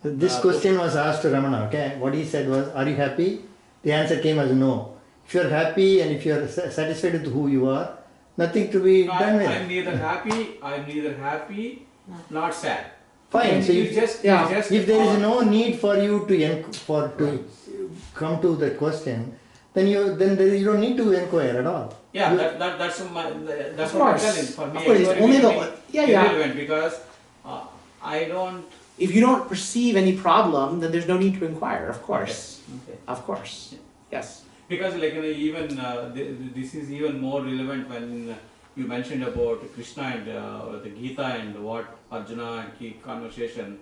This question was asked to Ramana, okay? What he said was, are you happy? The answer came as no. If you are happy and if you are satisfied with who you are, nothing to be done with. I'm neither happy, not sad. Fine. So you if, just if there is no need for you to come to that question, then you don't need to inquire at all. Yeah, that's what I'm course. telling. For me, Of course, it's inquiry only the- becoming yeah. irrelevant because I don't. If you don't perceive any problem, then there's no need to inquire. Of course. Okay. Of course. Yes. Because even this is even more relevant when you mentioned about Krishna and the Gita and what Arjuna and conversation.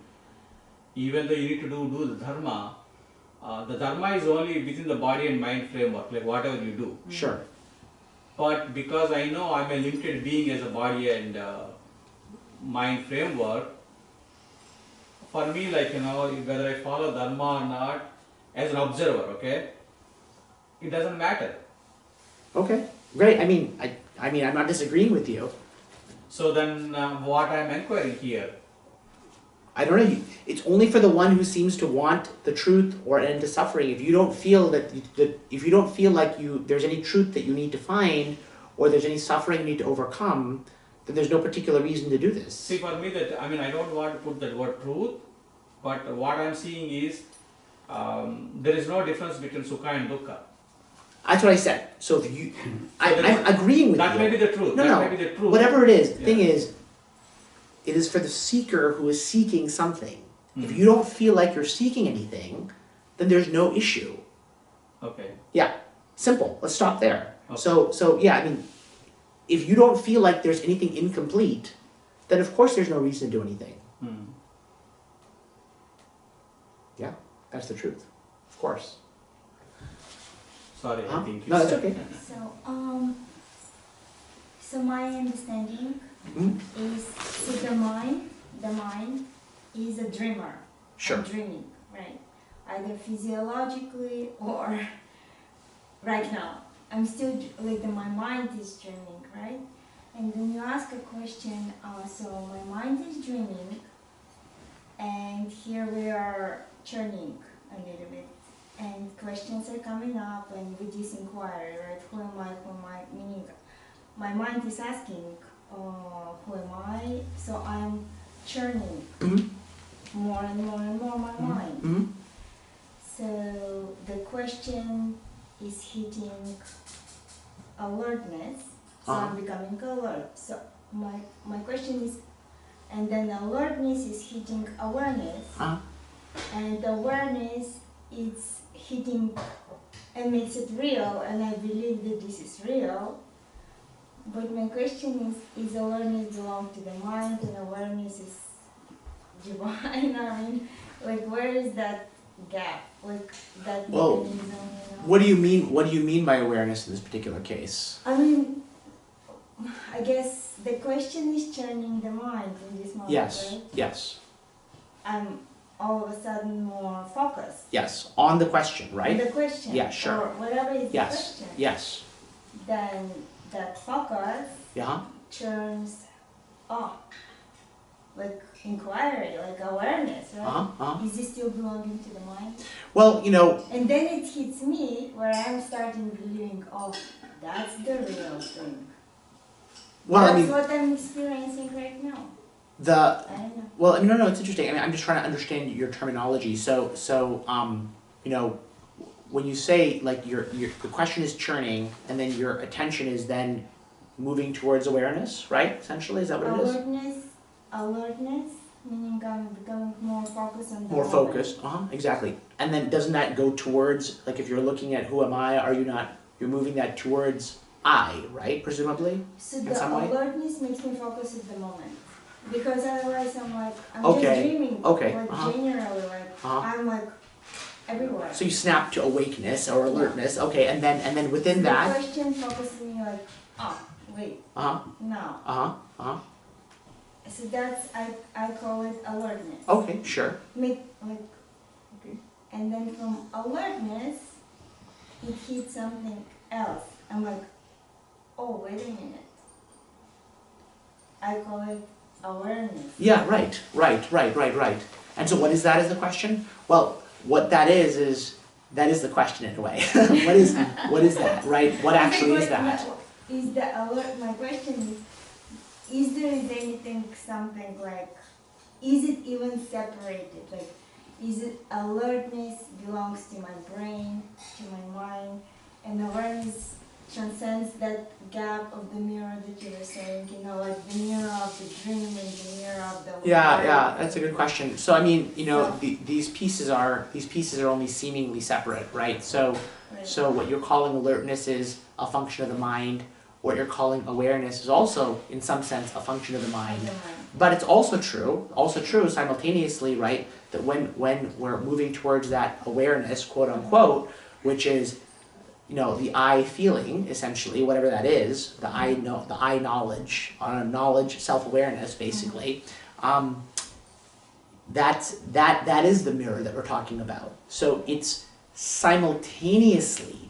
Even though you need to do the dharma is only within the body and mind framework, like whatever you do. Sure. But because I know I'm a limited being as a body and mind framework, for me, like whether I follow dharma or not, as an observer, okay, it doesn't matter. Okay. Great. I mean, I'm not disagreeing with you. So then, what I'm inquiring here? I don't know. It's only for the one who seems to want the truth or an end to suffering. If you don't feel if you don't feel like there's any truth that you need to find, or there's any suffering you need to overcome, then there's no particular reason to do this. See, for me, I don't want to put that word truth, but what I'm seeing is there is no difference between sukha and dukkha. That's what I said. So if you, I'm agreeing with That you. may be the truth. No, That no. may be the truth. Whatever it is, the Yeah. thing is, it is for the seeker who is seeking something. If Mhm. you don't feel like you're seeking anything, then there's no issue. Okay. Yeah, simple. Let's stop there. Okay. So yeah, I mean, if you don't feel like there's anything incomplete, then of course there's no reason to do anything. Hmm. Yeah, that's the truth. Of course. Sorry, Huh? I think No, that's okay. So my understanding Mhm. is the mind is a dreamer. Sure. I'm dreaming, right? Either physiologically or right now. I'm still my mind is dreaming, right? And when you ask a question, so my mind is dreaming, and here we are churning a little bit, and questions are coming up, and with this inquiry, right? Who am I? Meaning, my mind is asking, who am I? So I'm churning Mhm. more and more and more my mind. Mhm. So the question is hitting alertness, so I'm becoming alert. So my question is, and then alertness is hitting awareness, and awareness is hitting and makes it real, and I believe that this is real. But my question is awareness belong to the mind and awareness is divine? I mean, where is that gap? That Well, mechanism, What do you mean? What do you mean by awareness in this particular case? I mean, I guess the question is turning the mind in this moment, Yes. right? Yes. I'm all of a sudden more focused. Yes. On the question, right? The question. Yeah, sure. Or whatever is the Yes. question. Yes. Then that focus Yeah. turns off. Inquiry, awareness, right? Is this still belonging to the mind? Well, And then it hits me where I'm starting believing, oh, that's the real thing. Well, I That's mean, what I'm experiencing right now. I don't know. Well, no, it's interesting. I mean, I'm just trying to understand your terminology. So, you know, when you say like the question is churning, and then your attention is then moving towards awareness, right? Essentially, is that what it is? Alertness, meaning I'm becoming more focused on the More moment. focused. Exactly. And then doesn't that go towards, like, if you're looking at who am I? Are you not? You're moving that towards I, right? Presumably. So in the some way? alertness makes me focus at the moment. Because otherwise I'm like, I'm Okay. just dreaming. Okay. Like generally, like I'm like everywhere. So you snap to awakeness or alertness. Okay, and then within So that. the question focuses me like, oh wait, no. So that's I call it alertness. Okay, sure. Okay. And then from alertness, it hits something else. I'm like, oh wait a minute. I call it awareness. Yeah, right. And so what is that is the question? Well, what that is that is the question in a way. what is that, right? What actually is that? Is the alert, my question is there anything, something like, is it even separated? Like, is it alertness belongs to my brain, to my mind, and awareness transcends that gap of the mirror that you were saying, you know, like the mirror of the dream and the mirror of the Yeah, that's a good question. So I mean, you know, these pieces are only seemingly separate, right? So what you're calling alertness is a function of the mind. What you're calling awareness is also, in some sense, a function of the mind. But it's also true simultaneously, right, that when we're moving towards that awareness, quote unquote, which is, you know, the I feeling, essentially, whatever that is, the I knowledge, self-awareness, basically, that is the mirror that we're talking about. So it's simultaneously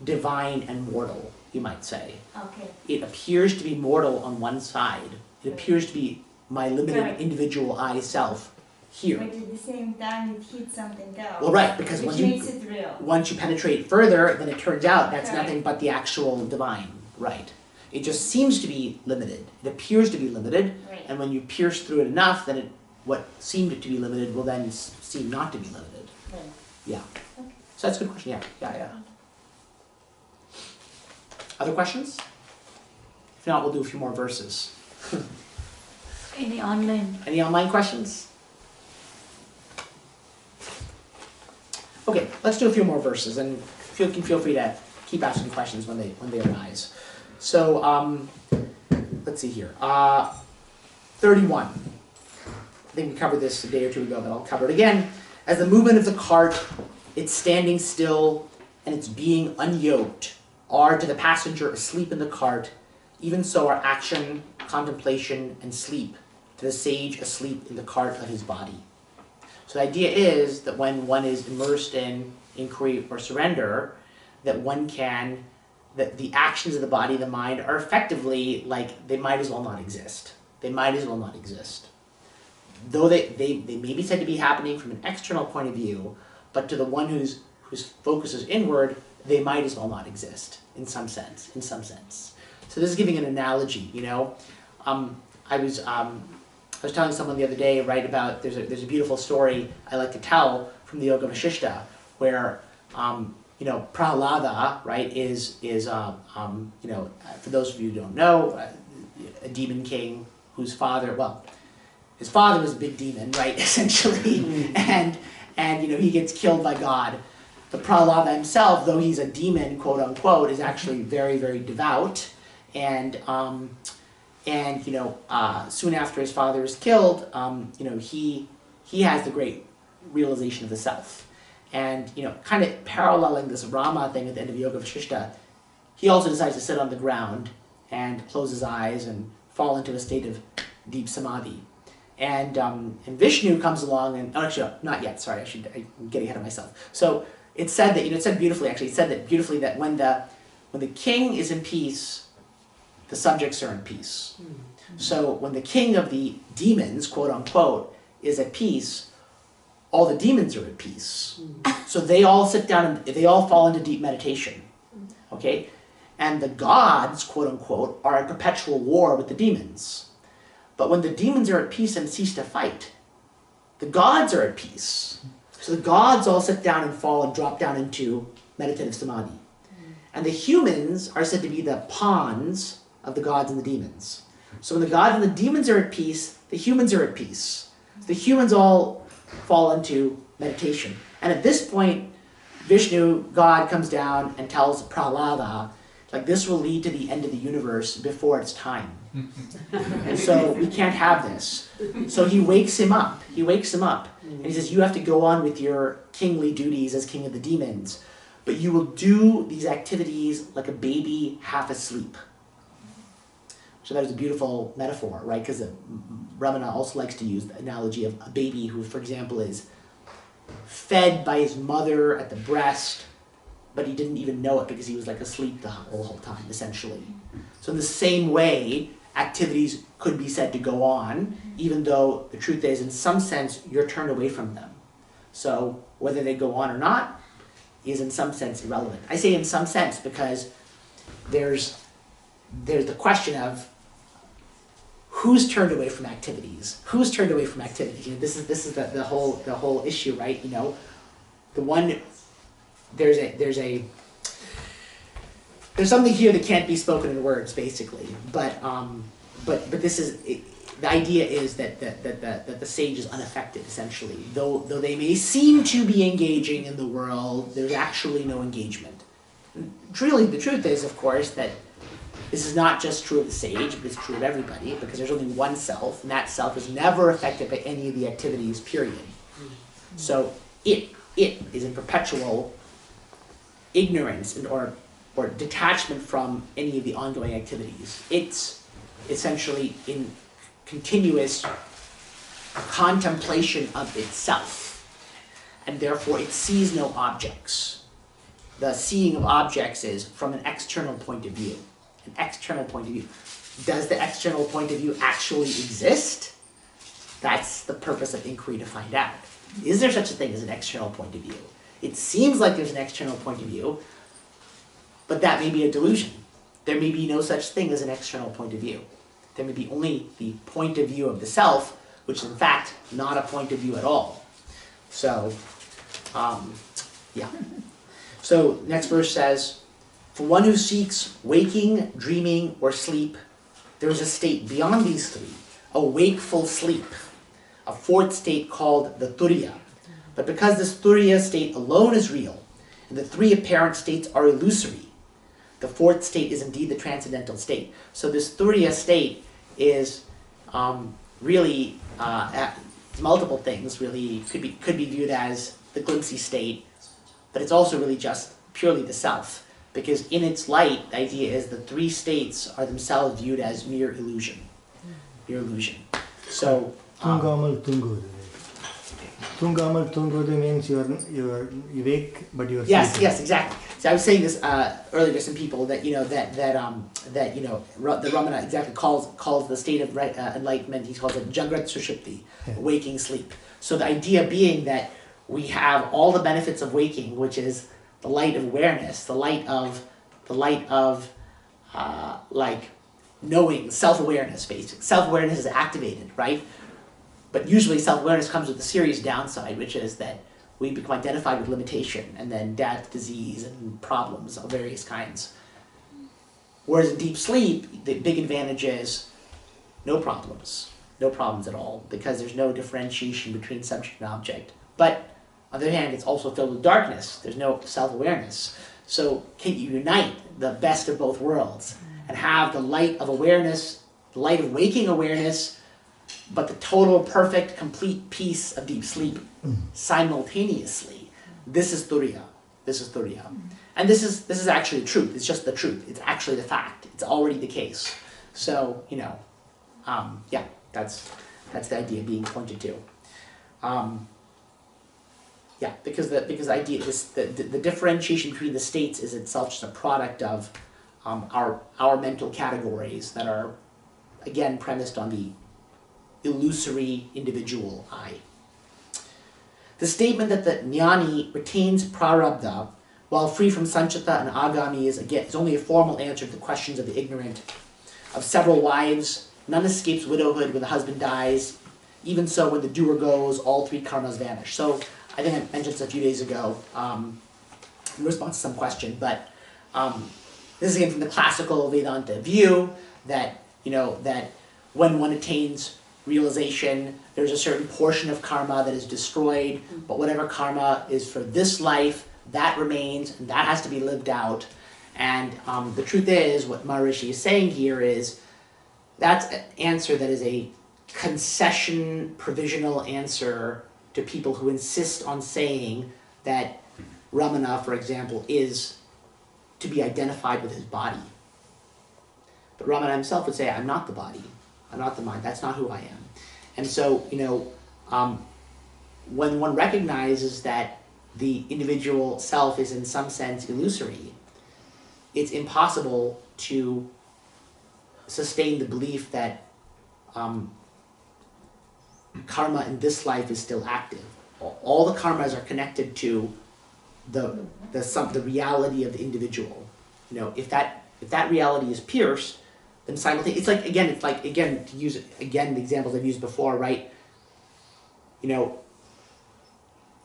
divine and mortal, you might say. Okay. It appears to be mortal on one side. It appears to be my limited individual I self here. But at the same time, it hits something else. Well, right, because which makes it real. once you penetrate further, then it turns out that's nothing but the actual divine, right? It just seems to be limited. It appears to be limited, and when you pierce through it enough, then what seemed to be limited will then seem not to be limited. Right. Yeah. Okay. So that's a good question. Yeah. Other questions? If not, we'll do a few more verses. Any online questions? Okay, let's do a few more verses, and feel free to keep asking questions when they arise. So let's see here. 31. I think we covered this a day or two ago, but I'll cover it again. As the movement of the cart, its standing still, and its being unyoked, are to the passenger asleep in the cart, even so are action, contemplation, and sleep to the sage asleep in the cart of his body. So the idea is that when one is immersed in inquiry or surrender, that the actions of the body and the mind are effectively like they might as well not exist. Though they may be said to be happening from an external point of view, but to the one whose focus is inward, they might as well not exist in some sense. So this is giving an analogy, you know. I was telling someone the other day, right, about there's a beautiful story I like to tell from the Yoga Vasishtha, where you know, Prahlada, right, is you know, for those of you who don't know, a demon king whose his father was a big demon, right, essentially, and you know, he gets killed by God. But Prahlada himself, though he's a demon, quote unquote, is actually very, very devout, and you know, soon after his father is killed, you know, he has the great realization of the self. And, you know, kind of paralleling this Rama thing at the end of Yoga Vasishtha, he also decides to sit on the ground and close his eyes and fall into a state of deep samadhi. And Vishnu comes along and, oh, actually, not yet, sorry, I'm getting ahead of myself. So it's said that, you know, it said beautifully that when the king is in peace, the subjects are in peace. Mm-hmm. So when the king of the demons, quote unquote, is at peace, all the demons are at peace. Mm-hmm. So they all sit down and they all fall into deep meditation. Okay? And the gods, quote unquote, are at perpetual war with the demons. But when the demons are at peace and cease to fight, the gods are at peace. So the gods all sit down and fall and drop down into meditative samadhi. And the humans are said to be the pawns of the gods and the demons. So when the gods and the demons are at peace, the humans are at peace. The humans all fall into meditation. And at this point, Vishnu, God, comes down and tells Prahlada, like, this will lead to the end of the universe before its time. And so we can't have this. So he wakes him up. He wakes him up. And he says, you have to go on with your kingly duties as king of the demons. But you will do these activities like a baby half asleep. So that is a beautiful metaphor, right? Because Ramana also likes to use the analogy of a baby who, for example, is fed by his mother at the breast, but he didn't even know it because he was like asleep the whole time, essentially. So in the same way, activities could be said to go on, even though the truth is, in some sense, you're turned away from them. So whether they go on or not is in some sense irrelevant. I say in some sense because there's the question of who's turned away from activities? Who's turned away from activities? You know, this is the whole issue, right? You know, the one there's something here that can't be spoken in words, basically. But this is the idea is that the sage is unaffected, essentially. Though they may seem to be engaging in the world, there's actually no engagement. And truly, the truth is, of course, that this is not just true of the sage, but it's true of everybody, because there's only one self, and that self is never affected by any of the activities, period. So it is in perpetual ignorance or detachment from any of the ongoing activities. It's essentially in continuous contemplation of itself, and therefore it sees no objects. The seeing of objects is from an external point of view. An external point of view. Does the external point of view actually exist? That's the purpose of inquiry, to find out. Is there such a thing as an external point of view? It seems like there's an external point of view, but that may be a delusion. There may be no such thing as an external point of view. There may be only the point of view of the self, which is in fact not a point of view at all. So, yeah. So, next verse says, for one who seeks waking, dreaming, or sleep, there is a state beyond these three, a wakeful sleep, a fourth state called the turiya. But because this turiya state alone is real, and the three apparent states are illusory, the fourth state is indeed the transcendental state. So this turiya state is really multiple things. Really could be viewed as the glimpsy state, but it's also really just purely the self. Because in its light, the idea is the three states are themselves viewed as mere illusion. Mere illusion. So Tungamal Tungudu. Tungamal Tungudu means you're awake, but you're sleeping. Yes, exactly. So I was saying this earlier to some people that the Ramana exactly calls the state of enlightenment. He calls it Jagrat Sushupti, waking sleep. So the idea being that we have all the benefits of waking, which is the light of awareness, the light of like knowing, self-awareness. Basically, self-awareness is activated, right? But usually self-awareness comes with a serious downside, which is that we become identified with limitation and then death, disease, and problems of various kinds. Whereas in deep sleep, the big advantage is no problems at all, because there's no differentiation between subject and object. But on the other hand, it's also filled with darkness. There's no self-awareness. So can you unite the best of both worlds and have the light of awareness, the light of waking awareness, but the total, perfect, complete peace of deep sleep simultaneously? This is turiya. This is turiya. And this is actually the truth. It's just the truth. It's actually the fact. It's already the case. So, yeah, that's the idea being pointed to. Yeah, because the idea is the differentiation between the states is itself just a product of our mental categories that are, again, premised on the illusory individual I. The statement that the jnani retains prarabdha while free from sanchita and agami is only a formal answer to the questions of the ignorant. Of several wives, none escapes widowhood when the husband dies. Even so, when the doer goes, all three karmas vanish. So I think I mentioned this a few days ago in response to some question, but this is again from the classical Vedanta view that, that when one attains realization, there's a certain portion of karma that is destroyed, but whatever karma is for this life, that remains, and that has to be lived out. And the truth is, what Maharishi is saying here is, that's an answer that is a concession, provisional answer to people who insist on saying that Ramana, for example, is to be identified with his body. But Ramana himself would say, I'm not the body, I'm not the mind, that's not who I am. And so, when one recognizes that the individual self is in some sense illusory, it's impossible to sustain the belief that karma in this life is still active. All the karmas are connected to the reality of the individual. If that reality is pierced, then simultaneously, it's like to use the examples I've used before, right?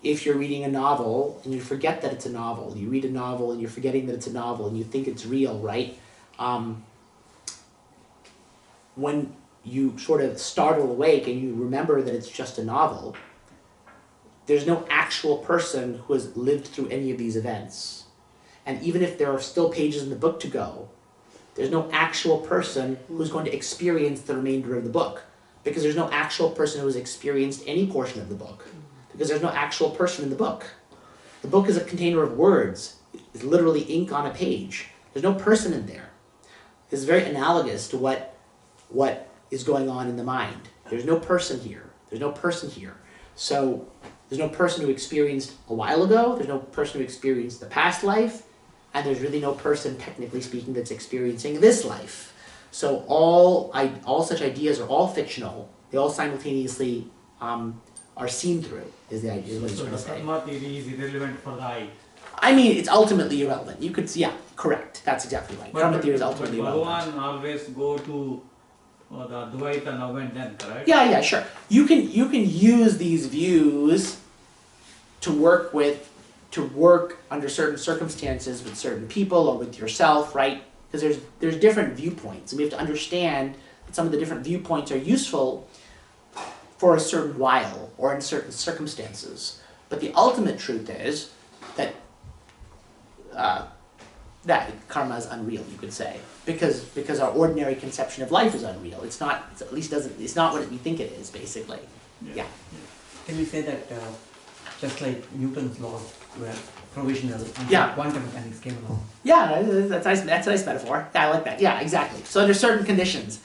If you're reading a novel and you forget that it's a novel, you read a novel and you're forgetting that it's a novel and you think it's real, right? When you sort of startle awake and you remember that it's just a novel, there's no actual person who has lived through any of these events. And even if there are still pages in the book to go, there's no actual person who's going to experience the remainder of the book, because there's no actual person who has experienced any portion of the book, because there's no actual person in the book. The book is a container of words. It's literally ink on a page. There's no person in there. This is very analogous to what is going on in the mind. There's no person here. There's no person here. So there's no person who experienced a while ago. There's no person who experienced the past life. And there's really no person, technically speaking, that's experiencing this life. So all such ideas are all fictional. They all simultaneously are seen through, is what he's trying to say. So the karma theory is irrelevant for the I. I mean, it's ultimately irrelevant. You could, correct. That's exactly right. Karma theory is ultimately irrelevant. Bhagavan always go to the Advaita now and then, correct? Yeah, sure. You can use these views to work under certain circumstances with certain people or with yourself, right? Because there's different viewpoints, and we have to understand that some of the different viewpoints are useful for a certain while or in certain circumstances. But the ultimate truth is that karma is unreal, you could say, because our ordinary conception of life is unreal. It's not what we think it is, basically. Yeah. Can we say that just like Newton's laws were provisional until quantum mechanics came along? Yeah, that's a nice metaphor. Yeah, I like that. Yeah, exactly. So under certain conditions,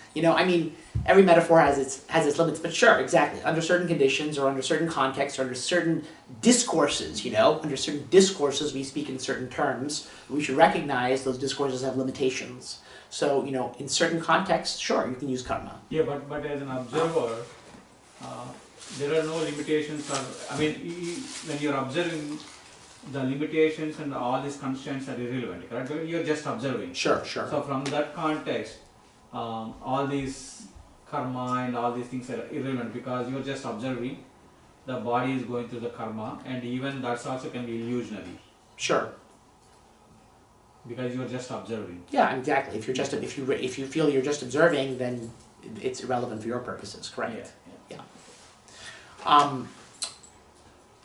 every metaphor has its limits, but sure, exactly. Under certain conditions or under certain contexts or under certain discourses, under certain discourses we speak in certain terms, we should recognize those discourses have limitations. So, in certain contexts, sure, you can use karma. Yeah, but as an observer, there are no limitations. When you're observing, the limitations and all these constraints are irrelevant, correct? You're just observing. Sure. So from that context, all these karma and all these things are irrelevant because you're just observing. The body is going through the karma, and even that's also can be illusionary. Sure. Because you're just observing. Yeah, exactly. If you feel you're just observing, then it's irrelevant for your purposes, correct? Yeah.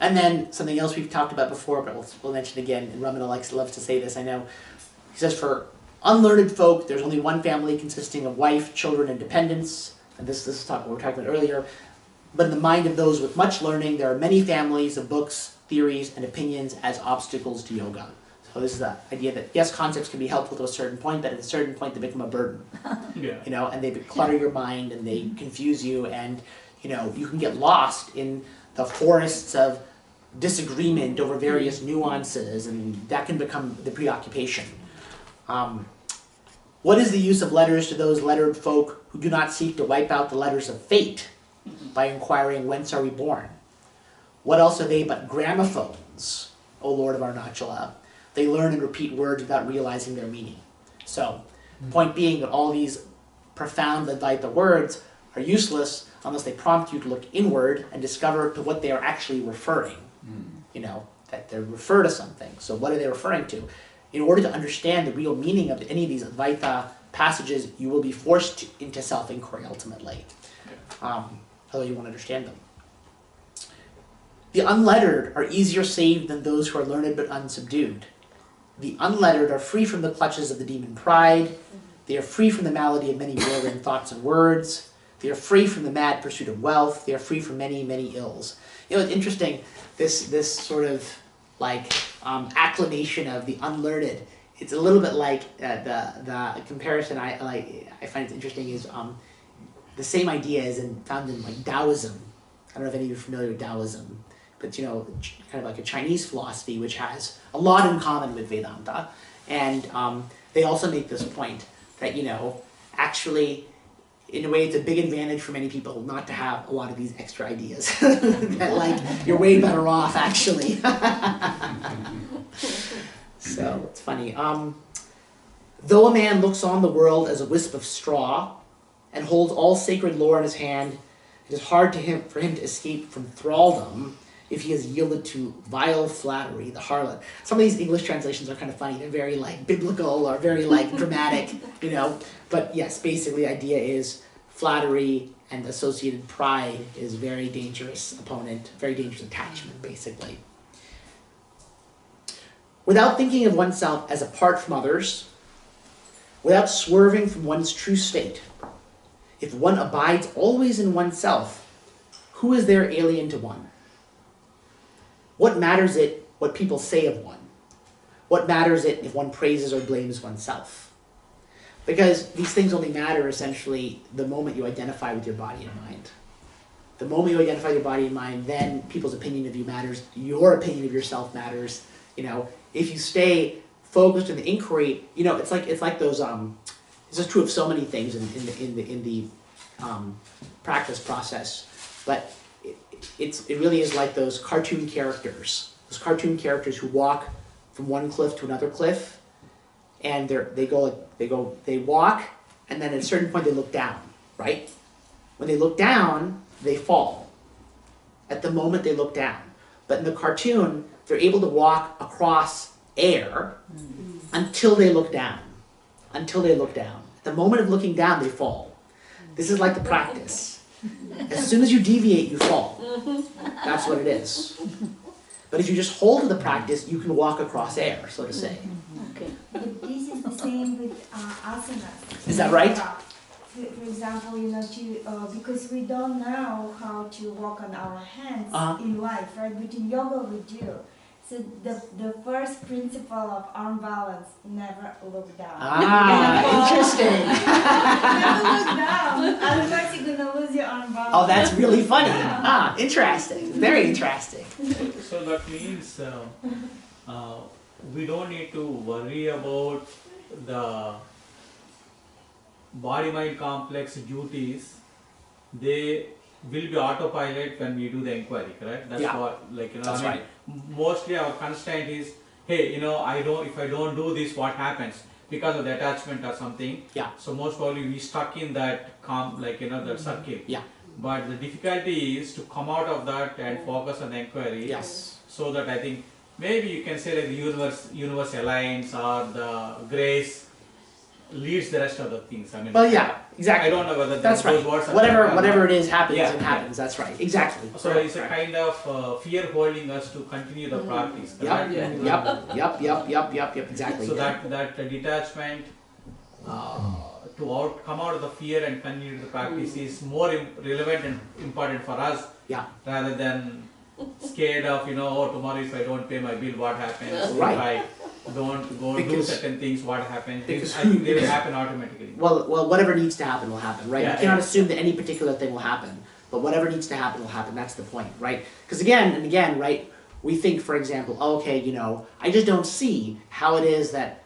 And then something else we've talked about before, but we'll mention again, and Ramana loves to say this, I know. He says, for unlearned folk, there's only one family consisting of wife, children, and dependents. And this is what we were talking about earlier. But in the mind of those with much learning, there are many families of books, theories, and opinions as obstacles to yoga. So this is the idea that, yes, concepts can be helpful to a certain point, but at a certain point they become a burden. And they clutter your mind, and they confuse you, and you can get lost in the forests of disagreement over various nuances, and that can become the preoccupation. What is the use of letters to those lettered folk who do not seek to wipe out the letters of fate by inquiring whence are we born? What else are they but gramophones, O Lord of Arunachala? They learn and repeat words without realizing their meaning. So, point being that all these profound Advaita words are useless unless they prompt you to look inward and discover to what they are actually referring. You know, that they refer to something. So what are they referring to? In order to understand the real meaning of any of these Advaita passages, you will be forced into self-inquiry ultimately. Although you won't understand them. The unlettered are easier saved than those who are learned but unsubdued. The unlettered are free from the clutches of the demon pride. They are free from the malady of many whirling thoughts and words. They are free from the mad pursuit of wealth. They are free from many, many ills. You know, it's interesting, this sort of like acclamation of the unlearned. It's a little bit like the comparison I find it interesting is the same idea is found in like Taoism. I don't know if any of you are familiar with Taoism, but you know, kind of like a Chinese philosophy which has a lot in common with Vedanta. And they also make this point that, you know, actually, in a way, it's a big advantage for many people not to have a lot of these extra ideas. That, like, you're way better off, actually. So, it's funny. Though a man looks on the world as a wisp of straw and holds all sacred lore in his hand, it is hard for him to escape from thraldom if he has yielded to vile flattery, the harlot. Some of these English translations are kind of funny. They're very, like, biblical or very, like, dramatic, you know. But yes, basically the idea is flattery and associated pride is very dangerous opponent, very dangerous attachment, basically. Without thinking of oneself as apart from others, without swerving from one's true state, if one abides always in oneself, who is there alien to one? What matters it what people say of one? What matters it if one praises or blames oneself? Because these things only matter essentially the moment you identify with your body and mind. The moment you identify with your body and mind, then people's opinion of you matters, your opinion of yourself matters. You know, if you stay focused in the inquiry, you know, it's like those this is true of so many things in the practice process, but it really is like those cartoon characters. Those cartoon characters who walk from one cliff to another cliff, and they walk, and then at a certain point they look down, right? When they look down, they fall. At the moment they look down. But in the cartoon, they're able to walk across air until they look down. Until they look down. At the moment of looking down, they fall. This is like the practice. As soon as you deviate, you fall. That's what it is. But if you just hold to the practice, you can walk across air, so to say. Okay. But this is the same with asanas. Is that right? For example, you know, because we don't know how to walk on our hands in life, right? But in yoga we do. So the first principle of arm balance, never look down. Interesting. Never look down, otherwise you're gonna lose your arm balance. Oh, that's really funny. Interesting. Very interesting. So that means we don't need to worry about the body-mind complex duties. They will be autopilot when we do the inquiry, correct? That's what, like, you know, that's right. Mostly our constraint is, hey, you know, if I don't do this, what happens? Because of the attachment or something. Yeah. So most probably we stuck in that that circle. Yeah. But the difficulty is to come out of that and focus on the inquiry. Yes. So that I think maybe you can say like the universe aligns or the grace leads the rest of the things. I mean, well, yeah, exactly. I don't know whether that's right. Those words are whatever it is happens and happens. That's right. Exactly. So it's a kind of fear holding us to continue the practice. Yep. Exactly. So that detachment to come out of the fear and continue the practice is more relevant and important for us. Yeah. Rather than scared of, you know, oh, tomorrow if I don't pay my bill, what happens? Right. If I don't go do certain things, what happens? I think they will happen automatically. Well, whatever needs to happen will happen, right? Yeah, you cannot assume that any particular thing will happen, but whatever needs to happen will happen. That's the point, right? Because again and again, right, we think, for example, okay, you know, I just don't see how it is that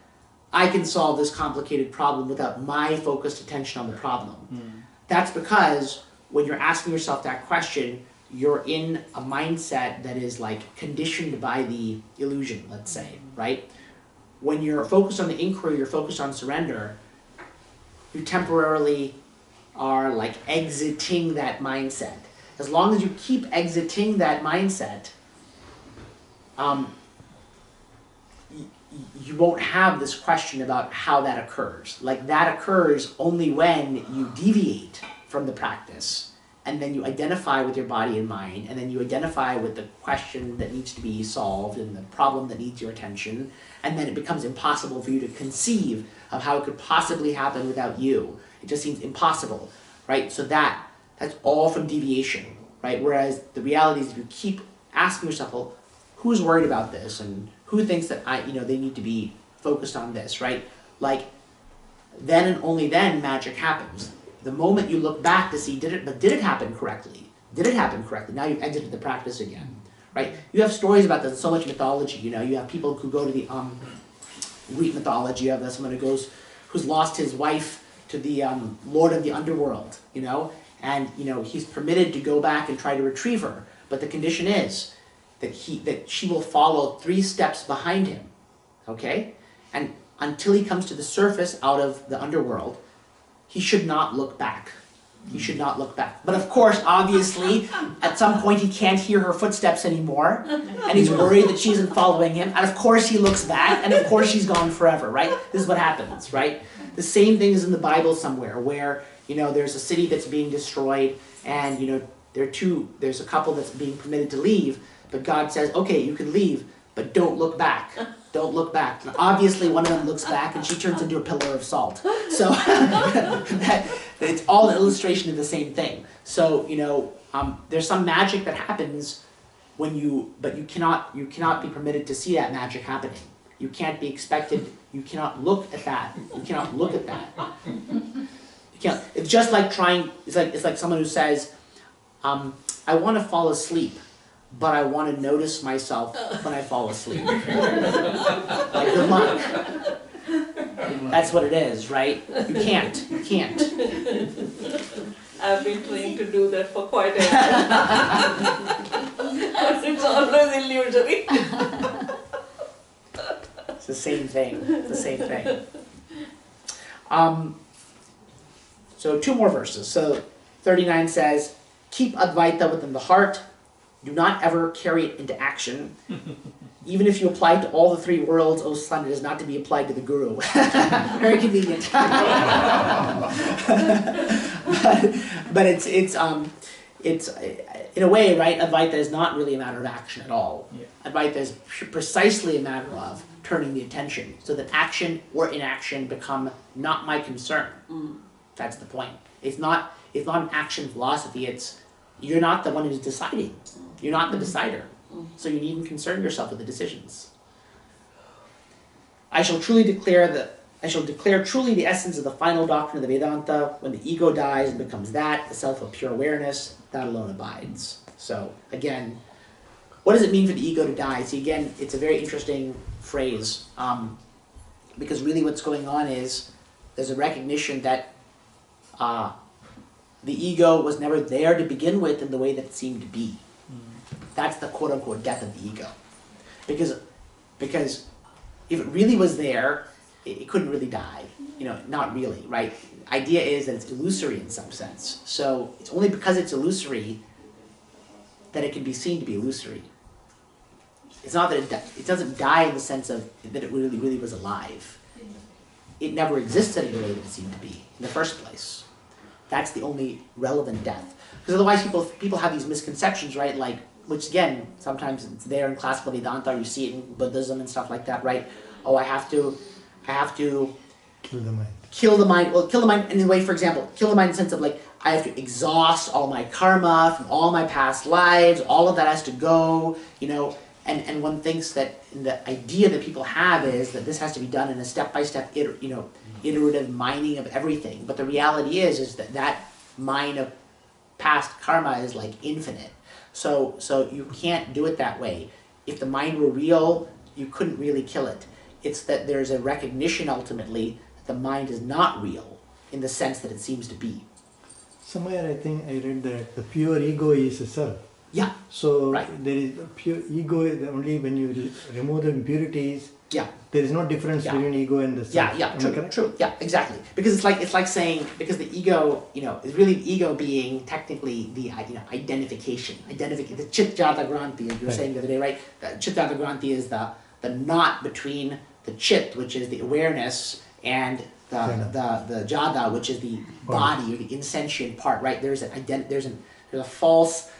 I can solve this complicated problem without my focused attention on the problem. That's because when you're asking yourself that question, you're in a mindset that is like conditioned by the illusion, let's say, right? When you're focused on the inquiry, you're focused on surrender, you temporarily are like exiting that mindset. As long as you keep exiting that mindset, you won't have this question about how that occurs. Like that occurs only when you deviate from the practice, and then you identify with your body and mind, and then you identify with the question that needs to be solved and the problem that needs your attention, and then it becomes impossible for you to conceive of how it could possibly happen without you. It just seems impossible, right? So that's all from deviation, right? Whereas the reality is if you keep asking yourself, well, who's worried about this, and who thinks that they need to be focused on this, right? Like, then and only then magic happens. The moment you look back to see, did it happen correctly? Did it happen correctly? Now you've exited the practice again, right? You have stories about this, so much mythology, you have people who go to the Greek mythology. You have someone who's lost his wife to the lord of the underworld, and he's permitted to go back and try to retrieve her, but the condition is that she will follow 3 steps behind him, okay? And until he comes to the surface out of the underworld, he should not look back. He should not look back. But of course, obviously, at some point he can't hear her footsteps anymore, and he's worried that she isn't following him, and of course he looks back, and of course she's gone forever, right? This is what happens, right? The same thing is in the Bible somewhere, where, there's a city that's being destroyed, and, there's a couple that's being permitted to leave, but God says, okay, you can leave, but don't look back. Don't look back. And obviously, one of them looks back, and she turns into a pillar of salt. So it's all an illustration of the same thing. So there's some magic that happens but you cannot be permitted to see that magic happening. You can't be expected. You cannot look at that. You cannot look at that. You can't. It's just like trying. It's like someone who says, "I want to fall asleep, but I want to notice myself when I fall asleep." Like, good luck. That's what it is, right? You can't. You can't. I've been trying to do that for quite a while. But it's always illusory. It's the same thing. It's the same thing. So 2 more verses. So 39 says, "Keep Advaita within the heart. Do not ever carry it into action. Even if you apply it to all the 3 worlds, O son, it is not to be applied to the guru." Very convenient. but it's in a way, right? Advaita is not really a matter of action at all. Yeah. Advaita is precisely a matter of turning the attention, so that action or inaction become not my concern. That's the point. It's not an action philosophy. You're not the one who's deciding. You're not the decider. So you needn't concern yourself with the decisions. I shall declare truly the essence of the final doctrine of the Vedanta. When the ego dies and becomes the self of pure awareness, that alone abides. So again, what does it mean for the ego to die? See, again, it's a very interesting phrase, because really what's going on is there's a recognition that the ego was never there to begin with in the way that it seemed to be. That's the quote-unquote death of the ego. Because if it really was there, it couldn't really die. Not really, right? Idea is that it's illusory in some sense. So it's only because it's illusory that it can be seen to be illusory. It's not that it doesn't die in the sense of that it really was alive. It never existed in the way that it seemed to be in the first place. That's the only relevant death. Because otherwise people have these misconceptions, right? Like, which again, sometimes it's there in classical Vedanta, you see it in Buddhism and stuff like that, right? Oh, I have to kill the mind. Kill the mind. Well, kill the mind in the way, for example, kill the mind in the sense of like, I have to exhaust all my karma from all my past lives, all of that has to go, and one thinks that the idea that people have is that this has to be done in a step-by-step, iterative mining of everything. But the reality is that mine of past karma is like infinite. So you can't do it that way. If the mind were real, you couldn't really kill it. It's that there's a recognition ultimately that the mind is not real in the sense that it seems to be. Somewhere I think I read that the pure ego is a self. Yeah. So right. There is a pure ego, only when you remove the impurities, Yeah. There is no difference between ego and the self. True. Yeah, exactly. Because it's like saying, because the ego, is really ego being technically the identification. The chitta granthi, as you were saying the other day, right? The chitta granthi is the knot between the chit, which is the awareness, and the jada, which is the body or the insentient part, right? There's a false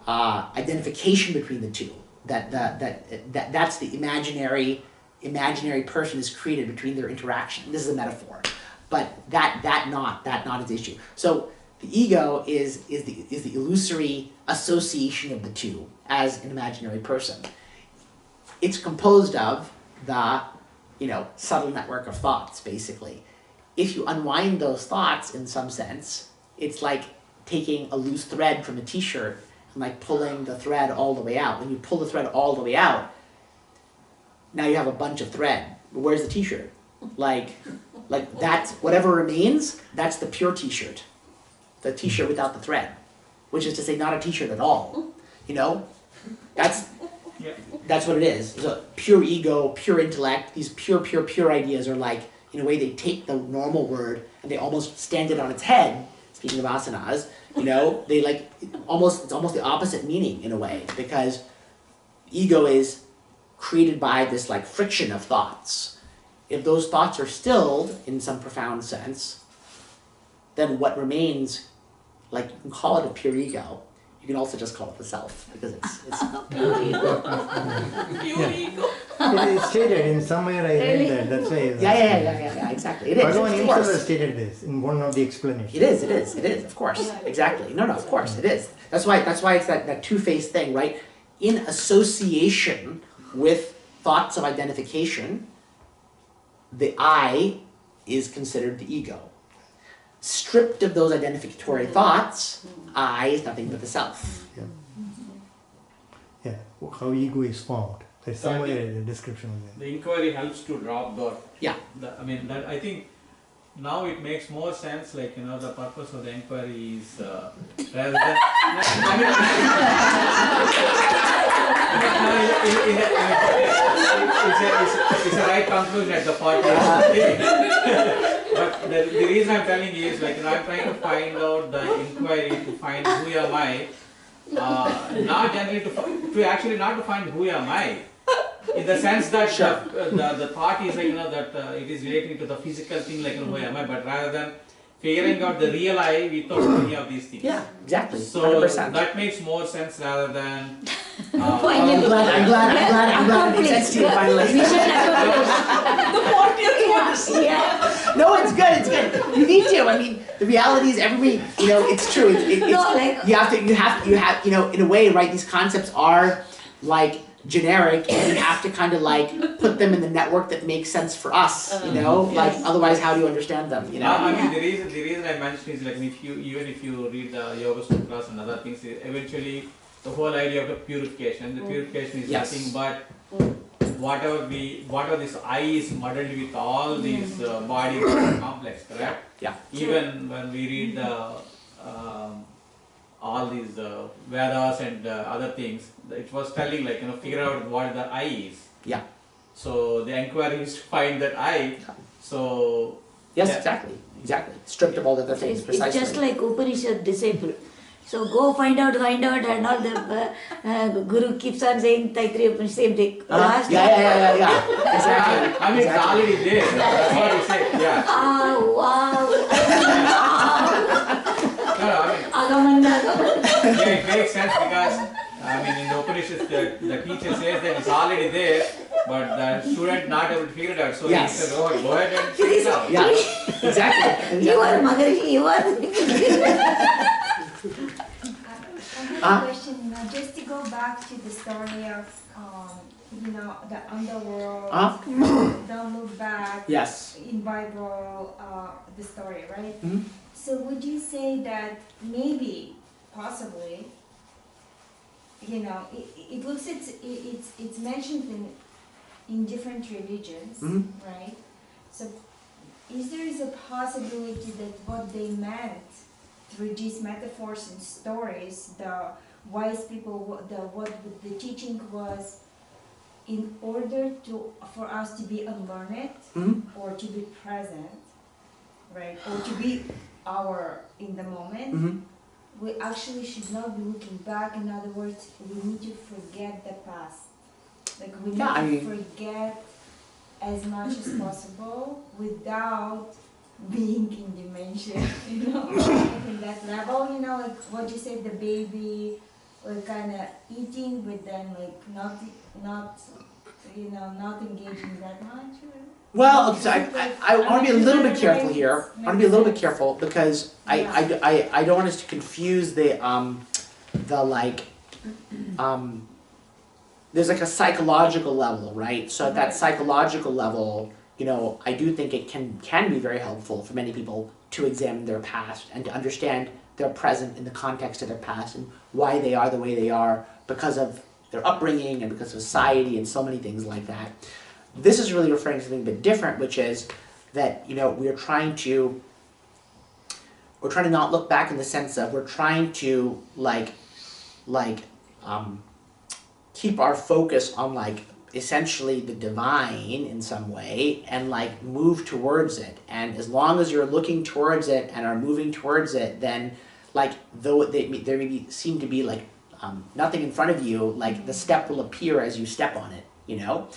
identification between the two. That's the imaginary person is created between their interaction. This is a metaphor, but that knot is the issue. So the ego is the illusory association of the two as an imaginary person. It's composed of the subtle network of thoughts, basically. If you unwind those thoughts in some sense, it's like taking a loose thread from a t-shirt and like pulling the thread all the way out. When you pull the thread all the way out, now you have a bunch of thread. But where's the t-shirt? Like that's whatever remains, that's the pure t-shirt. The t-shirt without the thread. Which is to say not a t-shirt at all. That's what it is. So pure ego, pure intellect, these pure ideas are like, in a way, they take the normal word and they almost stand it on its head. Speaking of asanas, they like it's almost the opposite meaning in a way, because ego is created by this like friction of thoughts. If those thoughts are stilled in some profound sense, then what remains, like you can call it a pure ego. You can also just call it the self, because it's pure ego. Pure ego. It is stated in somewhere, I read that. That's why. Yeah, exactly. It is. Bhagavan himself has stated this in one of the explanations. It is, of course. Exactly. No, of course, it is. That's why it's that two-faced thing, right? In association with thoughts of identification, the I is considered the ego. Stripped of those identificatory thoughts, I is nothing but the self. Yeah, how ego is formed. There's somewhere a description of that. The inquiry helps to drop the. Yeah. That I think now it makes more sense. Like the purpose of the inquiry is rather than. It's a right conclusion at the point. But the reason I'm telling you is I'm trying to find out the inquiry to find who am I, not generally not to find who am I, in the sense that the thought is that it is relating to the physical thing who am I, but rather than figuring out the real I without any of these things. Yeah, exactly. So 100%. that makes more sense rather than. I'm glad it makes sense to you finally. No, it's good. You need to. The reality is everybody, it's true. You have to, in a way, right, these concepts are like generic, and you have to kind of like put them in the network that makes sense for us, otherwise how do you understand them, the reason I mentioned is if you read the Yoga Sutras and other things, eventually the whole idea of the purification is nothing but whatever this I is muddled with all these body complex, correct? Yeah. Even when we read the all these Vedas and other things, it was telling figure out what the I is. Yeah. So the inquiry is to find that I. So yes, exactly. Stripped of all the other things. Precisely. It's just like Upanishad disciple. So go find out, and all the Guru keeps on saying Taittiriya Upanishad, same thing. Yeah. Exactly. It's already there. That's what he said. Yeah. Wow. Yeah, it makes sense because in the Upanishads the teacher says that it's already there, but the student not able to figure it out. So he said, go ahead and figure it out. Yeah, exactly. You are Maharishi, you are. I have a question. Just to go back to the story of the underworld. Don't look back. Yes. In Bible, the story, right? Mm-hmm. So would you say that maybe, possibly, it looks it's mentioned in different religions, right? So is there a possibility that what they meant through these metaphors and stories, the wise people, what the teaching was in order for us to be unlearned or to be present, right, or to be in the moment, we actually should not be looking back. In other words, we need to forget the past. Like we need to forget as much as possible without being in dementia, you know, like in that level, you know, like what you said, the baby, like kind of eating, but then like not engaging that much. Well, I want to be a little bit careful here. I want to be a little bit careful because I don't want us to confuse the there's like a psychological level, right? So at that psychological level, you know, I do think it can be very helpful for many people to examine their past and to understand their present in the context of their past and why they are the way they are because of their upbringing and because of society and so many things like that. This is really referring to something a bit different, which is that, you know, we're trying to not look back in the sense of we're trying to keep our focus on like essentially the divine in some way and like move towards it. And as long as you're looking towards it and are moving towards it, then like though there may seem to be like nothing in front of you, like the step will appear as you step on it, you know?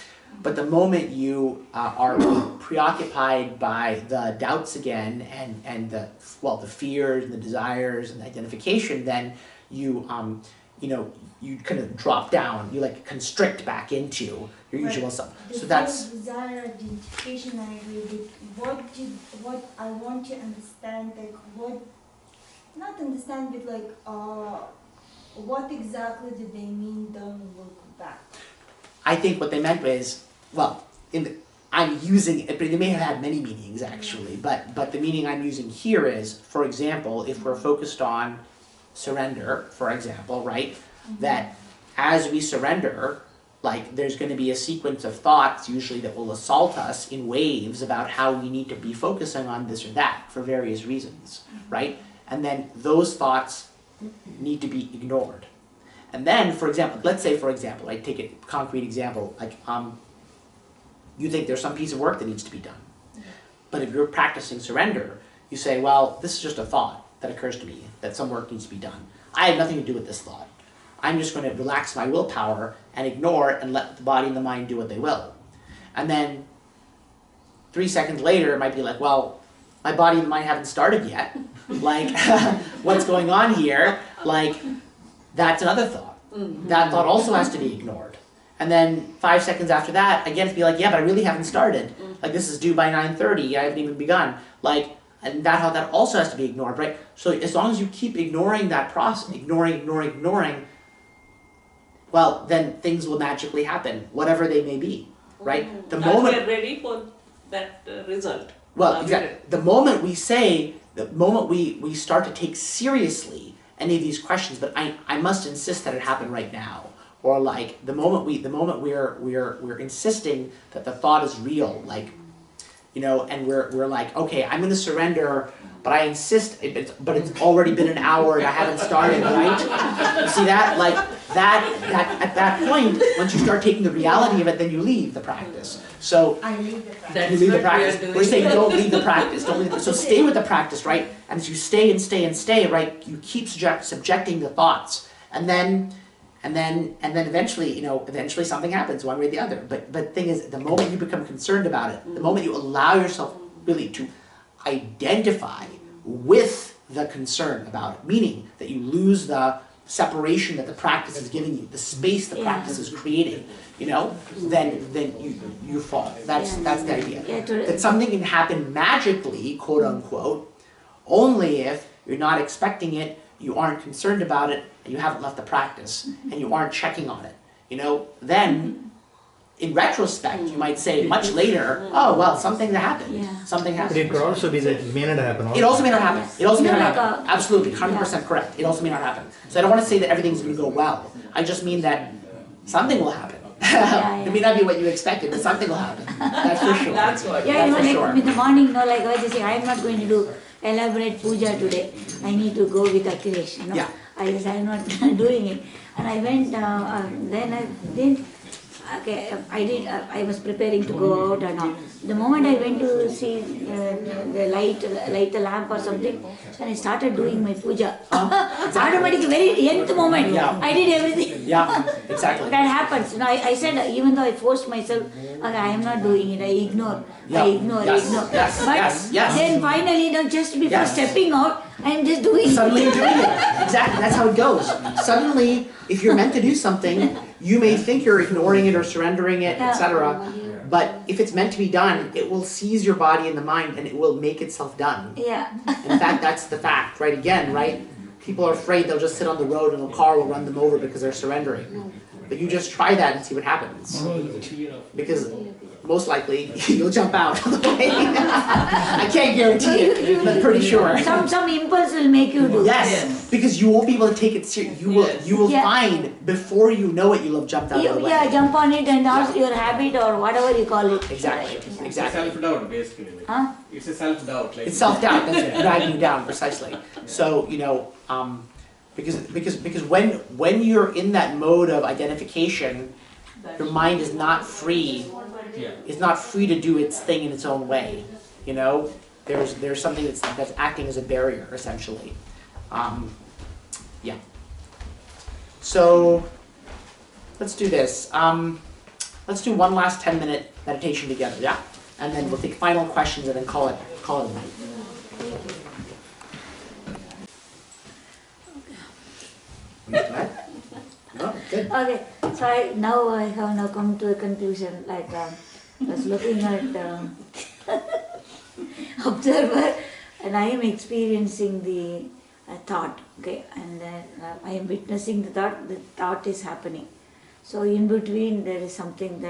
But the moment you are preoccupied by the doubts again and the fears and the desires and the identification, then you kind of drop down, you like constrict back into your usual self. So that's desire, identification. I agree. What I want to understand, like not understand, but like what exactly do they mean? Don't look back. I think what they meant was, I'm using it, but they may have had many meanings actually, but the meaning I'm using here is, for example, if we're focused on surrender, for example, right, that as we surrender, like there's going to be a sequence of thoughts usually that will assault us in waves about how we need to be focusing on this or that for various reasons, right? And then those thoughts need to be ignored. And then, for example, let's say, for example, I take a concrete example, like you think there's some piece of work that needs to be done. But if you're practicing surrender, you say, well, this is just a thought that occurs to me, that some work needs to be done. I have nothing to do with this thought. I'm just going to relax my willpower and ignore it and let the body and the mind do what they will. And then 3 seconds later, it might be like, well, my body and the mind haven't started yet. Like, what's going on here? Like, that's another thought. That thought also has to be ignored. And then 5 seconds after that, again, to be like, yeah, but I really haven't started. Like, this is due by 9:30. I haven't even begun. Like, and that also has to be ignored, right? So as long as you keep ignoring that process, ignoring, well, then things will magically happen, whatever they may be, right? The moment we're ready for that result. Well, exactly. The moment we start to take seriously any of these questions, but I must insist that it happen right now. Or like the moment we're insisting that the thought is real, like, you know, and we're like, okay, I'm going to surrender, but I insist, but it's already been an hour and I haven't started, right? You see that? Like that at that point, once you start taking the reality of it, then you leave the practice. So I leave the practice. you leave the practice. We're saying don't leave the practice. So stay with the practice, right? And as you stay and stay and stay, right, you keep subjecting the thoughts, and then eventually something happens one way or the other. But the thing is, the moment you become concerned about it, the moment you allow yourself really to identify with the concern about it, meaning that you lose the separation that the practice is giving you, the space the practice is creating, you know, then you fall. That's the idea. That something can happen magically, quote unquote, only if you're not expecting it, you aren't concerned about it, and you haven't left the practice, and you aren't checking on it. You know, then in retrospect, you might say much later, oh, well, something happened. Yeah. Something happened. But it could also be that it may not happen. It also may not happen. It also may not like happen. Absolutely, 100% correct. It also may not happen. So I don't want to say that everything's going to go well. I just mean that something will happen. It may not be what you expected, but something will happen. That's for sure. That's what. Yeah, That's like sure. in the morning, no, like I just say, I'm not going to do elaborate puja today. I need to go with Akilesh, you know. Yeah. I'm not doing it. And I went, then Okay, I was preparing to go out and all. The moment I went to see the light the lamp or something, and I started doing my puja. Automatically, very nth moment, I did everything. Yeah, exactly. That happens. I said, even though I forced myself, okay, I am not doing it, I ignore. Yes, But then finally, just before stepping out, I am just doing Suddenly you're doing it. Exactly, that's how it goes. Suddenly, if you're meant to do something, you may think you're ignoring it or surrendering it, etc. But if it's meant to be done, it will seize your body and the mind and it will make itself done. Yeah. In fact, that's the fact, right? Again, right? People are afraid they'll just sit on the road and a car will run them over because they're surrendering. But you just try that and see what happens. Because most likely you'll jump out of the way. I can't guarantee it, but I'm pretty sure. Some impulse will make you do. Yes, because you won't be able to take it seriously. You will find before you know it, you'll have jumped out of the way. Yeah, jump on it and ask your habit or whatever you call it. Exactly. It's a self-doubt, basically. Huh? It's a self-doubt. Like It's self-doubt that's dragging you down, precisely. So, because when you're in that mode of identification, your mind is not free. Is not free to do its thing in its own way. There's something that's acting as a barrier, essentially. Yeah. So let's do this. Let's do one last 10-minute meditation together. Yeah, and then we'll take final questions and then call it a night. Oh, good. Okay, so I have now come to a conclusion. Like I was looking at observer, and I am experiencing the thought. Okay, and I am witnessing the thought. The thought is happening. So in between there is something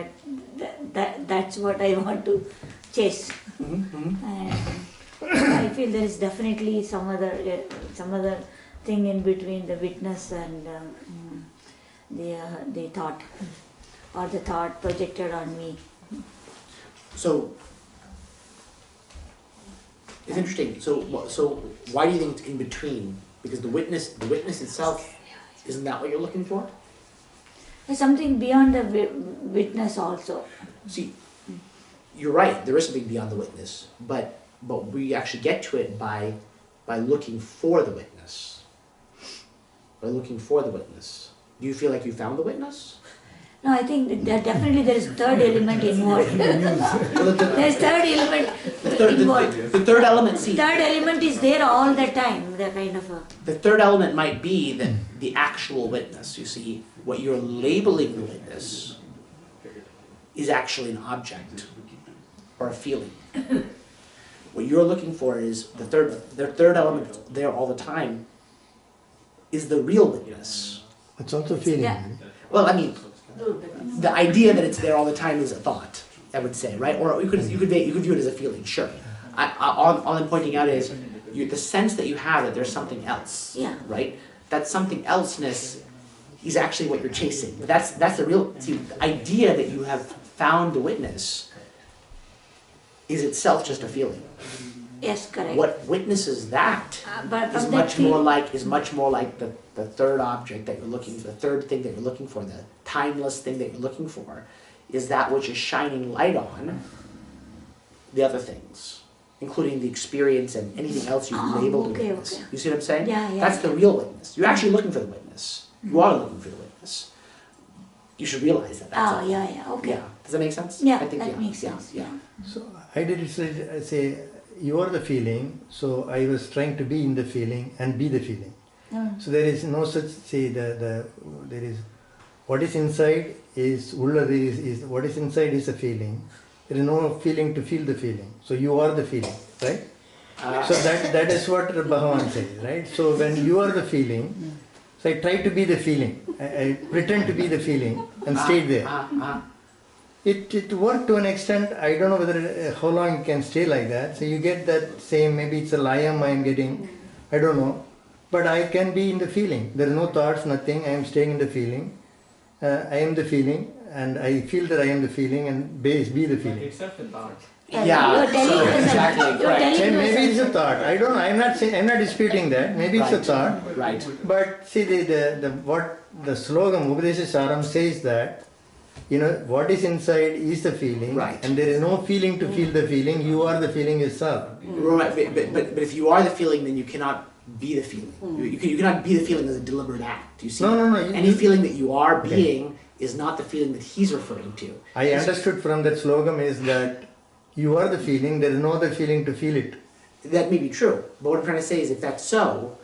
that's what I want to chase. And I feel there is definitely some other thing in between the witness and the thought, or the thought projected on me. So it's interesting. So why do you think it's in between? Because the witness itself, isn't that what you're looking for? There's something beyond the witness also. See, you're right. There is something beyond the witness, but we actually get to it by looking for the witness. By looking for the witness. Do you feel like you found the witness? No, I think that definitely there is third element involved. There's third element involved. The third element, see. Third element is there all the time. The kind of a. The third element might be the actual witness. You see, what you're labeling the witness is actually an object or a feeling. What you're looking for is the third element there all the time is the real witness. It's also feeling. Yeah. Well, I mean, the idea that it's there all the time is a thought, I would say, right? Or you could view it as a feeling, sure. All I'm pointing out is the sense that you have that there's something else, right? That something elseness is actually what you're chasing. That's the real, see, the idea that you have found the witness is itself just a feeling. Yes, correct. What witnesses that but is much more like the third object that you're looking for, the third thing that you're looking for, the timeless thing that you're looking for, is that which is shining light on the other things, including the experience and anything else you've labeled a witness. Okay. You see what I'm saying? Yeah. That's the real witness. You're actually looking for the witness. You are looking for the witness. You should realize that. That's all. Okay. Yeah. Does that make sense? Yeah, I think, that makes sense. Yeah. So I did say you are the feeling, so I was trying to be in the feeling and be the feeling. So there is no such, say, there is, what is inside is, what is inside is a feeling. There is no feeling to feel the feeling. So you are the feeling, right? So that is what Bhagavan says, right? So when you are the feeling, so I try to be the feeling. I pretend to be the feeling and stayed there. It worked to an extent. I don't know whether how long it can stay like that. So you get that same, maybe it's a layam I am getting, I don't know. But I can be in the feeling. There is no thoughts, nothing. I am staying in the feeling. I am the feeling, and I feel that I am the feeling, and be the feeling. itself a thought. Yeah, so exactly, correct. Maybe it's a thought. I don't know. I'm not disputing that. Maybe it's a thought. Right. But see, what the slogan Upadesha Saram says that you know, what is inside is the feeling, Right. and there is no feeling to feel the feeling. You are the feeling yourself. Right, but if you are the feeling, then you cannot be the feeling. You cannot be the feeling as a deliberate act. You see? No. Any feeling that you are being is not the feeling that he's referring to. I understood from that slogan is that you are the feeling. There is no other feeling to feel it. That may be true, but what I'm trying to say is if that's so,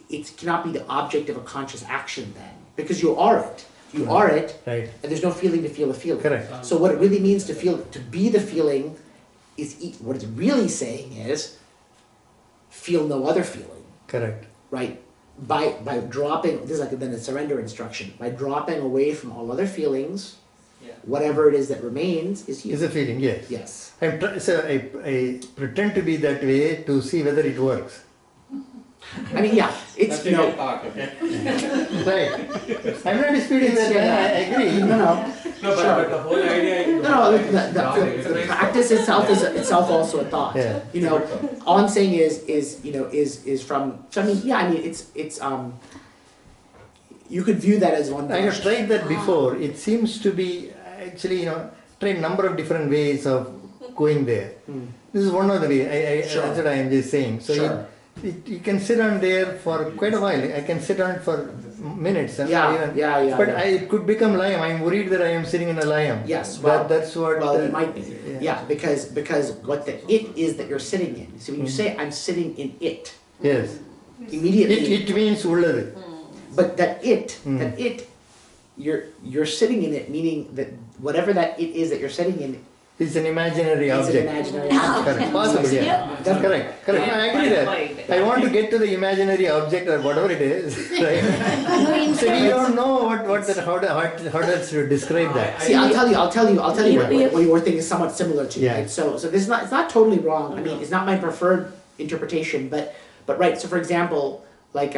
it cannot be the object of a conscious action then, because you are it. You are it, Right. and there's no feeling to feel the feeling. Correct. So what it really means to feel, to be the feeling, is what it's really saying is, feel no other feeling, Correct. right? By dropping, this is like then a surrender instruction. By dropping away from all other feelings, whatever it is that remains is you. Is a feeling, yes. Yes. So I pretend to be that way to see whether it works. I mean, yeah, it's That's a good part, okay? Right. I'm not disputing that. I agree. No. No, but the whole idea is No, the practice itself is also a thought. Yeah. You know, all I'm saying is from. So I mean, yeah, I mean, it's you could view that as one. I have tried that before. It seems to be actually, you know, tried a number of different ways of going there. This is one of the ways. Sure. That's what I am just saying. So Sure. you can sit on there for quite a while. I can sit on it for minutes. And Yeah. But it could become layam. I'm worried that I am sitting in a layam. Yes, well, that's what. Well, it might be. Yeah, because what the it is that you're sitting in. So when you say I'm sitting in it, Yes. immediately. It means ulladu. But that it, you're sitting in it, meaning that whatever that it is that you're sitting in is an imaginary is object. an imaginary object. Correct. Possible, yeah. That's correct. Correct. I agree that. I want to get to the imaginary object or whatever it is. Right? So you don't know how does you describe that. See, I'll tell you what your thing is somewhat similar to. Yeah. Right? So this is not, it's not totally wrong. I mean, it's not my preferred interpretation, but right. So for example, like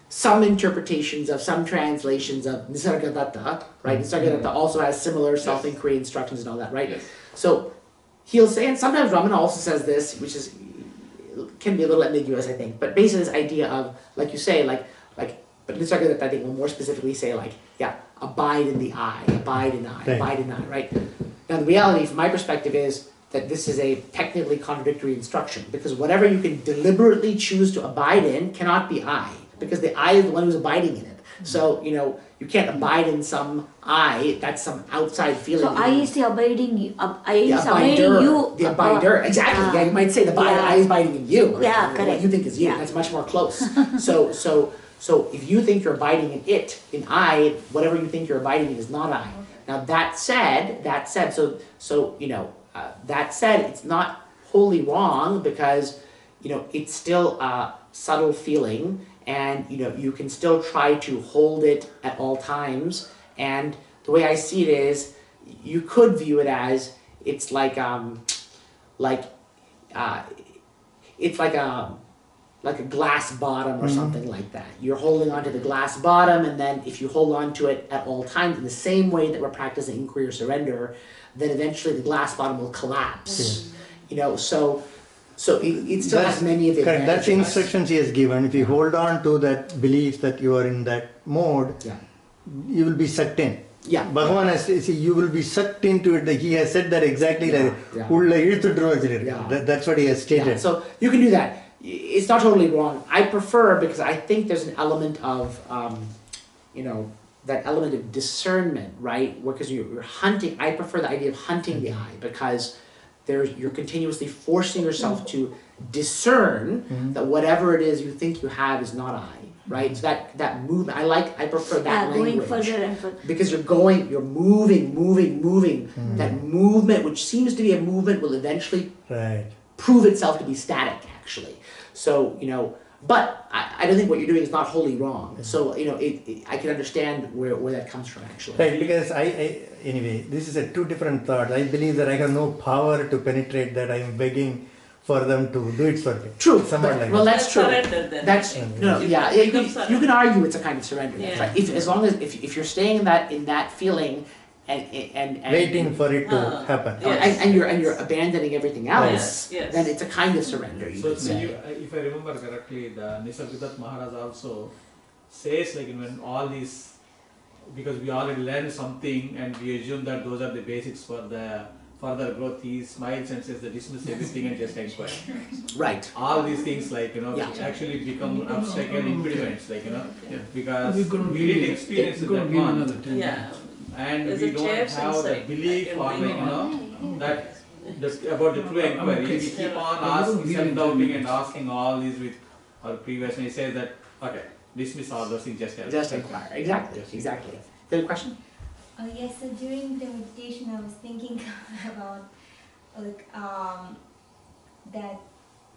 some interpretations of some translations of Nisargadatta, right? Nisargadatta also has similar self-inquiry instructions and all that, right? Yes. So he'll say, and sometimes Ramana also says this, which is can be a little ambiguous, I think, but basically this idea of, like you say, but Nisargadatta I think will more specifically say abide in the I, abide in I, Right. abide in I, right? Now the reality from my perspective is that this is a technically contradictory instruction, because whatever you can deliberately choose to abide in cannot be I, because the I is the one who's abiding in it. So, you can't abide in some I, that's some outside feeling. So I is the abiding you. I The is abiding you. The abider, exactly. Yeah, you might say the I is abiding in you. Yeah, What correct. you think is you. Yeah. That's much more close. So if you think you're abiding in it, in I, whatever you think you're abiding in is not I. Now that said, it's not wholly wrong, because it's still a subtle feeling, and you can still try to hold it at all times. And the way I see it is, you could view it as it's like a glass bottom or something like that. You're holding onto the glass bottom, and then if you hold on to it at all times in the same way that we're practicing inquiry or surrender, then eventually the glass bottom will collapse. So it still has many of the Correct. That's the advantages. instructions he has given. If you hold on to that belief that you are in that mode, you will be sucked in. Yeah. Bhagavan has you will be sucked into it. He has said that exactly. Yeah. That's what he has stated. Yeah, so you can do that. It's not totally wrong. I prefer, because I think there's an element of, that element of discernment, right? Because you're hunting. I prefer the idea of hunting the eye, because you're continuously forcing yourself to discern that whatever it is you think you have is not I, right? So that movement, I prefer that language. Going further and further. Because you're moving. That movement, which seems to be a movement, will eventually prove itself to be static, actually. So, but I don't think what you're doing is not wholly wrong. So, I can understand where that comes from, actually. Right, because anyway, this is a two different thoughts. I believe that I have no power to penetrate that. I am begging for them to do it for me. True. Well, that's true. Surrender then. That's you can argue it's a kind of surrender. Yeah. Right? If you're staying in that feeling and waiting for it to happen. and you're abandoning everything else, Yes. then it's a kind of surrender. You could say. If I remember correctly, the Nisargadatta Maharaj also says, when all these because we already learned something and we assume that those are the basics for the further growth. He smiles and says that dismiss everything and just inquire. Right. All these things, like, actually become obstacle impediments, like, because we didn't experience it that month. Yeah. And There's we a don't chairs have the inside. belief or, like, that about the true inquiry. We keep on asking, self-doubting and asking all these with our previous, and he says that, okay, dismiss all those things, just inquire. Exactly, exactly. Good question? Yes, so during the meditation I was thinking about like that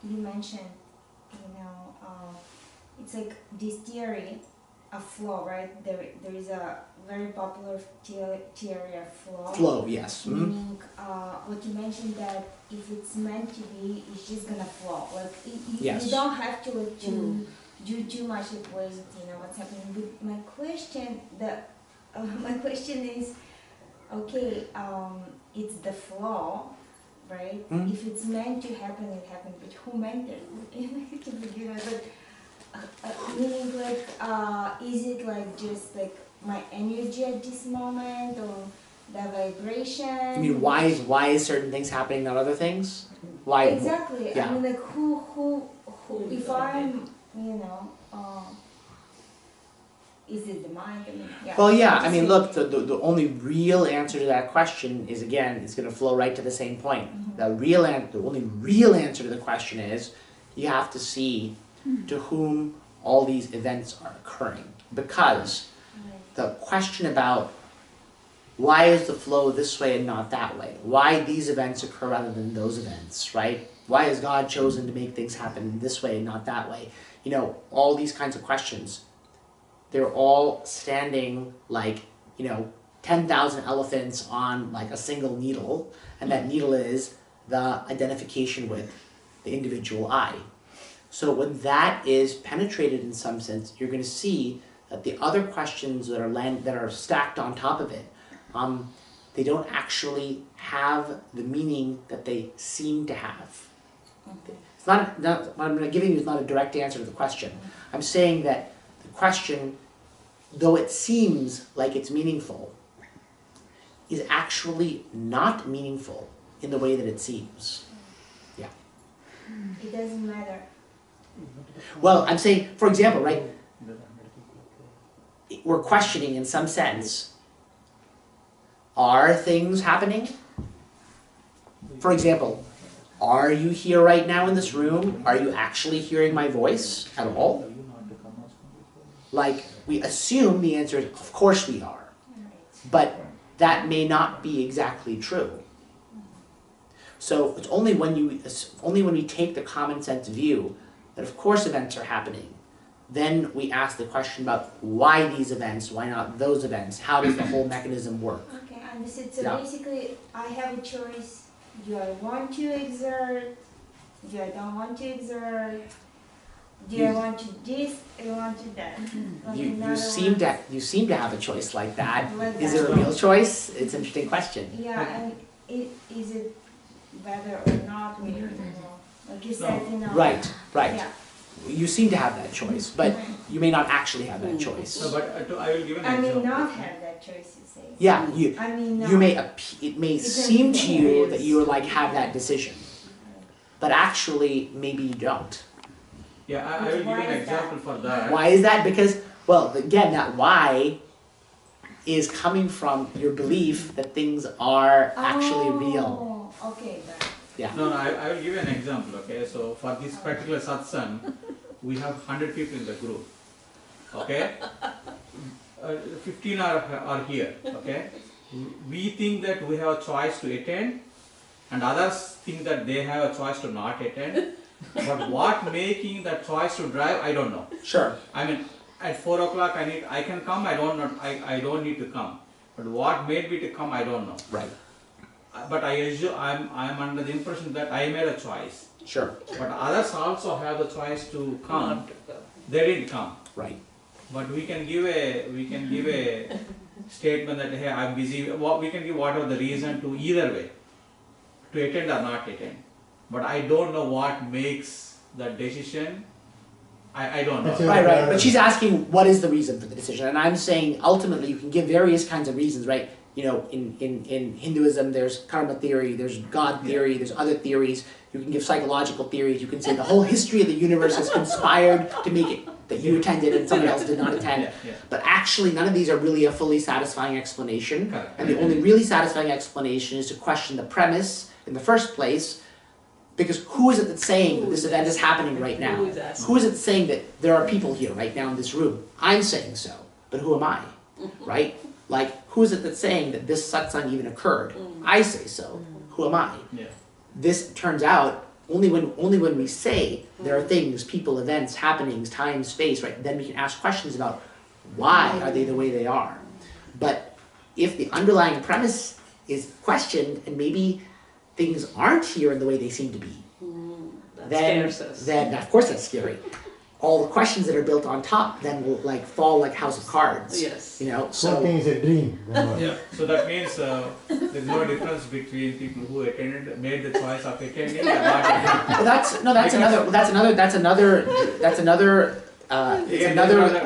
you mentioned, it's like this theory of flow, right? There is a very popular theory of flow. Flow, yes. Meaning, what you mentioned that if it's meant to be, it's just gonna flow. Like you don't have to do too much of what's happening. But my question is, okay, it's the flow, right? If it's meant to happen, it happens. But who meant it to begin with? Meaning, like, is it like just like my energy at this moment, or the vibration? You mean why is certain things happening, not other things? Why? Exactly. Yeah. I mean, like, who if I'm, is it the mind? I mean, yeah. Well, yeah. I mean, look, the only real answer to that question is, again, it's going to flow right to the same point. The only real answer to the question is, you have to see to whom all these events are occurring. Because the question about why is the flow this way and not that way? Why these events occur rather than those events, right? Why has God chosen to make things happen this way and not that way? All these kinds of questions, they're all standing like, 10,000 elephants on like a single needle, and that needle is the identification with the individual I. So when that is penetrated in some sense, you're going to see that the other questions that are stacked on top of it, they don't actually have the meaning that they seem to have. It's not what I'm giving you is not a direct answer to the question. I'm saying that the question, though it seems like it's meaningful, is actually not meaningful in the way that it seems. Yeah. It doesn't matter. Well, I'm saying, for example, right, we're questioning in some sense, are things happening? For example, are you here right now in this room? Are you actually hearing my voice at all? Like, we assume the answer is, of course we are. But that may not be exactly true. So it's only when we take the common sense view that of course events are happening, then we ask the question about why these events, why not those events, how does the whole mechanism work? Okay, understood. So basically, I have a choice. Do I want to exert? Do I don't want to exert? Do I want to this? Do I want to that? You seem to have a choice like that. Like Is that. there a real choice? It's an interesting question. Yeah, and is it better or not? Like you said, Right. Yeah. You seem to have that choice, but you may not actually have that choice. No, but I will give an I example. may not have that choice, you say. Yeah, it may It seem to you depends. that you have that decision, but actually maybe you don't. Yeah, I will give an example for that. Why is that? Because, well, again, that why is coming from your belief that things are actually real. Okay, then. Yeah. No, I will give you an example, okay? So for this particular satsang, we have 100 people in the group, okay? 15 are here, okay? We think that we have a choice to attend, and others think that they have a choice to not attend. But what making that choice to drive, I don't know. Sure. I mean, at 4 o'clock I can come, I don't need to come. But what made me to come, I don't know. Right. But I'm under the impression that I made a choice. Sure. But others also have the choice to come. They didn't come. Right. But we can give a statement that, hey, I'm busy. We can give whatever the reason to either way, to attend or not attend. But I don't know what makes that decision I don't know. That's it. Right. But she's asking what is the reason for the decision, and I'm saying ultimately you can give various kinds of reasons, right? You know, in Hinduism, there's karma theory, there's God theory, there's other theories. You can give psychological theories. You can say the whole history of the universe has conspired to make it that you attended and someone else did not attend. But actually, none of these are really a fully satisfying explanation. And the only really satisfying explanation is to question the premise in the first place. Because who is it that's saying that this event is happening right now? Who is it saying that there are people here right now in this room? I'm saying so, but who am I? Right? Like, who is it that's saying that this satsang even occurred? I say so. Who am I? This turns out only when we say there are things, people, events, happenings, time, space, right? Then we can ask questions about why are they the way they are. But if the underlying premise is questioned and maybe things aren't here in the way they seem to be, then of course that's scary. All the questions that are built on top then will like fall like house of cards. Yes. You know. So something is a dream. So that means there's no difference between people who attended, made the choice of attending and not attending. Well, that's another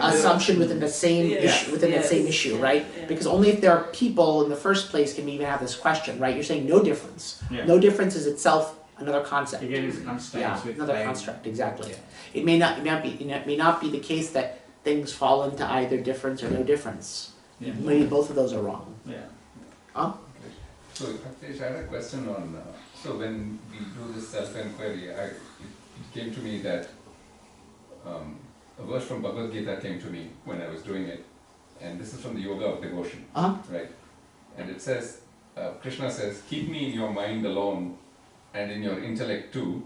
assumption within the same issue, the same issue, right? Because only if there are people in the first place can we even have this question, right? You're saying no difference. No difference is itself another concept. Again, it's constraints with another time. construct, exactly. It may not be the case that things fall into either difference or no difference. Maybe both of those are wrong. So Akilesh, I had a question on, so when we do this self-inquiry, it came to me that a verse from Bhagavad Gita came to me when I was doing it, and this is from the Yoga of Devotion, right? And it says, Krishna says, keep me in your mind alone and in your intellect too.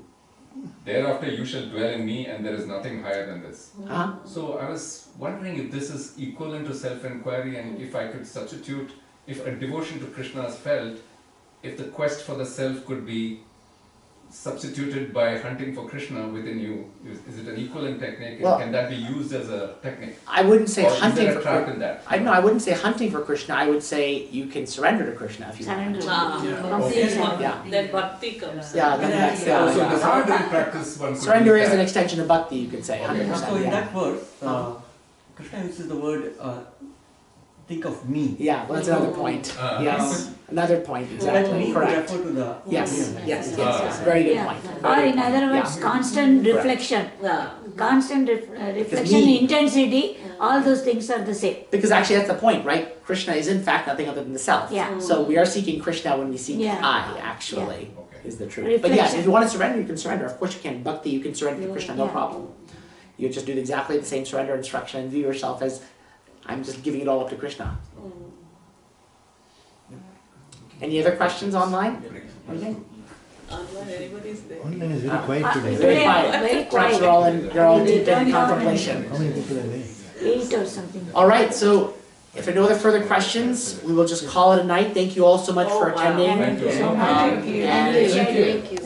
Thereafter you shall dwell in me and there is nothing higher than this. So I was wondering if this is equivalent to self-inquiry, and if I could substitute, if a devotion to Krishna is felt, if the quest for the self could be substituted by hunting for Krishna within you, is it an equivalent technique? Well, can that be used as a technique? I wouldn't say or hunting is there for a trap in that? I wouldn't say hunting for Krishna. I would say you can surrender to Krishna if you want. Then bhakti comes. So the surrendering practice one could surrender use is an that. extension of bhakti, you could say, 100%. So in that verse, Krishna uses the word think of me. Yeah, well, that's another point. Yes, another point, So that exactly, me could correct. refer to the Yes, very good point. Or in other words, constant reflection. Constant reflection, me- intensity, all those things are the same. Because actually that's the point, right? Krishna is in fact nothing other than the self. Yeah. So we are seeking Krishna when we seek Yeah. I, actually, is the truth. Reflection. But yes, if you want to surrender, you can surrender. Of course you can. Bhakti, you can surrender to Krishna, no Yeah. problem. You just do exactly the same surrender instruction and view yourself as, I'm just giving it all up to Krishna. Any other questions online? Anything? Online, anybody's there. Online is very quiet today. Very quiet. Very Perhaps quiet. you're all deep in Don't know contemplation. How many people are there? 8 or something. All right, so if there are no other further questions, we will just call it a night. Thank you all so much for attending. Thank you so much. And- Thank you.